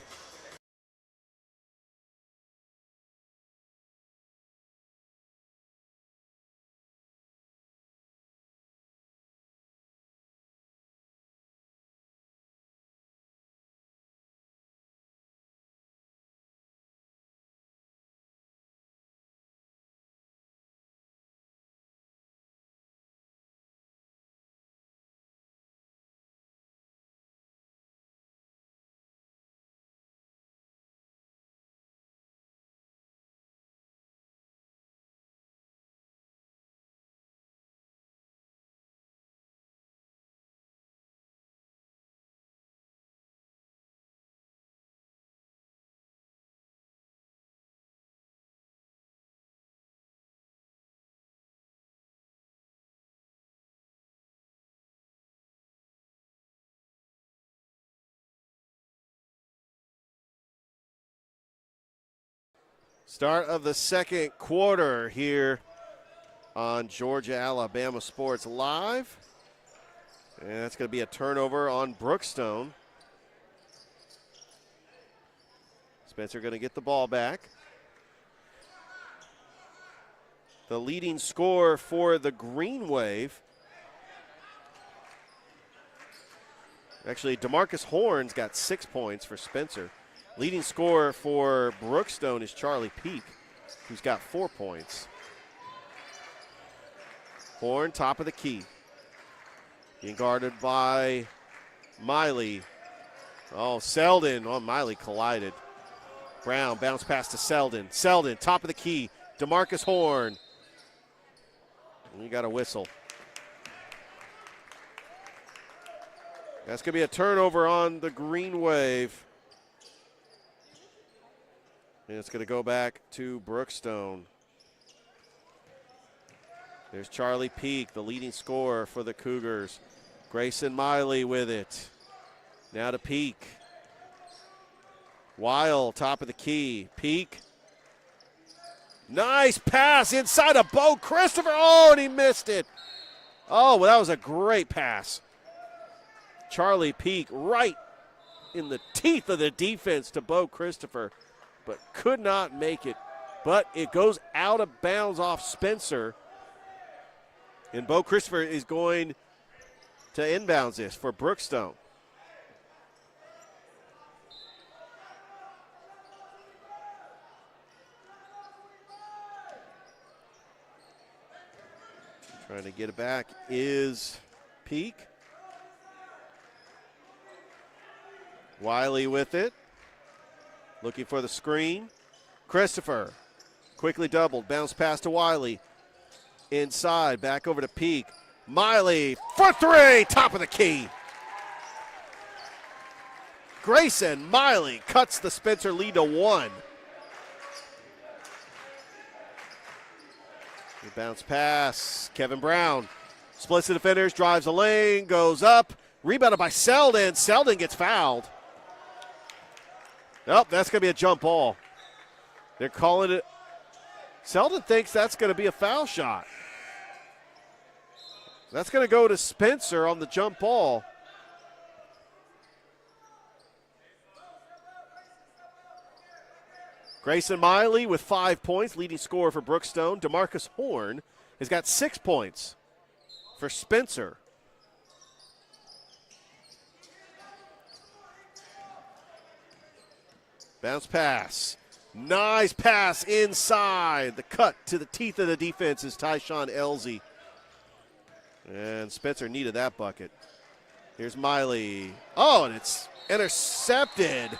Start of the second quarter here on Georgia Alabama Sports Live. And that's going to be a turnover on Brookstone. Spencer going to get the ball back. The leading scorer for the Green Wave. Actually, DeMarcus Horn's got 6 points for Spencer. Leading scorer for Brookstone is Charlie Peak, who's got 4 points. Horn, top of the key. Being guarded by Miley. Oh, Selden. Oh, Miley collided. Brown, bounce pass to Selden. Selden, top of the key. DeMarcus Horn. And you got a whistle. That's going to be a turnover on the Green Wave. And it's going to go back to Brookstone. There's Charlie Peak, the leading scorer for the Cougars. Grayson Miley with it. Now to Peak. Weil, top of the key. Peak. Nice pass inside of Bo Christopher. Oh, and he missed it. Oh, well, that was a great pass. Charlie Peak right in the teeth of the defense to Bo Christopher, but could not make it. But it goes out of bounds off Spencer. And Bo Christopher is going to inbounds this for Brookstone. Trying to get it back is Peak. Wiley with it. Looking for the screen. Christopher quickly doubled. Bounce pass to Wiley. Inside. Back over to Peak. Miley for three. Top of the key. Grayson Miley cuts the Spencer lead to 1. Bounce pass. Kevin Brown splits the defenders, drives the lane, goes up. Rebounded by Selden. Selden gets fouled. Nope, that's going to be a jump ball. They're calling it. Selden thinks that's going to be a foul shot. That's going to go to Spencer on the jump ball. Grayson Miley with 5 points, leading scorer for Brookstone. DeMarcus Horn has got 6 points for Spencer. Bounce pass. Nice pass inside. The cut to the teeth of the defense is Tyshawn Elzy. And Spencer needed that bucket. Here's Miley. Oh, and it's intercepted.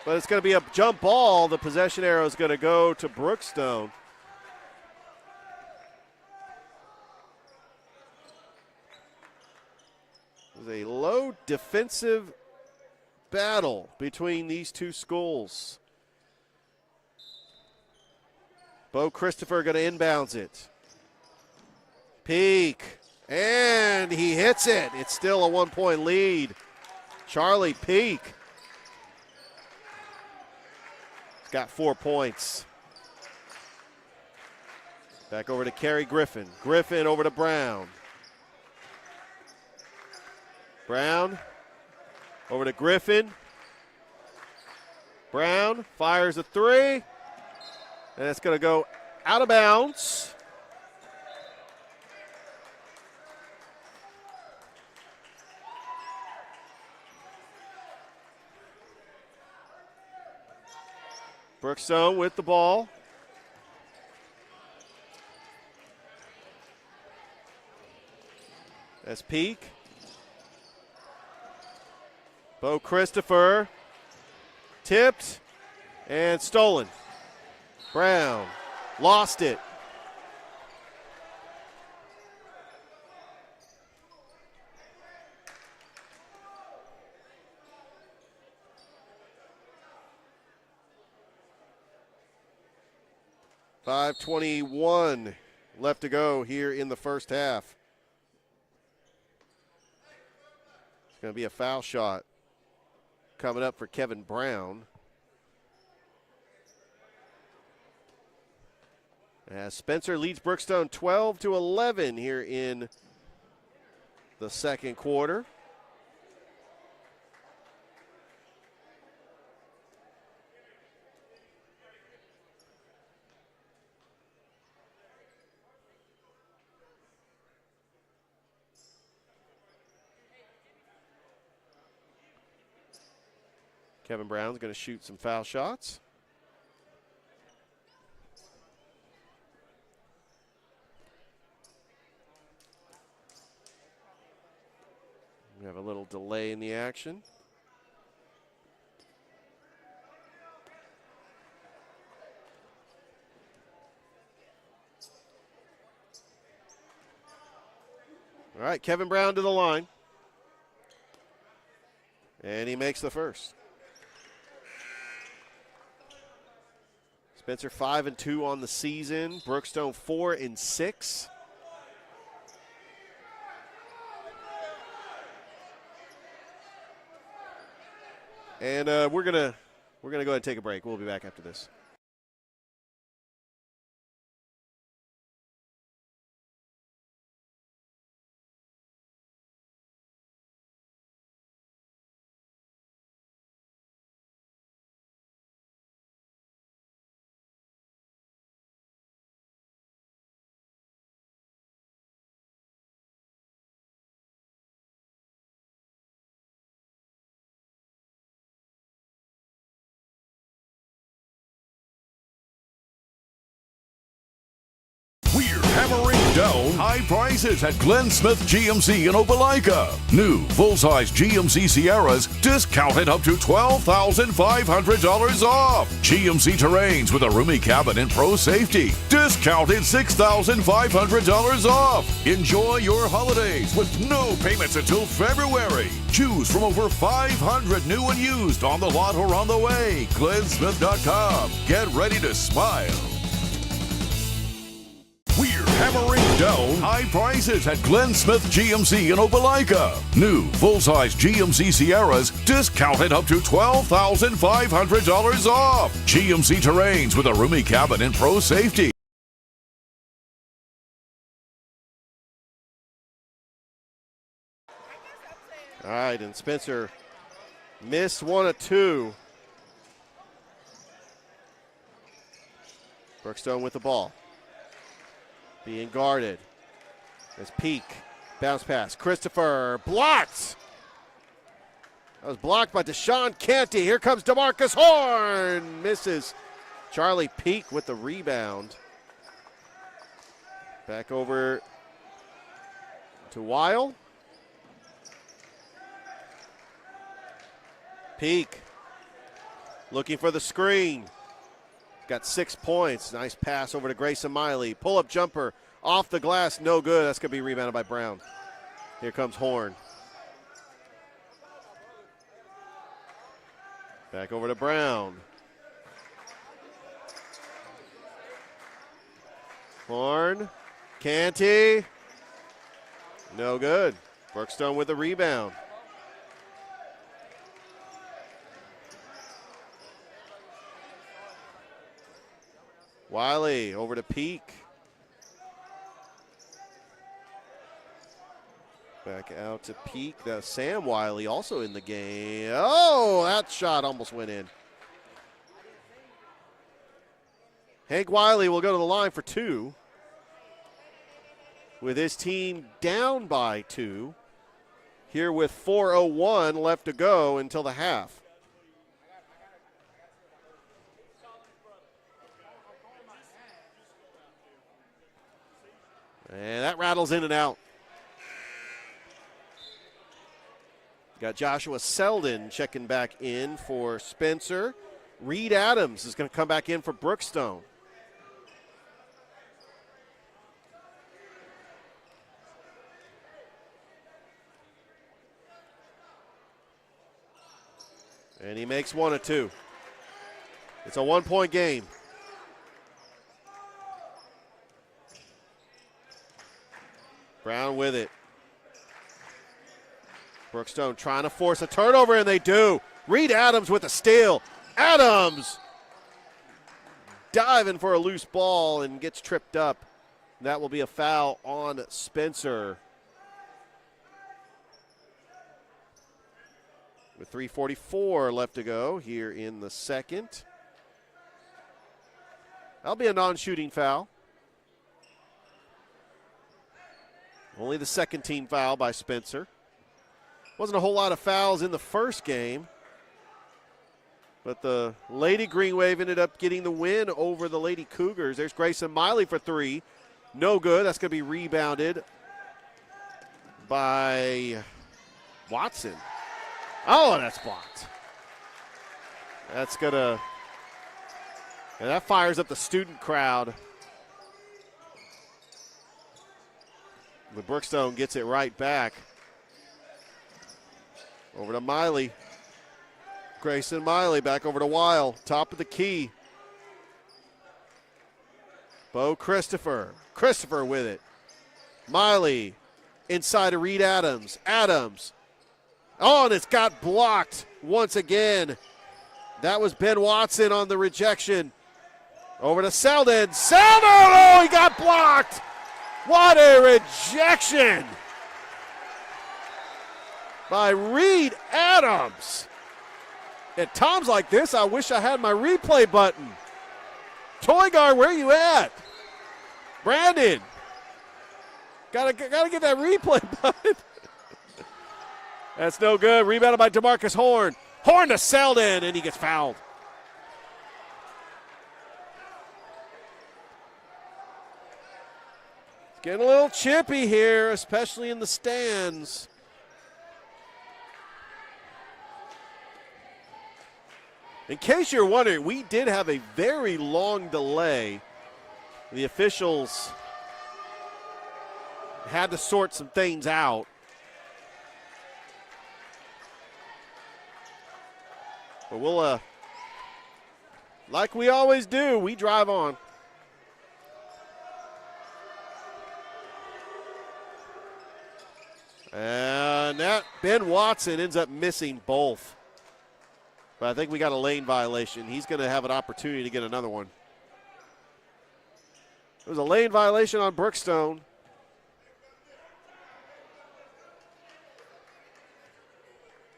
But it's going to be a jump ball. The possession arrow is going to go to Brookstone. It was a low defensive battle between these two schools. Bo Christopher going to inbounds it. Peak. And he hits it. It's still a 1-point lead. Charlie Peak. He's got 4 points. Back over to Kerry Griffin. Griffin over to Brown. Brown over to Griffin. Brown fires a 3. And it's going to go out of bounds. Brookstone with the ball. That's Peak. Bo Christopher. Tipped and stolen. Brown lost it. .521 left to go here in the first half. It's going to be a foul shot coming up for Kevin Brown. As Spencer leads Brookstone 12-11 here in the second quarter. Kevin Brown's going to shoot some foul shots. We have a little delay in the action. All right, Kevin Brown to the line. And he makes the first. Spencer 5-2 on the season. Brookstone 4-6. And we're gonna go ahead and take a break. We'll be back after this. Hammering down high prices at Glenn Smith GMC in Opelika. New full-size GMC Sierras discounted up to $12,500 off. GMC Terrains with a roomy cabin and pro safety discounted $6,500 off. Enjoy your holidays with no payments until February. Choose from over 500 new and used on the lot or on the way. GlennSmith.com. Get ready to smile. We're hammering down high prices at Glenn Smith GMC in Opelika. New full-size GMC Sierras discounted up to $12,500 off. GMC Terrains with a roomy cabin and pro safety. All right, and Spencer missed one of two. Brookstone with the ball. Being guarded. As Peak. Bounce pass. Christopher blocked. That was blocked by Deshaun Canty. Here comes DeMarcus Horn. Misses. Charlie Peak with the rebound. Back over to Weil. Peak looking for the screen. Got 6 points. Nice pass over to Grayson Miley. Pull-up jumper off the glass. No good. That's going to be rebounded by Brown. Here comes Horn. Back over to Brown. Horn. Canty. No good. Brookstone with the rebound. Wiley over to Peak. Back out to Peak. Sam Wiley also in the game. Oh, that shot almost went in. Hank Wiley will go to the line for two. With his team down by 2. Here with 4:01 left to go until the half. And that rattles in and out. Got Joshua Selden checking back in for Spencer. Reed Adams is going to come back in for Brookstone. And he makes one of two. It's a 1-point game. Brown with it. Brookstone trying to force a turnover, and they do. Reed Adams with a steal. Adams diving for a loose ball and gets tripped up. That will be a foul on Spencer. With 3:44 left to go here in the second. That'll be a non-shooting foul. Only the second team foul by Spencer. Wasn't a whole lot of fouls in the first game, but the Lady Green Wave ended up getting the win over the Lady Cougars. There's Grayson Miley for 3. No good. That's going to be rebounded by Watson. Oh, that's blocked. That's going to, and that fires up the student crowd. But Brookstone gets it right back. Over to Miley. Grayson Miley back over to Weil. Top of the key. Bo Christopher. Christopher with it. Miley inside to Reed Adams. Adams. Oh, and it's got blocked once again. That was Ben Watson on the rejection. Over to Selden. Selden! Oh, he got blocked. What a rejection by Reed Adams. At times like this, I wish I had my replay button. Toy guard, where you at? Brandon, gotta get that replay button. That's no good. Rebounded by DeMarcus Horn. Horn to Selden, and he gets fouled. It's getting a little chippy here, especially in the stands. In case you're wondering, we did have a very long delay. The officials had to sort some things out. But we'll, like we always do, we drive on. And that Ben Watson ends up missing both. But I think we got a lane violation. He's going to have an opportunity to get another one. There was a lane violation on Brookstone.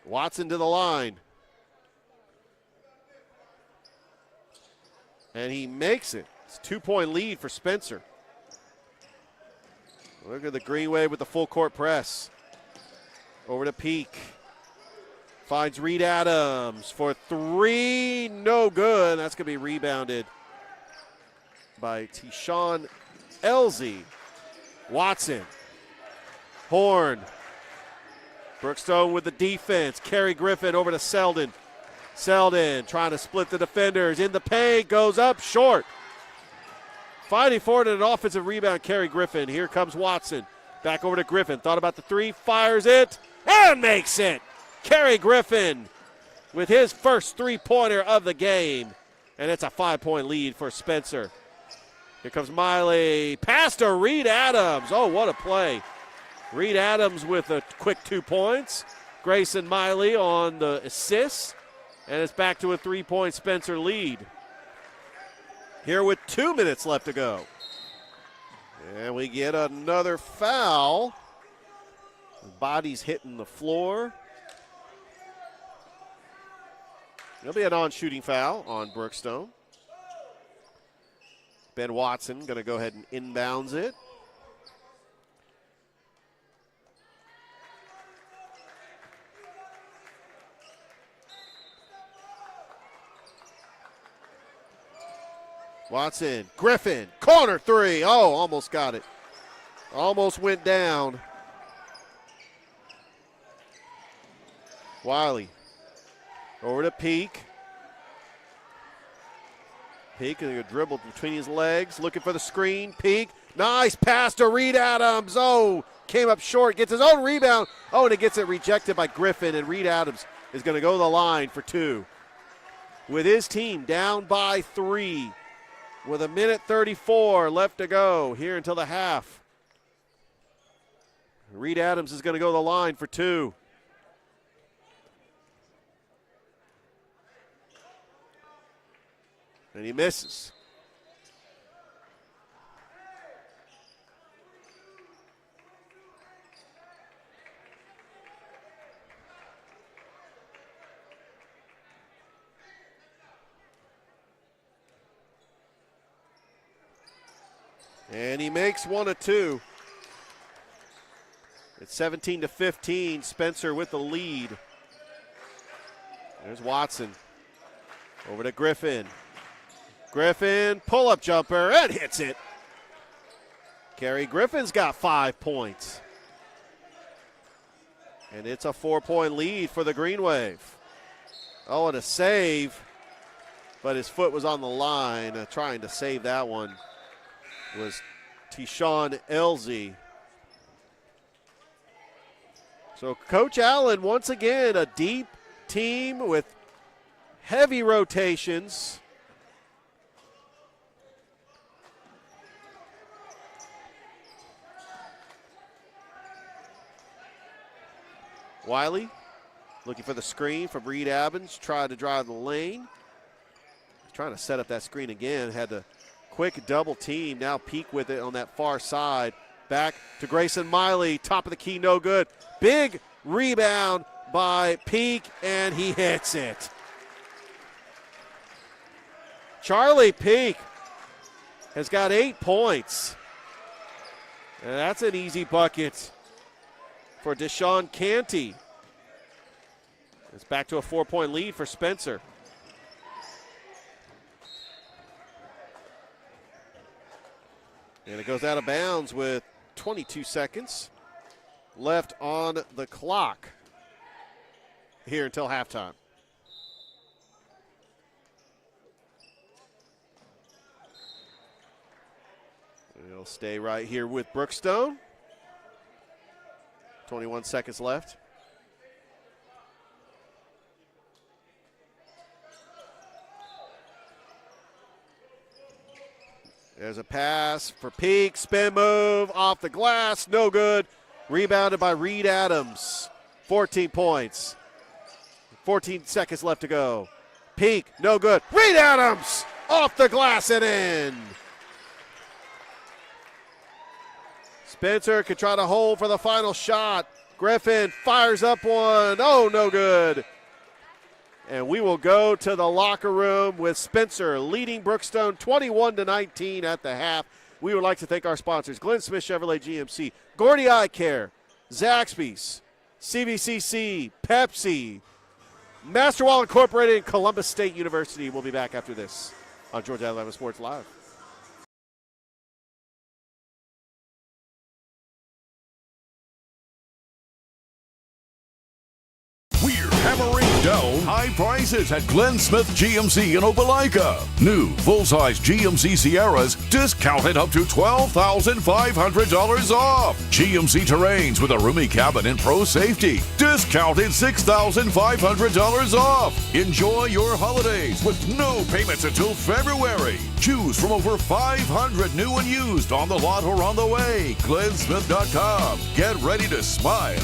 Watson to the line. And he makes it. It's a 2-point lead for Spencer. Look at the Greenway with the full court press. Over to Peak. Finds Reed Adams for three. No good. That's going to be rebounded by Tyshawn Elzy. Watson. Horn. Brookstone with the defense. Kerry Griffin over to Selden. Selden trying to split the defenders. In the paint. Goes up short. Fighting for it, an offensive rebound, Kerry Griffin. Here comes Watson. Back over to Griffin. Thought about the three. Fires it. And makes it. Kerry Griffin with his first three-pointer of the game. And it's a 5-point lead for Spencer. Here comes Miley. Pass to Reed Adams. Oh, what a play. Reed Adams with a quick 2 points. Grayson Miley on the assist. And it's back to a 3-point Spencer lead. Here with 2 minutes left to go. And we get another foul. The body's hitting the floor. There'll be a non-shooting foul on Brookstone. Ben Watson going to go ahead and inbounds it. Watson, Griffin, corner three. Oh, almost got it. Almost went down. Wiley over to Peak. Peak is going to dribble between his legs, looking for the screen. Peak, nice pass to Reed Adams. Oh, came up short, gets his own rebound. Oh, and it gets it rejected by Griffin, and Reed Adams is going to go to the line for two. With his team down by 3. With 1:34 left to go here until the half. Reed Adams is going to go to the line for 2. And he misses. And he makes one of 2. It's 17-15. Spencer with the lead. There's Watson. Over to Griffin. Griffin, pull-up jumper, and hits it. Kerry Griffin's got 5 points. And it's a 4-point lead for the Green Wave. Oh, and a save. But his foot was on the line, trying to save that one. Was Tyshawn Elzy. So Coach Allen, once again, a deep team with heavy rotations. Wiley looking for the screen from Reed Adams, trying to drive the lane. He's trying to set up that screen again, had to quick double team, now Peak with it on that far side. Back to Grayson Miley, top of the key, no good. Big rebound by Peak, and he hits it. Charlie Peak has got 8 points. And that's an easy bucket for Deshaun Canty. It's back to a 4-point lead for Spencer. And it goes out of bounds with 22 seconds left on the clock here until halftime. It'll stay right here with Brookstone. 21 seconds left. There's a pass for Peak, spin move, off the glass, no good. Rebounded by Reed Adams. 14 points. 14 seconds left to go. Peak, no good. Reed Adams off the glass and in. Spencer could try to hold for the final shot. Griffin fires up one. Oh, no good. And we will go to the locker room with Spencer leading Brookstone 21-19 at the half. We would like to thank our sponsors, Glenn Smith Chevrolet GMC, Gordy Eye Care, Zaxby's, CVCC, Pepsi, Masterwall Incorporated, and Columbus State University. We'll be back after this on Georgia Alabama Sports Live. We're hammering down high prices at Glenn Smith GMC in Opelika. New full-size GMC Sierras discounted up to $12,500 off. GMC Terrains with a roomy cabin and pro safety discounted $6,500 off. Enjoy your holidays with no payments until February. Choose from over 500 new and used on the lot or on the way. GlennSmith.com. Get ready to smile.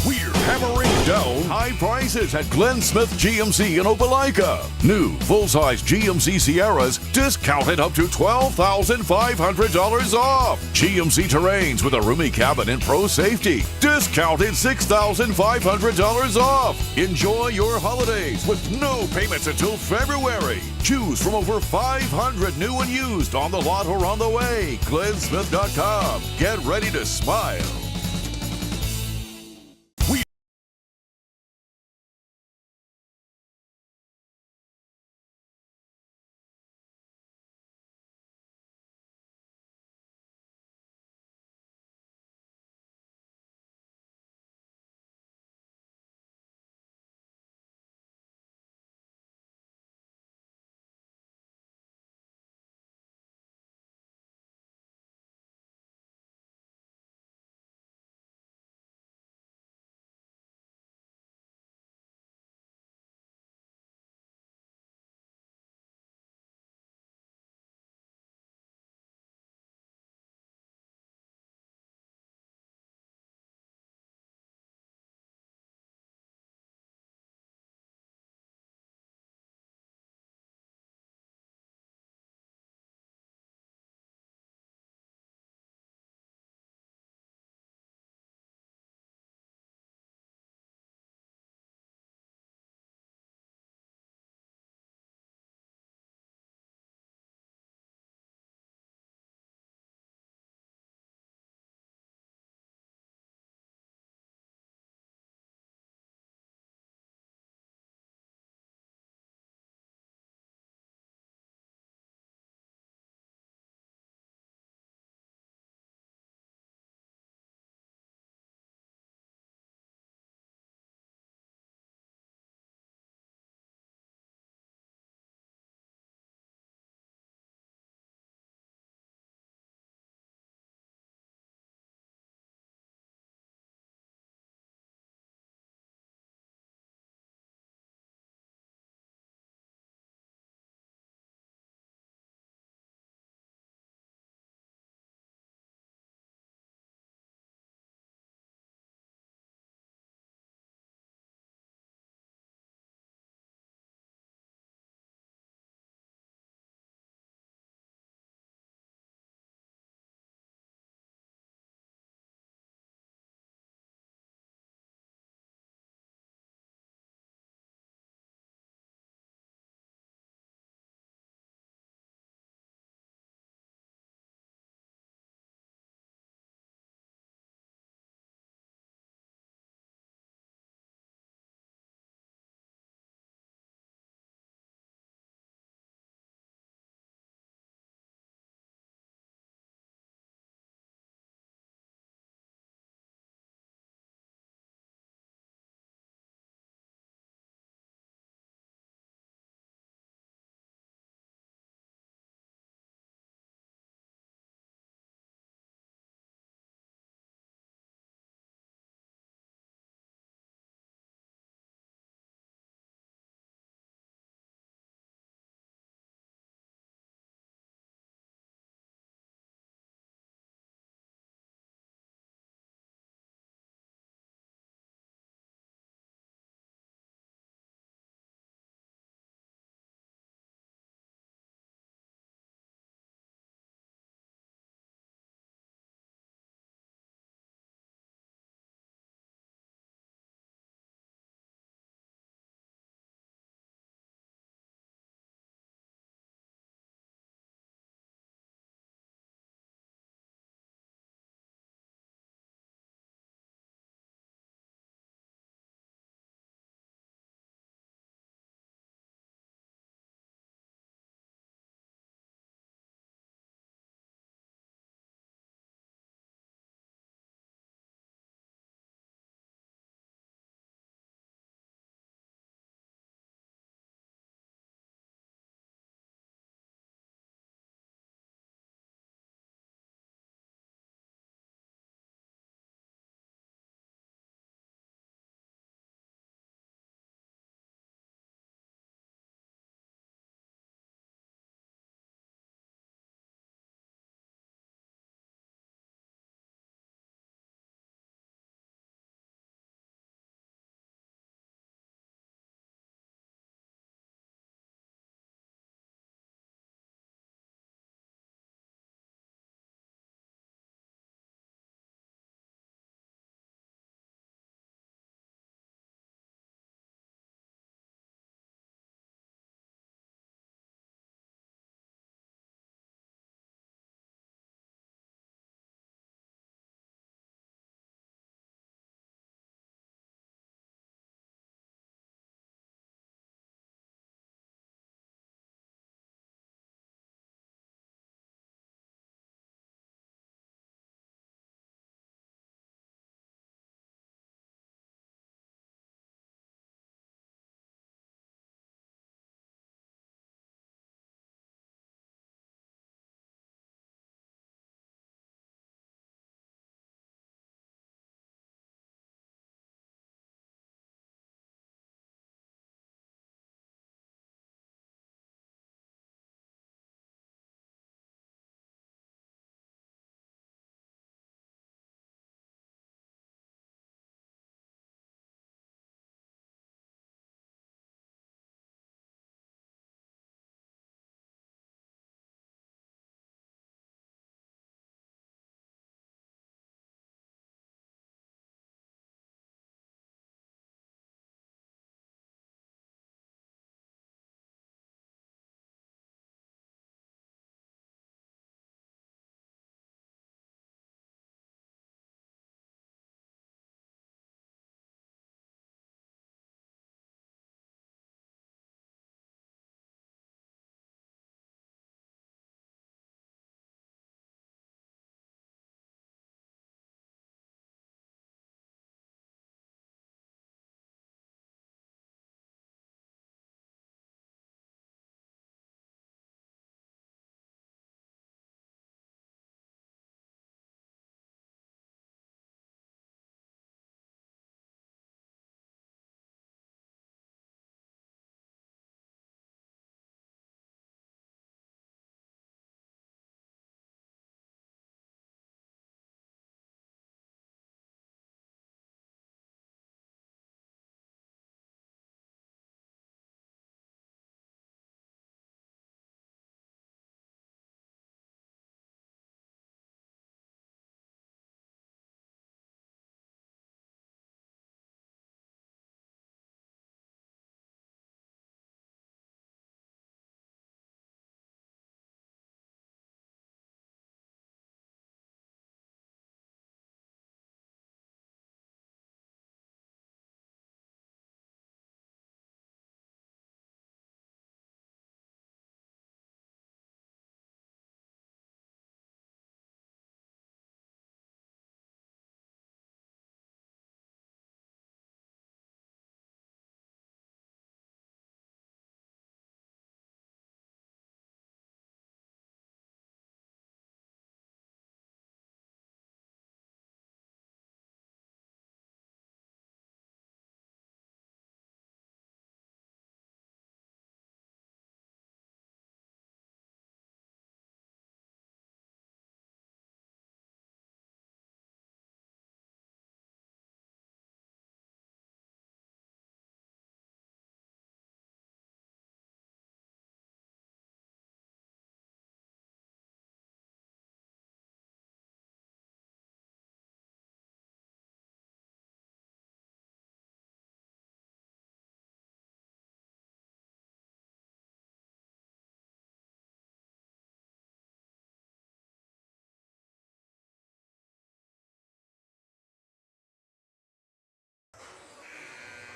We're hammering down high prices at Glenn Smith GMC in Opelika. New full-size GMC Sierras discounted up to $12,500 off. GMC Terrains with a roomy cabin and pro safety discounted $6,500 off. Enjoy your holidays with no payments until February. Choose from over 500 new and used on the lot or on the way. GlennSmith.com. Get ready to smile.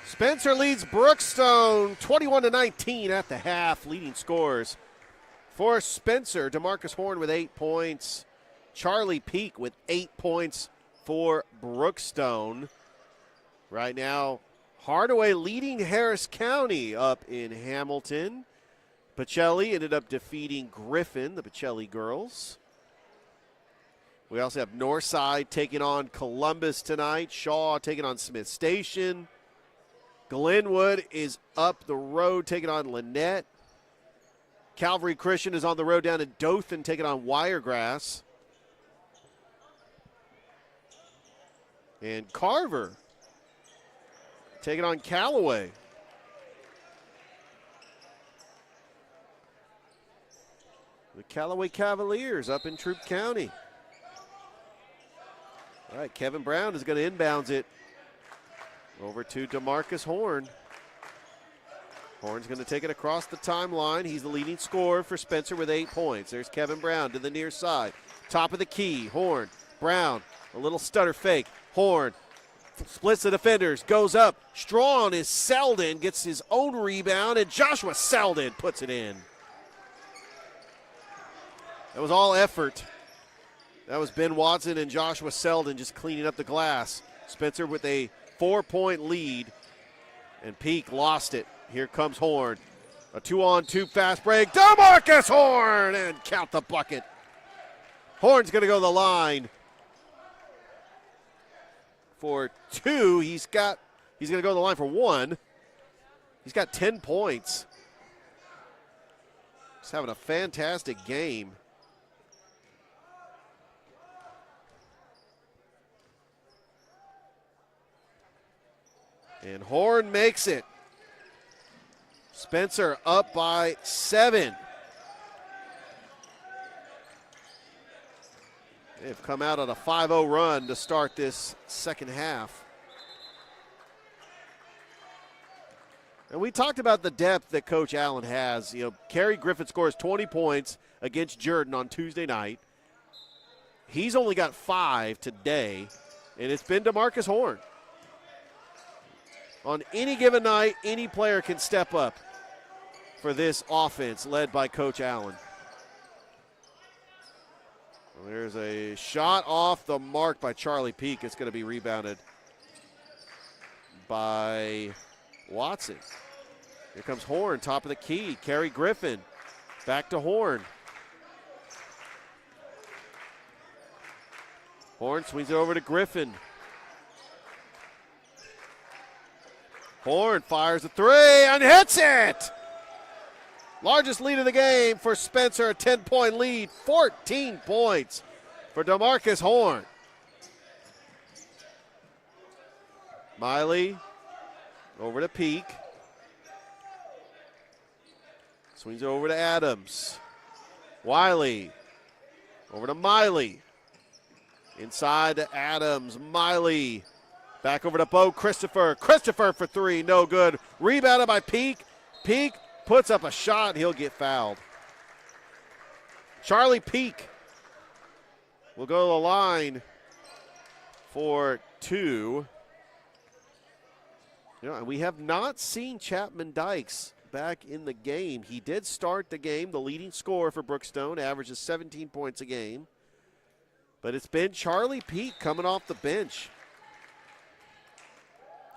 Spencer leads Brookstone 21-19 at the half. Leading scores for Spencer, DeMarcus Horn with 8 points. Charlie Peak with 8 points for Brookstone. Right now, Hardaway leading Harris County up in Hamilton. Pacelli ended up defeating Griffin, the Pacelli girls. We also have Northside taking on Columbus tonight. Shaw taking on Smith Station. Glenwood is up the road taking on Lynette. Calvary Christian is on the road down in Dothan taking on Wiregrass. And Carver taking on Callaway. The Callaway Cavaliers up in Troup County. All right, Kevin Brown is going to inbounds it over to DeMarcus Horn. Horn's going to take it across the timeline. He's the leading scorer for Spencer with 8 points. There's Kevin Brown to the near side. Top of the key, Horn, Brown, a little stutter fake. Horn splits the defenders, goes up. Strong is Selden, gets his own rebound, and Joshua Selden puts it in. That was all effort. That was Ben Watson and Joshua Selden just cleaning up the glass. Spencer with a 4-point lead, and Peak lost it. Here comes Horn. A 2-on-2 fast break. DeMarcus Horn, and count the bucket. Horn's going to go to the line for 2. He's going to go to the line for 1. He's got 10 points. He's having a fantastic game. And Horn makes it. Spencer up by 7. They've come out on a 5-0 run to start this second half. And we talked about the depth that Coach Allen has. You know, Kerry Griffin scores 20 points against Jordan on Tuesday night. He's only got 5 today, and it's been DeMarcus Horn. On any given night, any player can step up for this offense led by Coach Allen. Well, there's a shot off the mark by Charlie Peak. It's going to be rebounded by Watson. Here comes Horn, top of the key. Kerry Griffin, back to Horn. Horn swings it over to Griffin. Horn fires a 3 and hits it! Largest lead of the game for Spencer, a 10-point lead, 14 points for DeMarcus Horn. Miley over to Peak. Swings it over to Adams. Wiley over to Miley. Inside to Adams. Miley back over to Bo Christopher. Christopher for 3, no good. Rebounded by Peak. Peak puts up a shot, he'll get fouled. Charlie Peak will go to the line for 2. You know, and we have not seen Chapman Dykes back in the game. He did start the game, the leading scorer for Brookstone, averages 17 points a game. But it's been Charlie Peak coming off the bench.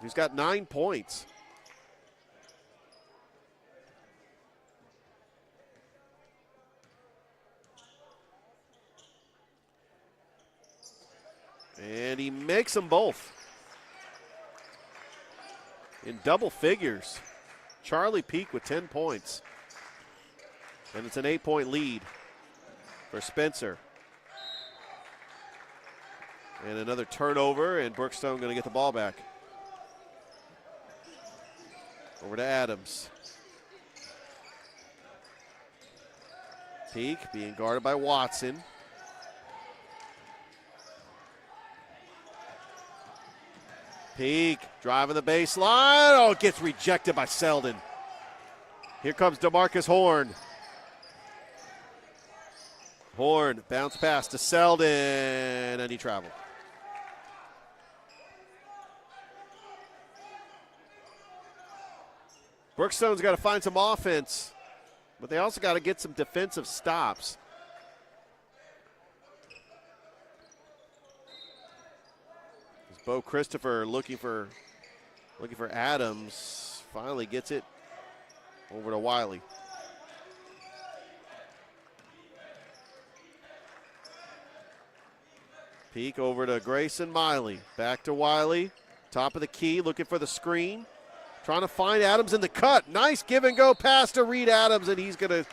He's got 9 points. And he makes them both in double figures. Charlie Peak with 10 points. And it's an 8-point lead for Spencer. And another turnover, and Brookstone going to get the ball back. Over to Adams. Peak being guarded by Watson. Peak driving the baseline. Oh, it gets rejected by Selden. Here comes DeMarcus Horn. Horn bounce pass to Selden, and he traveled. Brookstone's got to find some offense, but they also got to get some defensive stops. Bo Christopher looking for Adams. Finally gets it over to Wiley. Peek over to Grayson Miley. Back to Wiley. Top of the key, looking for the screen. Trying to find Adams in the cut. Nice give and go pass to Reed Adams, and he's going to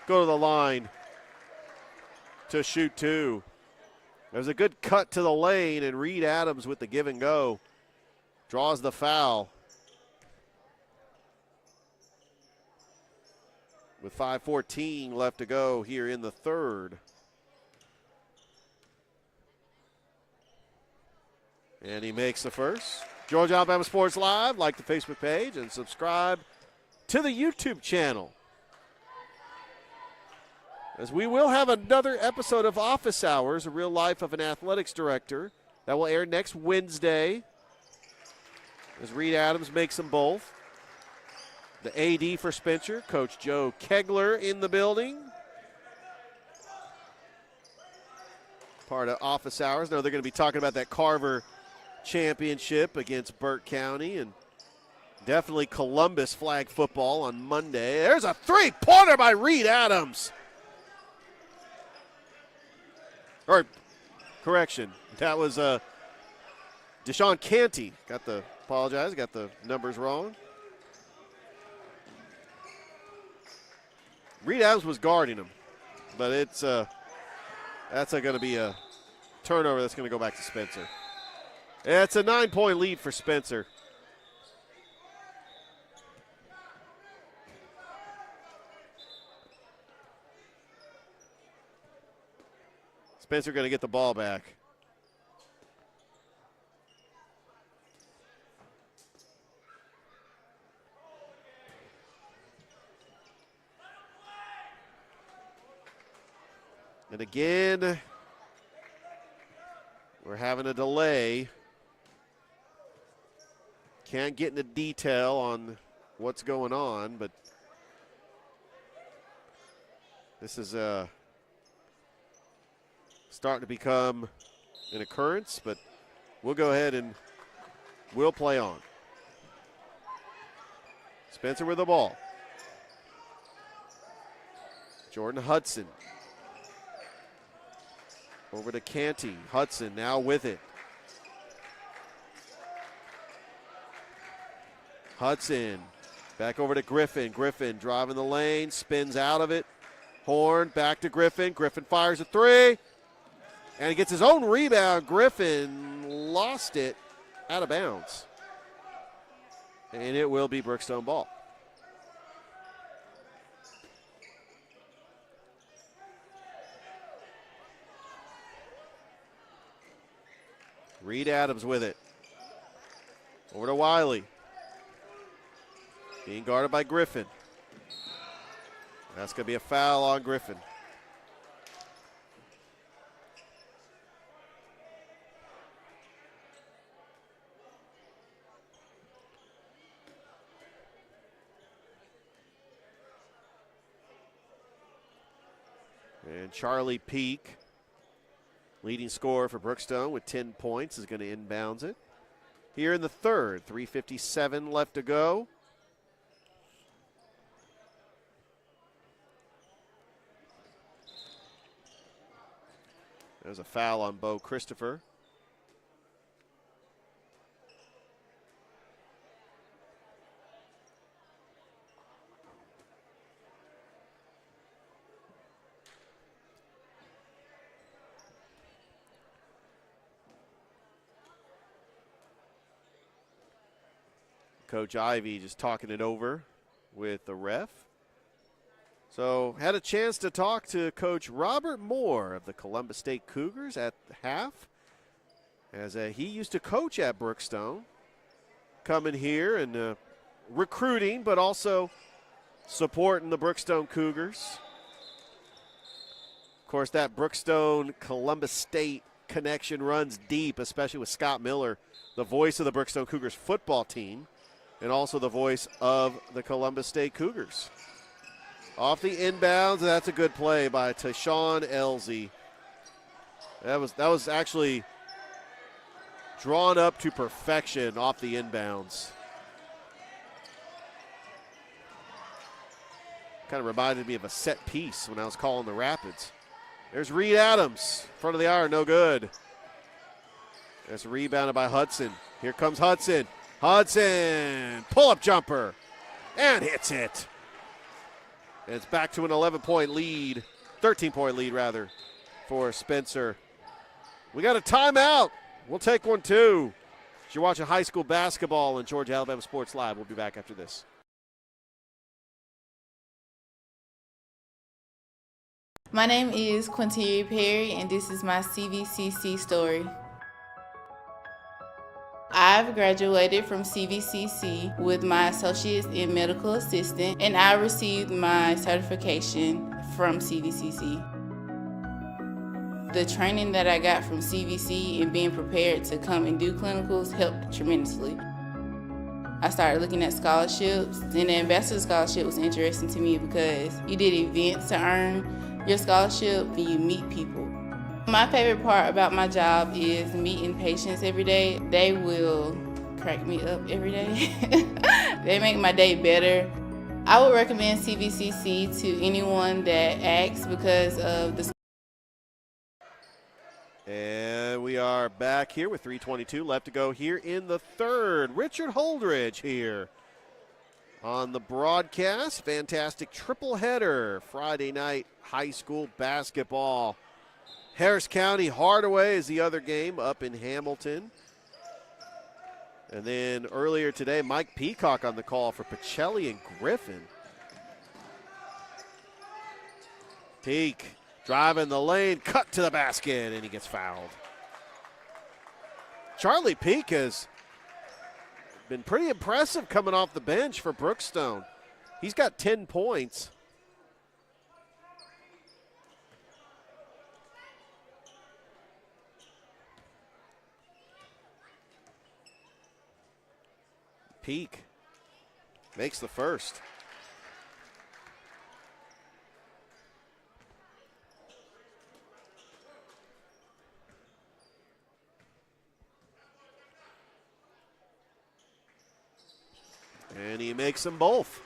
go to the line to shoot two. There's a good cut to the lane, and Reed Adams with the give and go draws the foul. With 5:14 left to go here in the third. And he makes the first. Georgia Alabama Sports Live, like the Facebook page and subscribe to the YouTube channel, as we will have another episode of Office Hours, a real life of an athletics director, that will air next Wednesday, as Reed Adams makes them both. The AD for Spencer, Coach Joe Kegler in the building. Part of Office Hours. No, they're going to be talking about that Carver championship against Burke County, and definitely Columbus flag football on Monday. There's a three-pointer by Reed Adams. Or, correction, that was Deshaun Canty. Got the numbers wrong. Reed Adams was guarding him, but that's going to be a turnover that's going to go back to Spencer. It's a 9-point lead for Spencer. Spencer going to get the ball back. And again, we're having a delay. Can't get into detail on what's going on, but this is starting to become an occurrence, but we'll go ahead and we'll play on. Spencer with the ball. Jordan Hudson. Over to Canty. Hudson now with it. Hudson back over to Griffin. Griffin driving the lane, spins out of it. Horn back to Griffin. Griffin fires a three. And he gets his own rebound. Griffin lost it out of bounds. And it will be Brookstone ball. Reed Adams with it. Over to Wiley. Being guarded by Griffin. That's going to be a foul on Griffin. And Charlie Peak, leading scorer for Brookstone with 10 points, is going to inbounds it. Here in the third, 3:57 left to go. There's a foul on Bo Christopher. Coach Ivy just talking it over with the ref. So had a chance to talk to Coach Robert Moore of the Columbus State Cougars at half, as he used to coach at Brookstone, coming here and recruiting, but also supporting the Brookstone Cougars. Of course, that Brookstone-Columbus State connection runs deep, especially with Scott Miller, the voice of the Brookstone Cougars football team. and also the voice of the Columbus State Cougars. Off the inbounds, that's a good play by Tyshawn Elzy. That was actually drawn up to perfection off the inbounds. Kind of reminded me of a set piece when I was calling the Rapids. There's Reed Adams, front of the iron, no good. There's rebounded by Hudson. Here comes Hudson. Hudson, pull-up jumper, and hits it. And it's back to an 11-point lead, 13-point lead rather, for Spencer. We got a timeout. We'll take one too. You're watching high school basketball on Georgia Alabama Sports Live. We'll be back after this. My name is Quinteria Perry, and this is my CVCC story. I've graduated from CVCC with my associates in medical assistant, and I received my certification from CVCC. The training that I got from CVC and being prepared to come and do clinicals helped tremendously. I started looking at scholarships, and the Ambassador Scholarship was interesting to me because you did events to earn your scholarship and you meet people. My favorite part about my job is meeting patients every day. They will crack me up every day. They make my day better. I would recommend CVCC to anyone that asks because of the. And we are back here with 3:22 left to go here in the third. Richard Holdridge here on the broadcast. Fantastic triple header Friday night high school basketball. Harris County Hardaway is the other game up in Hamilton. And then earlier today, Mike Peacock on the call for Pacelli and Griffin. Peak driving the lane, cut to the basket, and he gets fouled. Charlie Peak has been pretty impressive coming off the bench for Brookstone. He's got 10 points. Peak makes the first. And he makes them both.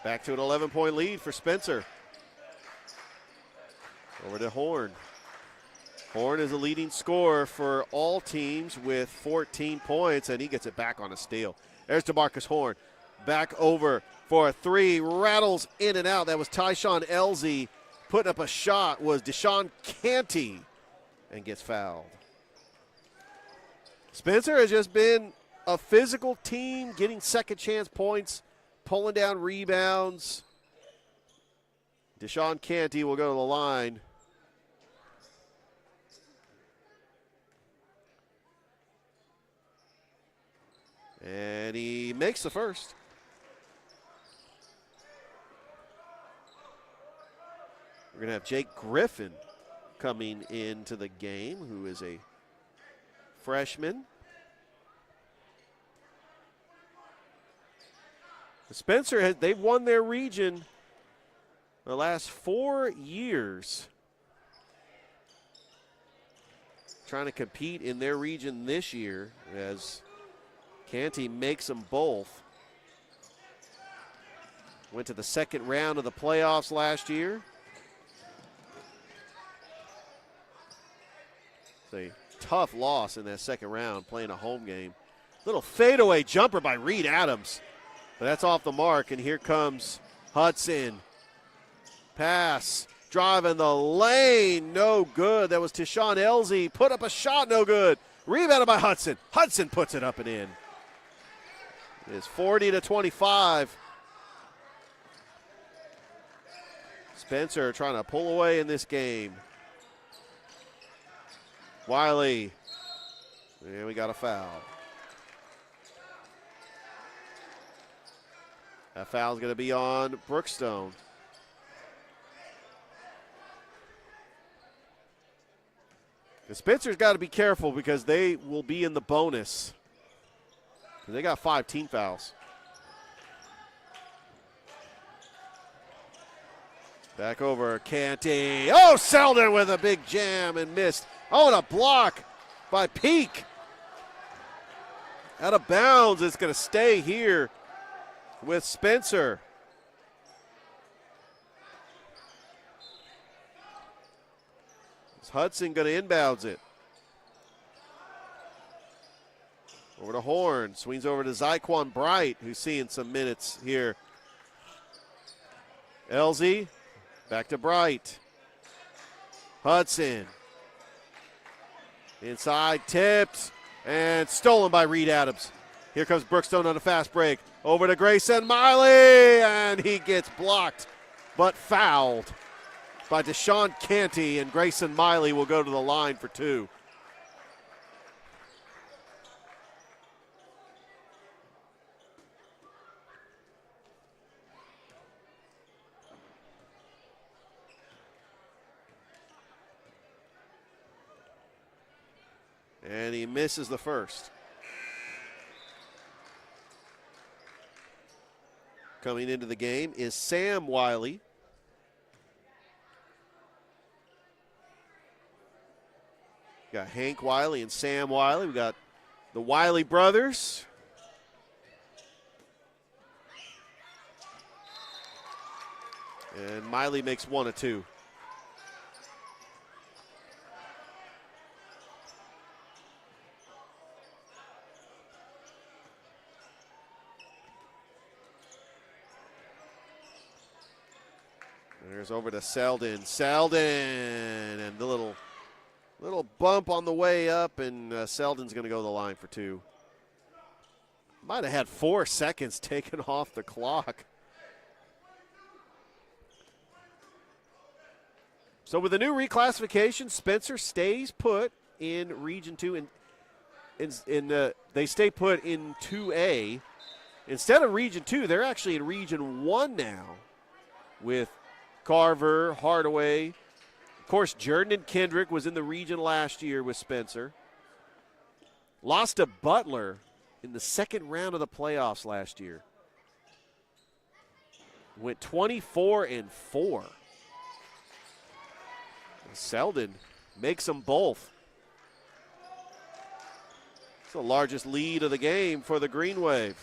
Back to an 11-point lead for Spencer. Over to Horn. Horn is a leading scorer for all teams with 14 points, and he gets it back on a steal. There's DeMarcus Horn. Back over for a three. Rattles in and out. That was Tyshawn Elzy. Putting up a shot was Deshaun Canty and gets fouled. Spencer has just been a physical team, getting second chance points, pulling down rebounds. Deshaun Canty will go to the line. And he makes the first. We're going to have Jake Griffin coming into the game, who is a freshman. Spencer, they've won their region the last 4 years. Trying to compete in their region this year as Canty makes them both. Went to the second round of the playoffs last year. It's a tough loss in that second round, playing a home game. Little fadeaway jumper by Reed Adams, but that's off the mark, and here comes Hudson. Pass, driving the lane, no good. That was Tyshawn Elzy, put up a shot, no good. Rebounded by Hudson. Hudson puts it up and in. It's 40-25. Spencer trying to pull away in this game. Wiley. And we got a foul. That foul's going to be on Brookstone. The Spencer's got to be careful because they will be in the bonus They got 5 team fouls. Back over Canty. Oh, Selden with a big jam and missed. Oh, and a block by Peak. Out of bounds. It's going to stay here with Spencer. Is Hudson going to inbounds it? Over to Horn. Swings over to Zyquan Bright, who's seeing some minutes here. LZ. Back to Bright. Hudson. Inside, tipped, and stolen by Reed Adams. Here comes Brookstone on a fast break. Over to Grayson Miley, and he gets blocked, but fouled by Deshaun Canty, and Grayson Miley will go to the line for 2. And he misses the first. Coming into the game is Sam Wiley. Got Hank Wiley and Sam Wiley. We got the Wiley brothers. And Miley makes 1 of 2. There's over to Selden. Selden, and the little bump on the way up, and Selden's going to go to the line for 2. Might have had 4 seconds taken off the clock. So with the new reclassification, Spencer stays put in Region 2. They stay put in 2A. Instead of Region 2, they're actually in Region 1 now with Carver, Hardaway. Of course, Jordan and Kendrick was in the region last year with Spencer. Lost to Butler in the second round of the playoffs last year. Went 24-4. Selden makes them both. It's the largest lead of the game for the Green Wave.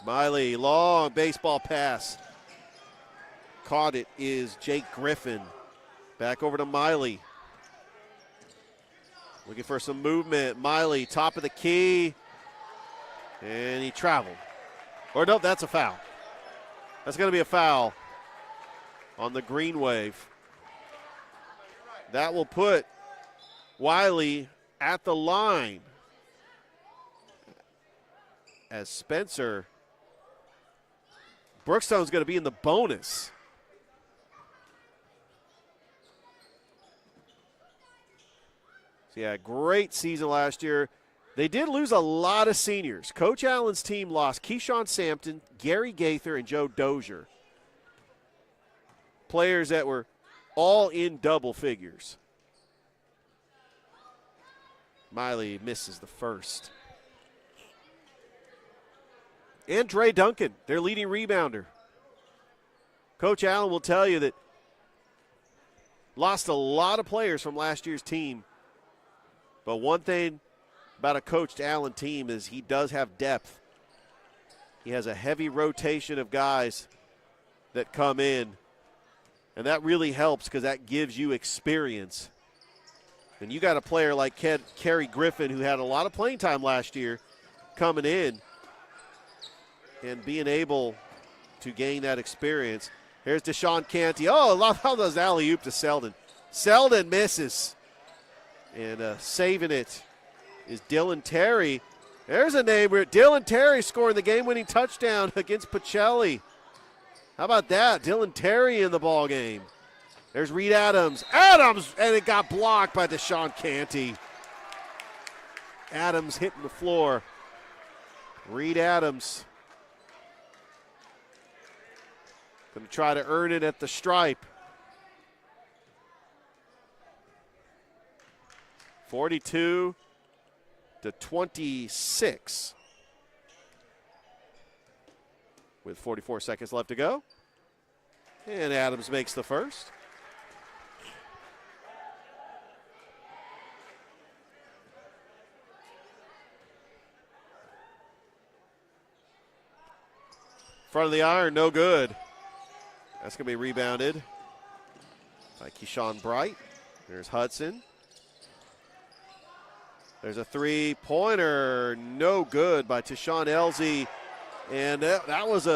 Miley, long baseball pass. Caught it is Jake Griffin. Back over to Miley. Looking for some movement. Miley, top of the key. And he traveled. Or no, that's a foul. That's going to be a foul on the Green Wave. That will put Wiley at the line as Spencer. Brookstone's going to be in the bonus. So yeah, great season last year. They did lose a lot of seniors. Coach Allen's team lost Keyshawn Sampton, Gary Gaither, and Joe Dozier. Players that were all in double figures. Miley misses the first. And Dre Duncan, their leading rebounder. Coach Allen will tell you that lost a lot of players from last year's team. But one thing about a coached Allen team is he does have depth. He has a heavy rotation of guys that come in. And that really helps because that gives you experience. And you got a player like Kerry Griffin who had a lot of playing time last year coming in and being able to gain that experience. Here's Deshaun Canty. Oh, I love how those alley-oop to Selden. Selden misses. And saving it is Dylan Terry. There's a name where Dylan Terry scoring the game-winning touchdown against Pacelli. How about that? Dylan Terry in the ball game. There's Reed Adams. Adams, and it got blocked by Deshaun Canty. Adams hitting the floor. Reed Adams going to try to earn it at the stripe. 42 to 26. With 44 seconds left to go. And Adams makes the first. Front of the iron, no good. That's going to be rebounded by Keyshawn Bright. There's Hudson. There's a three-pointer, no good by Tashawn Elzy. And that was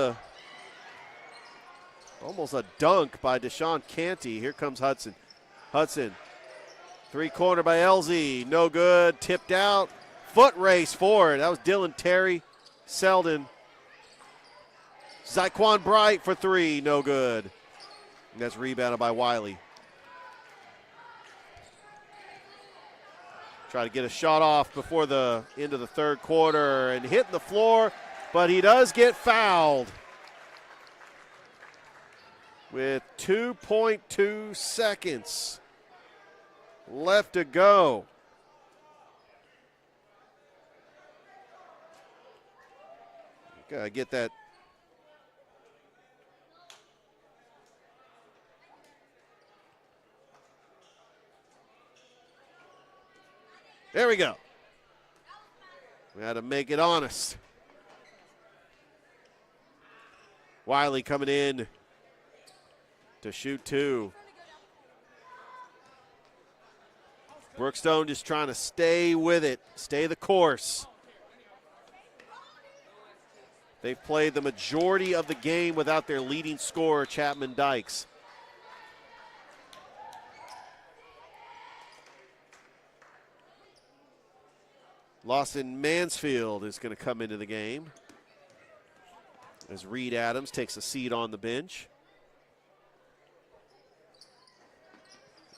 almost a dunk by Deshaun Canty. Here comes Hudson. Hudson, three-corner by Elzy, no good, tipped out. Foot race forward. That was Dylan Terry. Selden. Zyquan Bright for three, no good. And that's rebounded by Wiley. Try to get a shot off before the end of the third quarter and hitting the floor, but he does get fouled with 2.2 seconds left to go. Gotta get that. There we go. We had to make it honest. Wiley coming in to shoot two. Brookstone just trying to stay with it, stay the course. They've played the majority of the game without their leading scorer, Chapman Dykes. Lawson Mansfield is going to come into the game as Reed Adams takes a seat on the bench.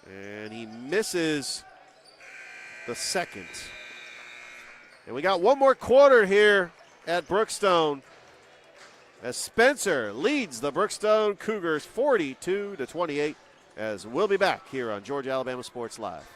And he misses the second. And we got one more quarter here at Brookstone as Spencer leads the Brookstone Cougars 42-28, as we'll be back here on Georgia Alabama Sports Live.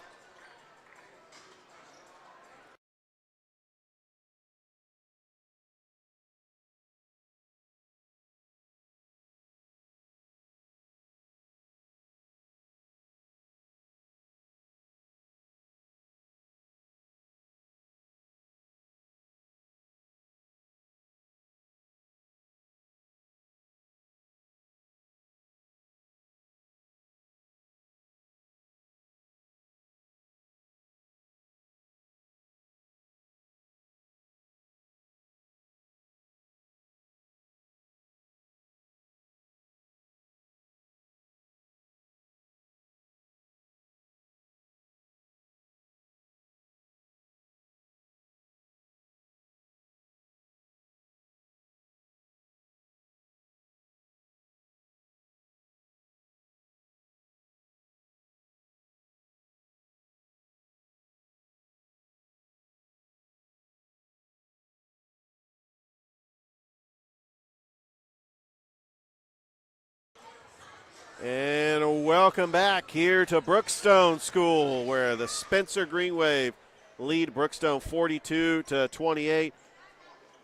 And welcome back here to Brookstone School, where the Spencer Green Wave lead Brookstone 42-28.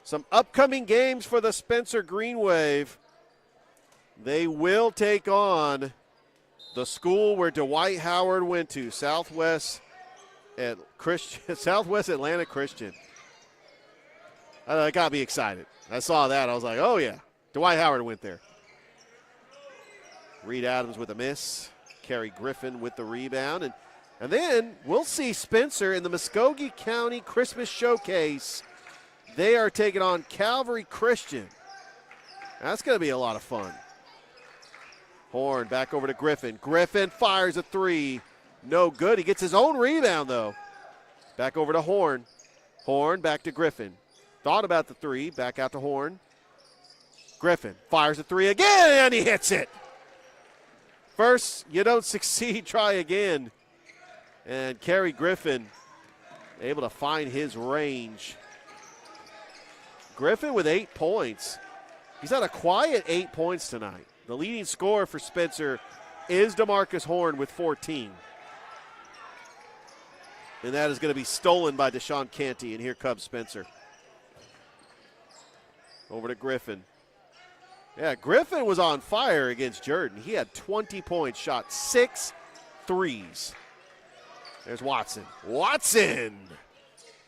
Some upcoming games for the Spencer Green Wave. They will take on the school where Dwight Howard went to, Southwest Atlanta Christian. I got me excited. I saw that. I was like, oh, yeah, Dwight Howard went there. Reed Adams with a miss. Kerry Griffin with the rebound. And then we'll see Spencer in the Muskogee County Christmas Showcase. They are taking on Calvary Christian. That's going to be a lot of fun. Horn back over to Griffin. Griffin fires a three. No good. He gets his own rebound, though. Back over to Horn. Horn back to Griffin. Thought about the three. Back out to Horn. Griffin fires a three again, and he hits it. First, you don't succeed, try again. And Kerry Griffin able to find his range. Griffin with 8 points. He's had a quiet 8 points tonight. The leading scorer for Spencer is DeMarcus Horn with 14. And that is going to be stolen by Deshaun Canty, and here comes Spencer. Over to Griffin. Yeah, Griffin was on fire against Jordan. He had 20 points, shot 6 threes. There's Watson. Watson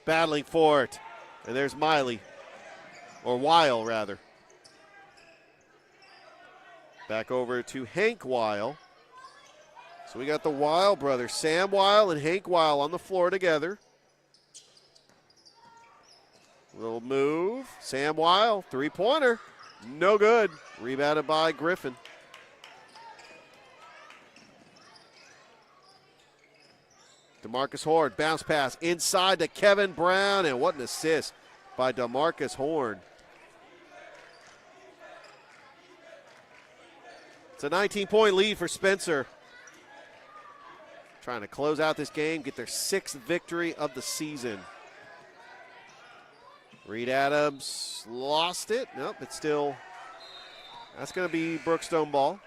battling for it. And there's Miley, or Weil, rather. Back over to Hank Weil. So we got the Weil brothers, Sam Weil and Hank Weil on the floor together. Little move. Sam Weil, three-pointer. No good. Rebounded by Griffin. DeMarcus Horn, bounce pass inside to Kevin Brown, and what an assist by DeMarcus Horn. It's a 19-point lead for Spencer. Trying to close out this game, get their 6th victory of the season. Reed Adams lost it. Nope, it's still, that's going to be Brookstone ball.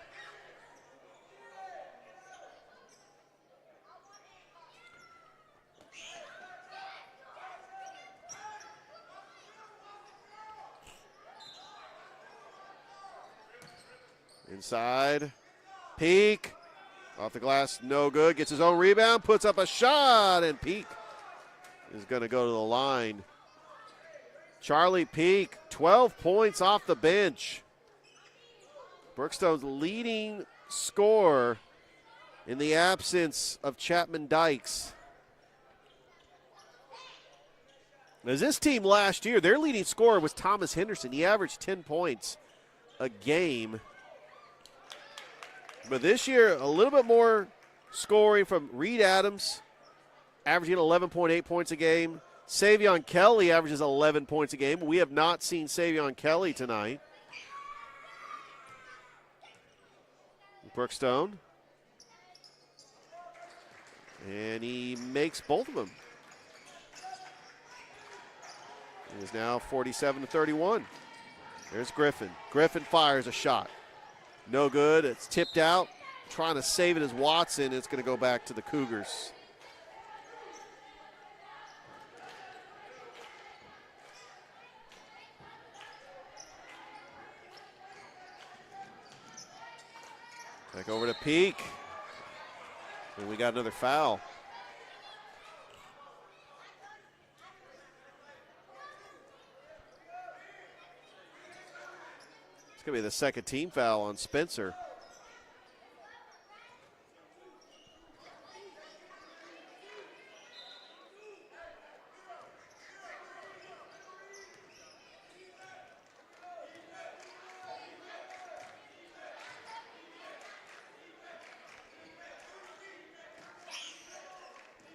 Inside, Peak. Off the glass, no good. Gets his own rebound, puts up a shot, and Peak is going to go to the line. Charlie Peak, 12 points off the bench. Brookstone's leading scorer in the absence of Chapman Dykes. As this team last year, their leading scorer was Thomas Henderson. He averaged 10 points a game. But this year, a little bit more scoring from Reed Adams, averaging 11.8 points a game. Savion Kelly averages 11 points a game. We have not seen Savion Kelly tonight. Brookstone. And he makes both of them. It is now 47-31. There's Griffin. Griffin fires a shot. No good. It's tipped out. Trying to save it is Watson. It's going to go back to the Cougars. Back over to Peak. And we got another foul. It's going to be the second team foul on Spencer.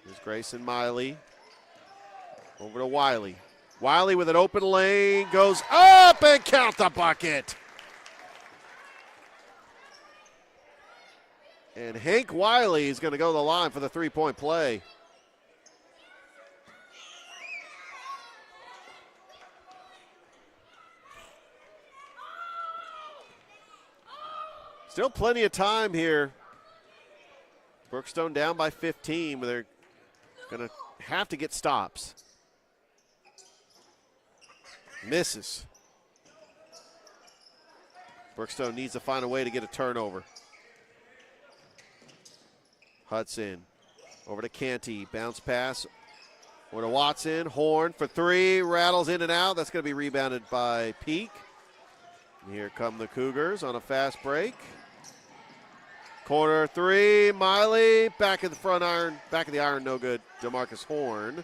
Here's Grayson Miley. Over to Wiley. Wiley with an open lane, goes up and count the bucket. And Hank Wiley is going to go to the line for the three-point play. Still plenty of time here. Brookstone down by 15, but they're going to have to get stops. Misses. Brookstone needs to find a way to get a turnover. Hudson over to Canty. Bounce pass over to Watson. Horn for three. Rattles in and out. That's going to be rebounded by Peak. And here come the Cougars on a fast break. Corner three. Miley back in the front iron. Back of the iron, no good. DeMarcus Horn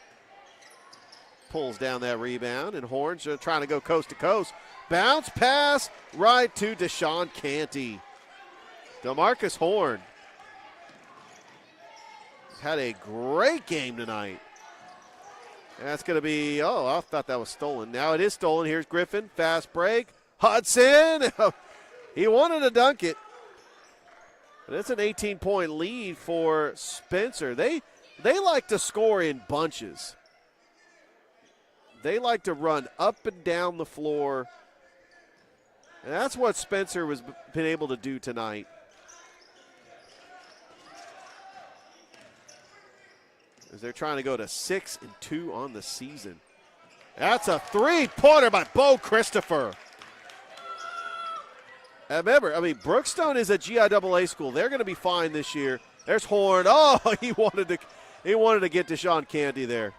pulls down that rebound. And Horn's trying to go coast to coast. Bounce pass right to Deshaun Canty. DeMarcus Horn had a great game tonight. That's going to be, oh, I thought that was stolen. Now it is stolen. Here's Griffin, fast break. Hudson, he wanted to dunk it. But it's an 18-point lead for Spencer. They like to score in bunches. They like to run up and down the floor. And that's what Spencer has been able to do tonight. as they're trying to go to 6-2 on the season. That's a three-pointer by Bo Christopher. And remember, Brookstone is a GIAA school. They're going to be fine this year. There's Horn. Oh, he wanted to get Deshaun Canty there.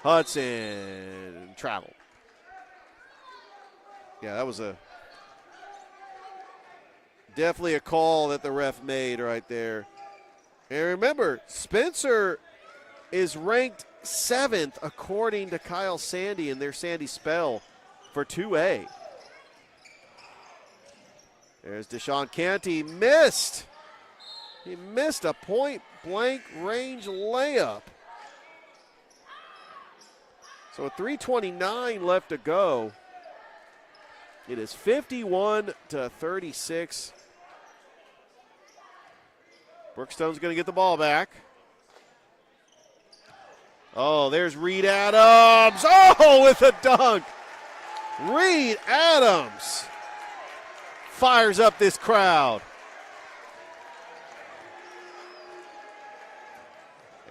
Hudson travel. Yeah, that was definitely a call that the ref made right there. And remember, Spencer is ranked 7th according to Kyle Sandy in their Sandy Spell for 2A. There's Deshaun Canty. Missed. He missed a point-blank range layup. So with 3:29 left to go, it is 51-36. Brookstone's going to get the ball back. Oh, there's Reed Adams. Oh, with a dunk. Reed Adams fires up this crowd.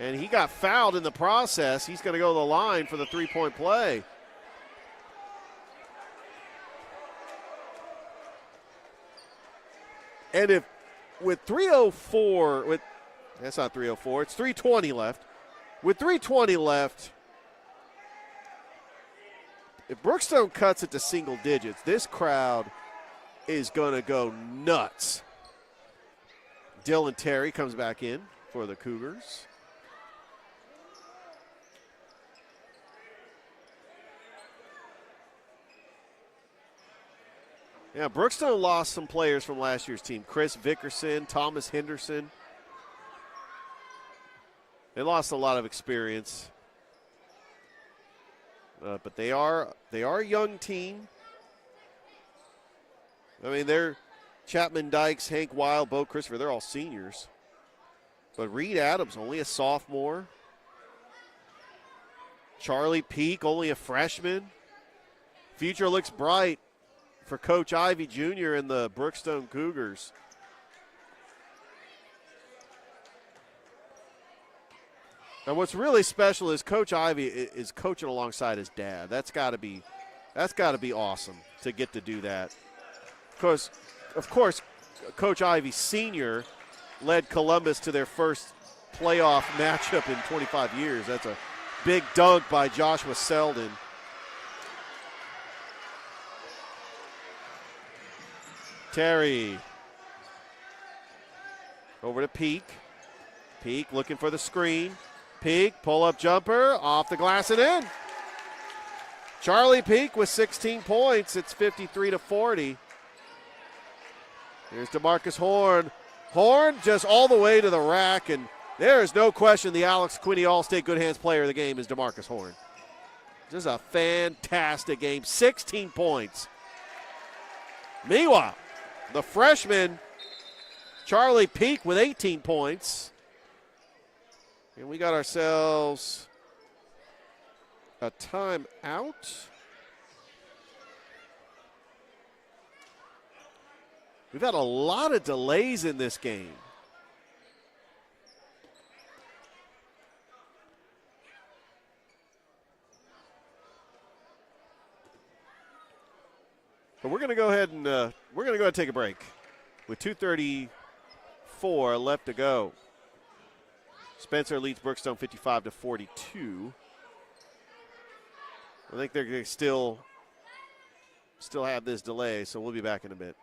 And he got fouled in the process. He's going to go to the line for the three-point play. And if with 3:04, that's not 3:04, it's 3:20 left. With 3:20 left, if Brookstone cuts it to single digits, this crowd is going to go nuts. Dylan Terry comes back in for the Cougars. Yeah, Brookstone lost some players from last year's team. Chris Vickerson, Thomas Henderson. They lost a lot of experience. But they are a young team. They're Chapman Dykes, Hank Wild, Bo Christopher, they're all seniors. But Reed Adams, only a sophomore. Charlie Peak, only a freshman. Future looks bright for Coach Ivy Jr. and the Brookstone Cougars. And what's really special is Coach Ivy is coaching alongside his dad. That's got to be awesome to get to do that. Because, of course, Coach Ivy Sr. led Columbus to their first playoff matchup in 25 years. That's a big dunk by Joshua Selden. Terry over to Peak. Peak looking for the screen. Peak, pull-up jumper, off the glass and in. Charlie Peak with 16 points. It's 53-40. Here's DeMarcus Horn. Horn just all the way to the rack, and there is no question the Alex Quinney All-State Good Hands player of the game is DeMarcus Horn. Just a fantastic game, 16 points. Meanwhile, the freshman, Charlie Peak with 18 points. And we got ourselves a timeout. We've had a lot of delays in this game. But we're going to go ahead and take a break with 2:34 left to go. Spencer leads Brookstone 55-42. I think they're going to still have this delay, so we'll be back in a bit.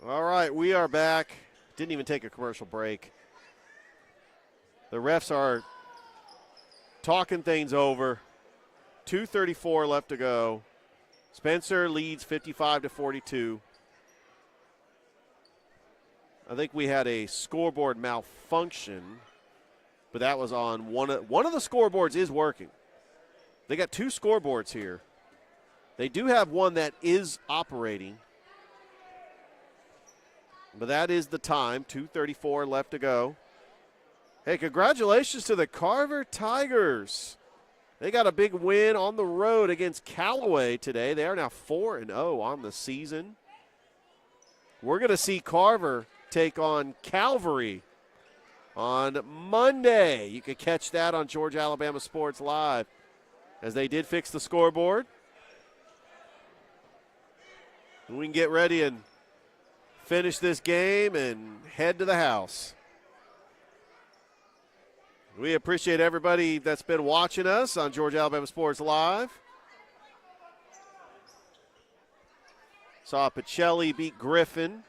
All right, we are back. Didn't even take a commercial break. The refs are talking things over. 2:34 left to go. Spencer leads 55-42. I think we had a scoreboard malfunction, but that was on one of the scoreboards is working. They got two scoreboards here. They do have one that is operating, but that is the time. 2:34 left to go. Hey, congratulations to the Carver Tigers. They got a big win on the road against Callaway today. They are now 4-0 on the season. We're going to see Carver take on Calvary on Monday. You can catch that on Georgia Alabama Sports Live, as they did fix the scoreboard. And we can get ready and finish this game and head to the house. We appreciate everybody that's been watching us on Georgia Alabama Sports Live. Saw Pacelli beat Griffin.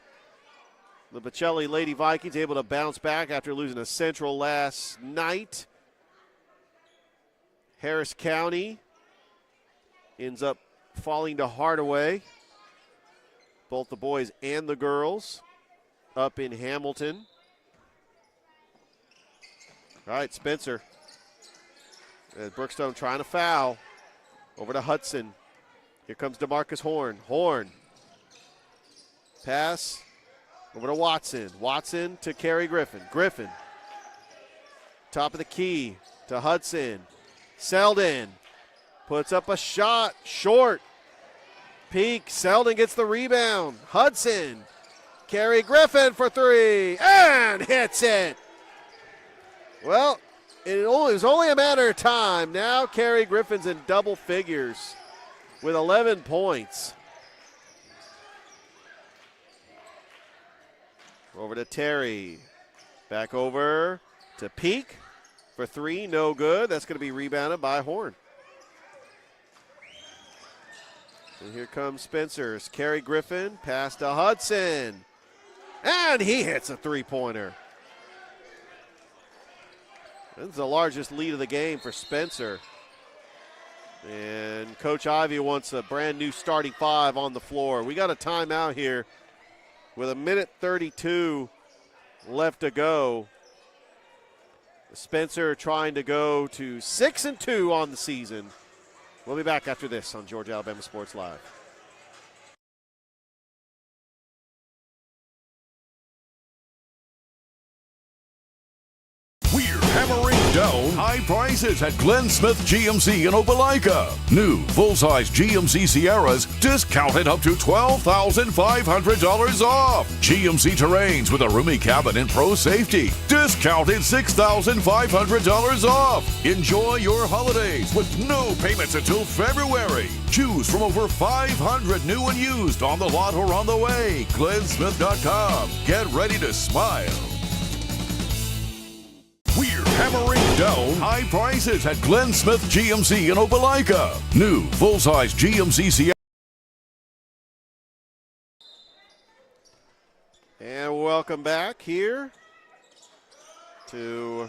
The Pacelli Lady Vikings able to bounce back after losing to Central last night. Harris County ends up falling to Hardaway. Both the boys and the girls up in Hamilton. All right, Spencer. Brookstone trying to foul. Over to Hudson. Here comes DeMarcus Horn. Horn. Pass. Over to Watson. Watson to Kerry Griffin. Griffin. Top of the key to Hudson. Selden puts up a shot. Short. Peak. Selden gets the rebound. Hudson. Kerry Griffin for three. And hits it. Well, it was only a matter of time. Now Kerry Griffin's in double figures with 11 points. Over to Terry. Back over to Peak for three. No good. That's going to be rebounded by Horn. And here comes Spencer's. Kerry Griffin. Pass to Hudson. And he hits a three-pointer. This is the largest lead of the game for Spencer. And Coach Ivy wants a brand new starting five on the floor. We got a timeout here with 1:32 left to go. Spencer trying to go to 6-2 on the season. We'll be back after this on Georgia Alabama Sports Live. Hammering down high prices at Glenn Smith GMC in Opelika. New full-size GMC Sierras discounted up to $12,500 off. GMC Terrains with a roomy cabin and pro safety discounted $6,500 off. Enjoy your holidays with no payments until February. Choose from over 500 new and used on the lot or on the way. GlennSmith.com. Get ready to smile. We're hammering down high prices at Glenn Smith GMC in Opelika. New full-size GMC Sierra. And welcome back here to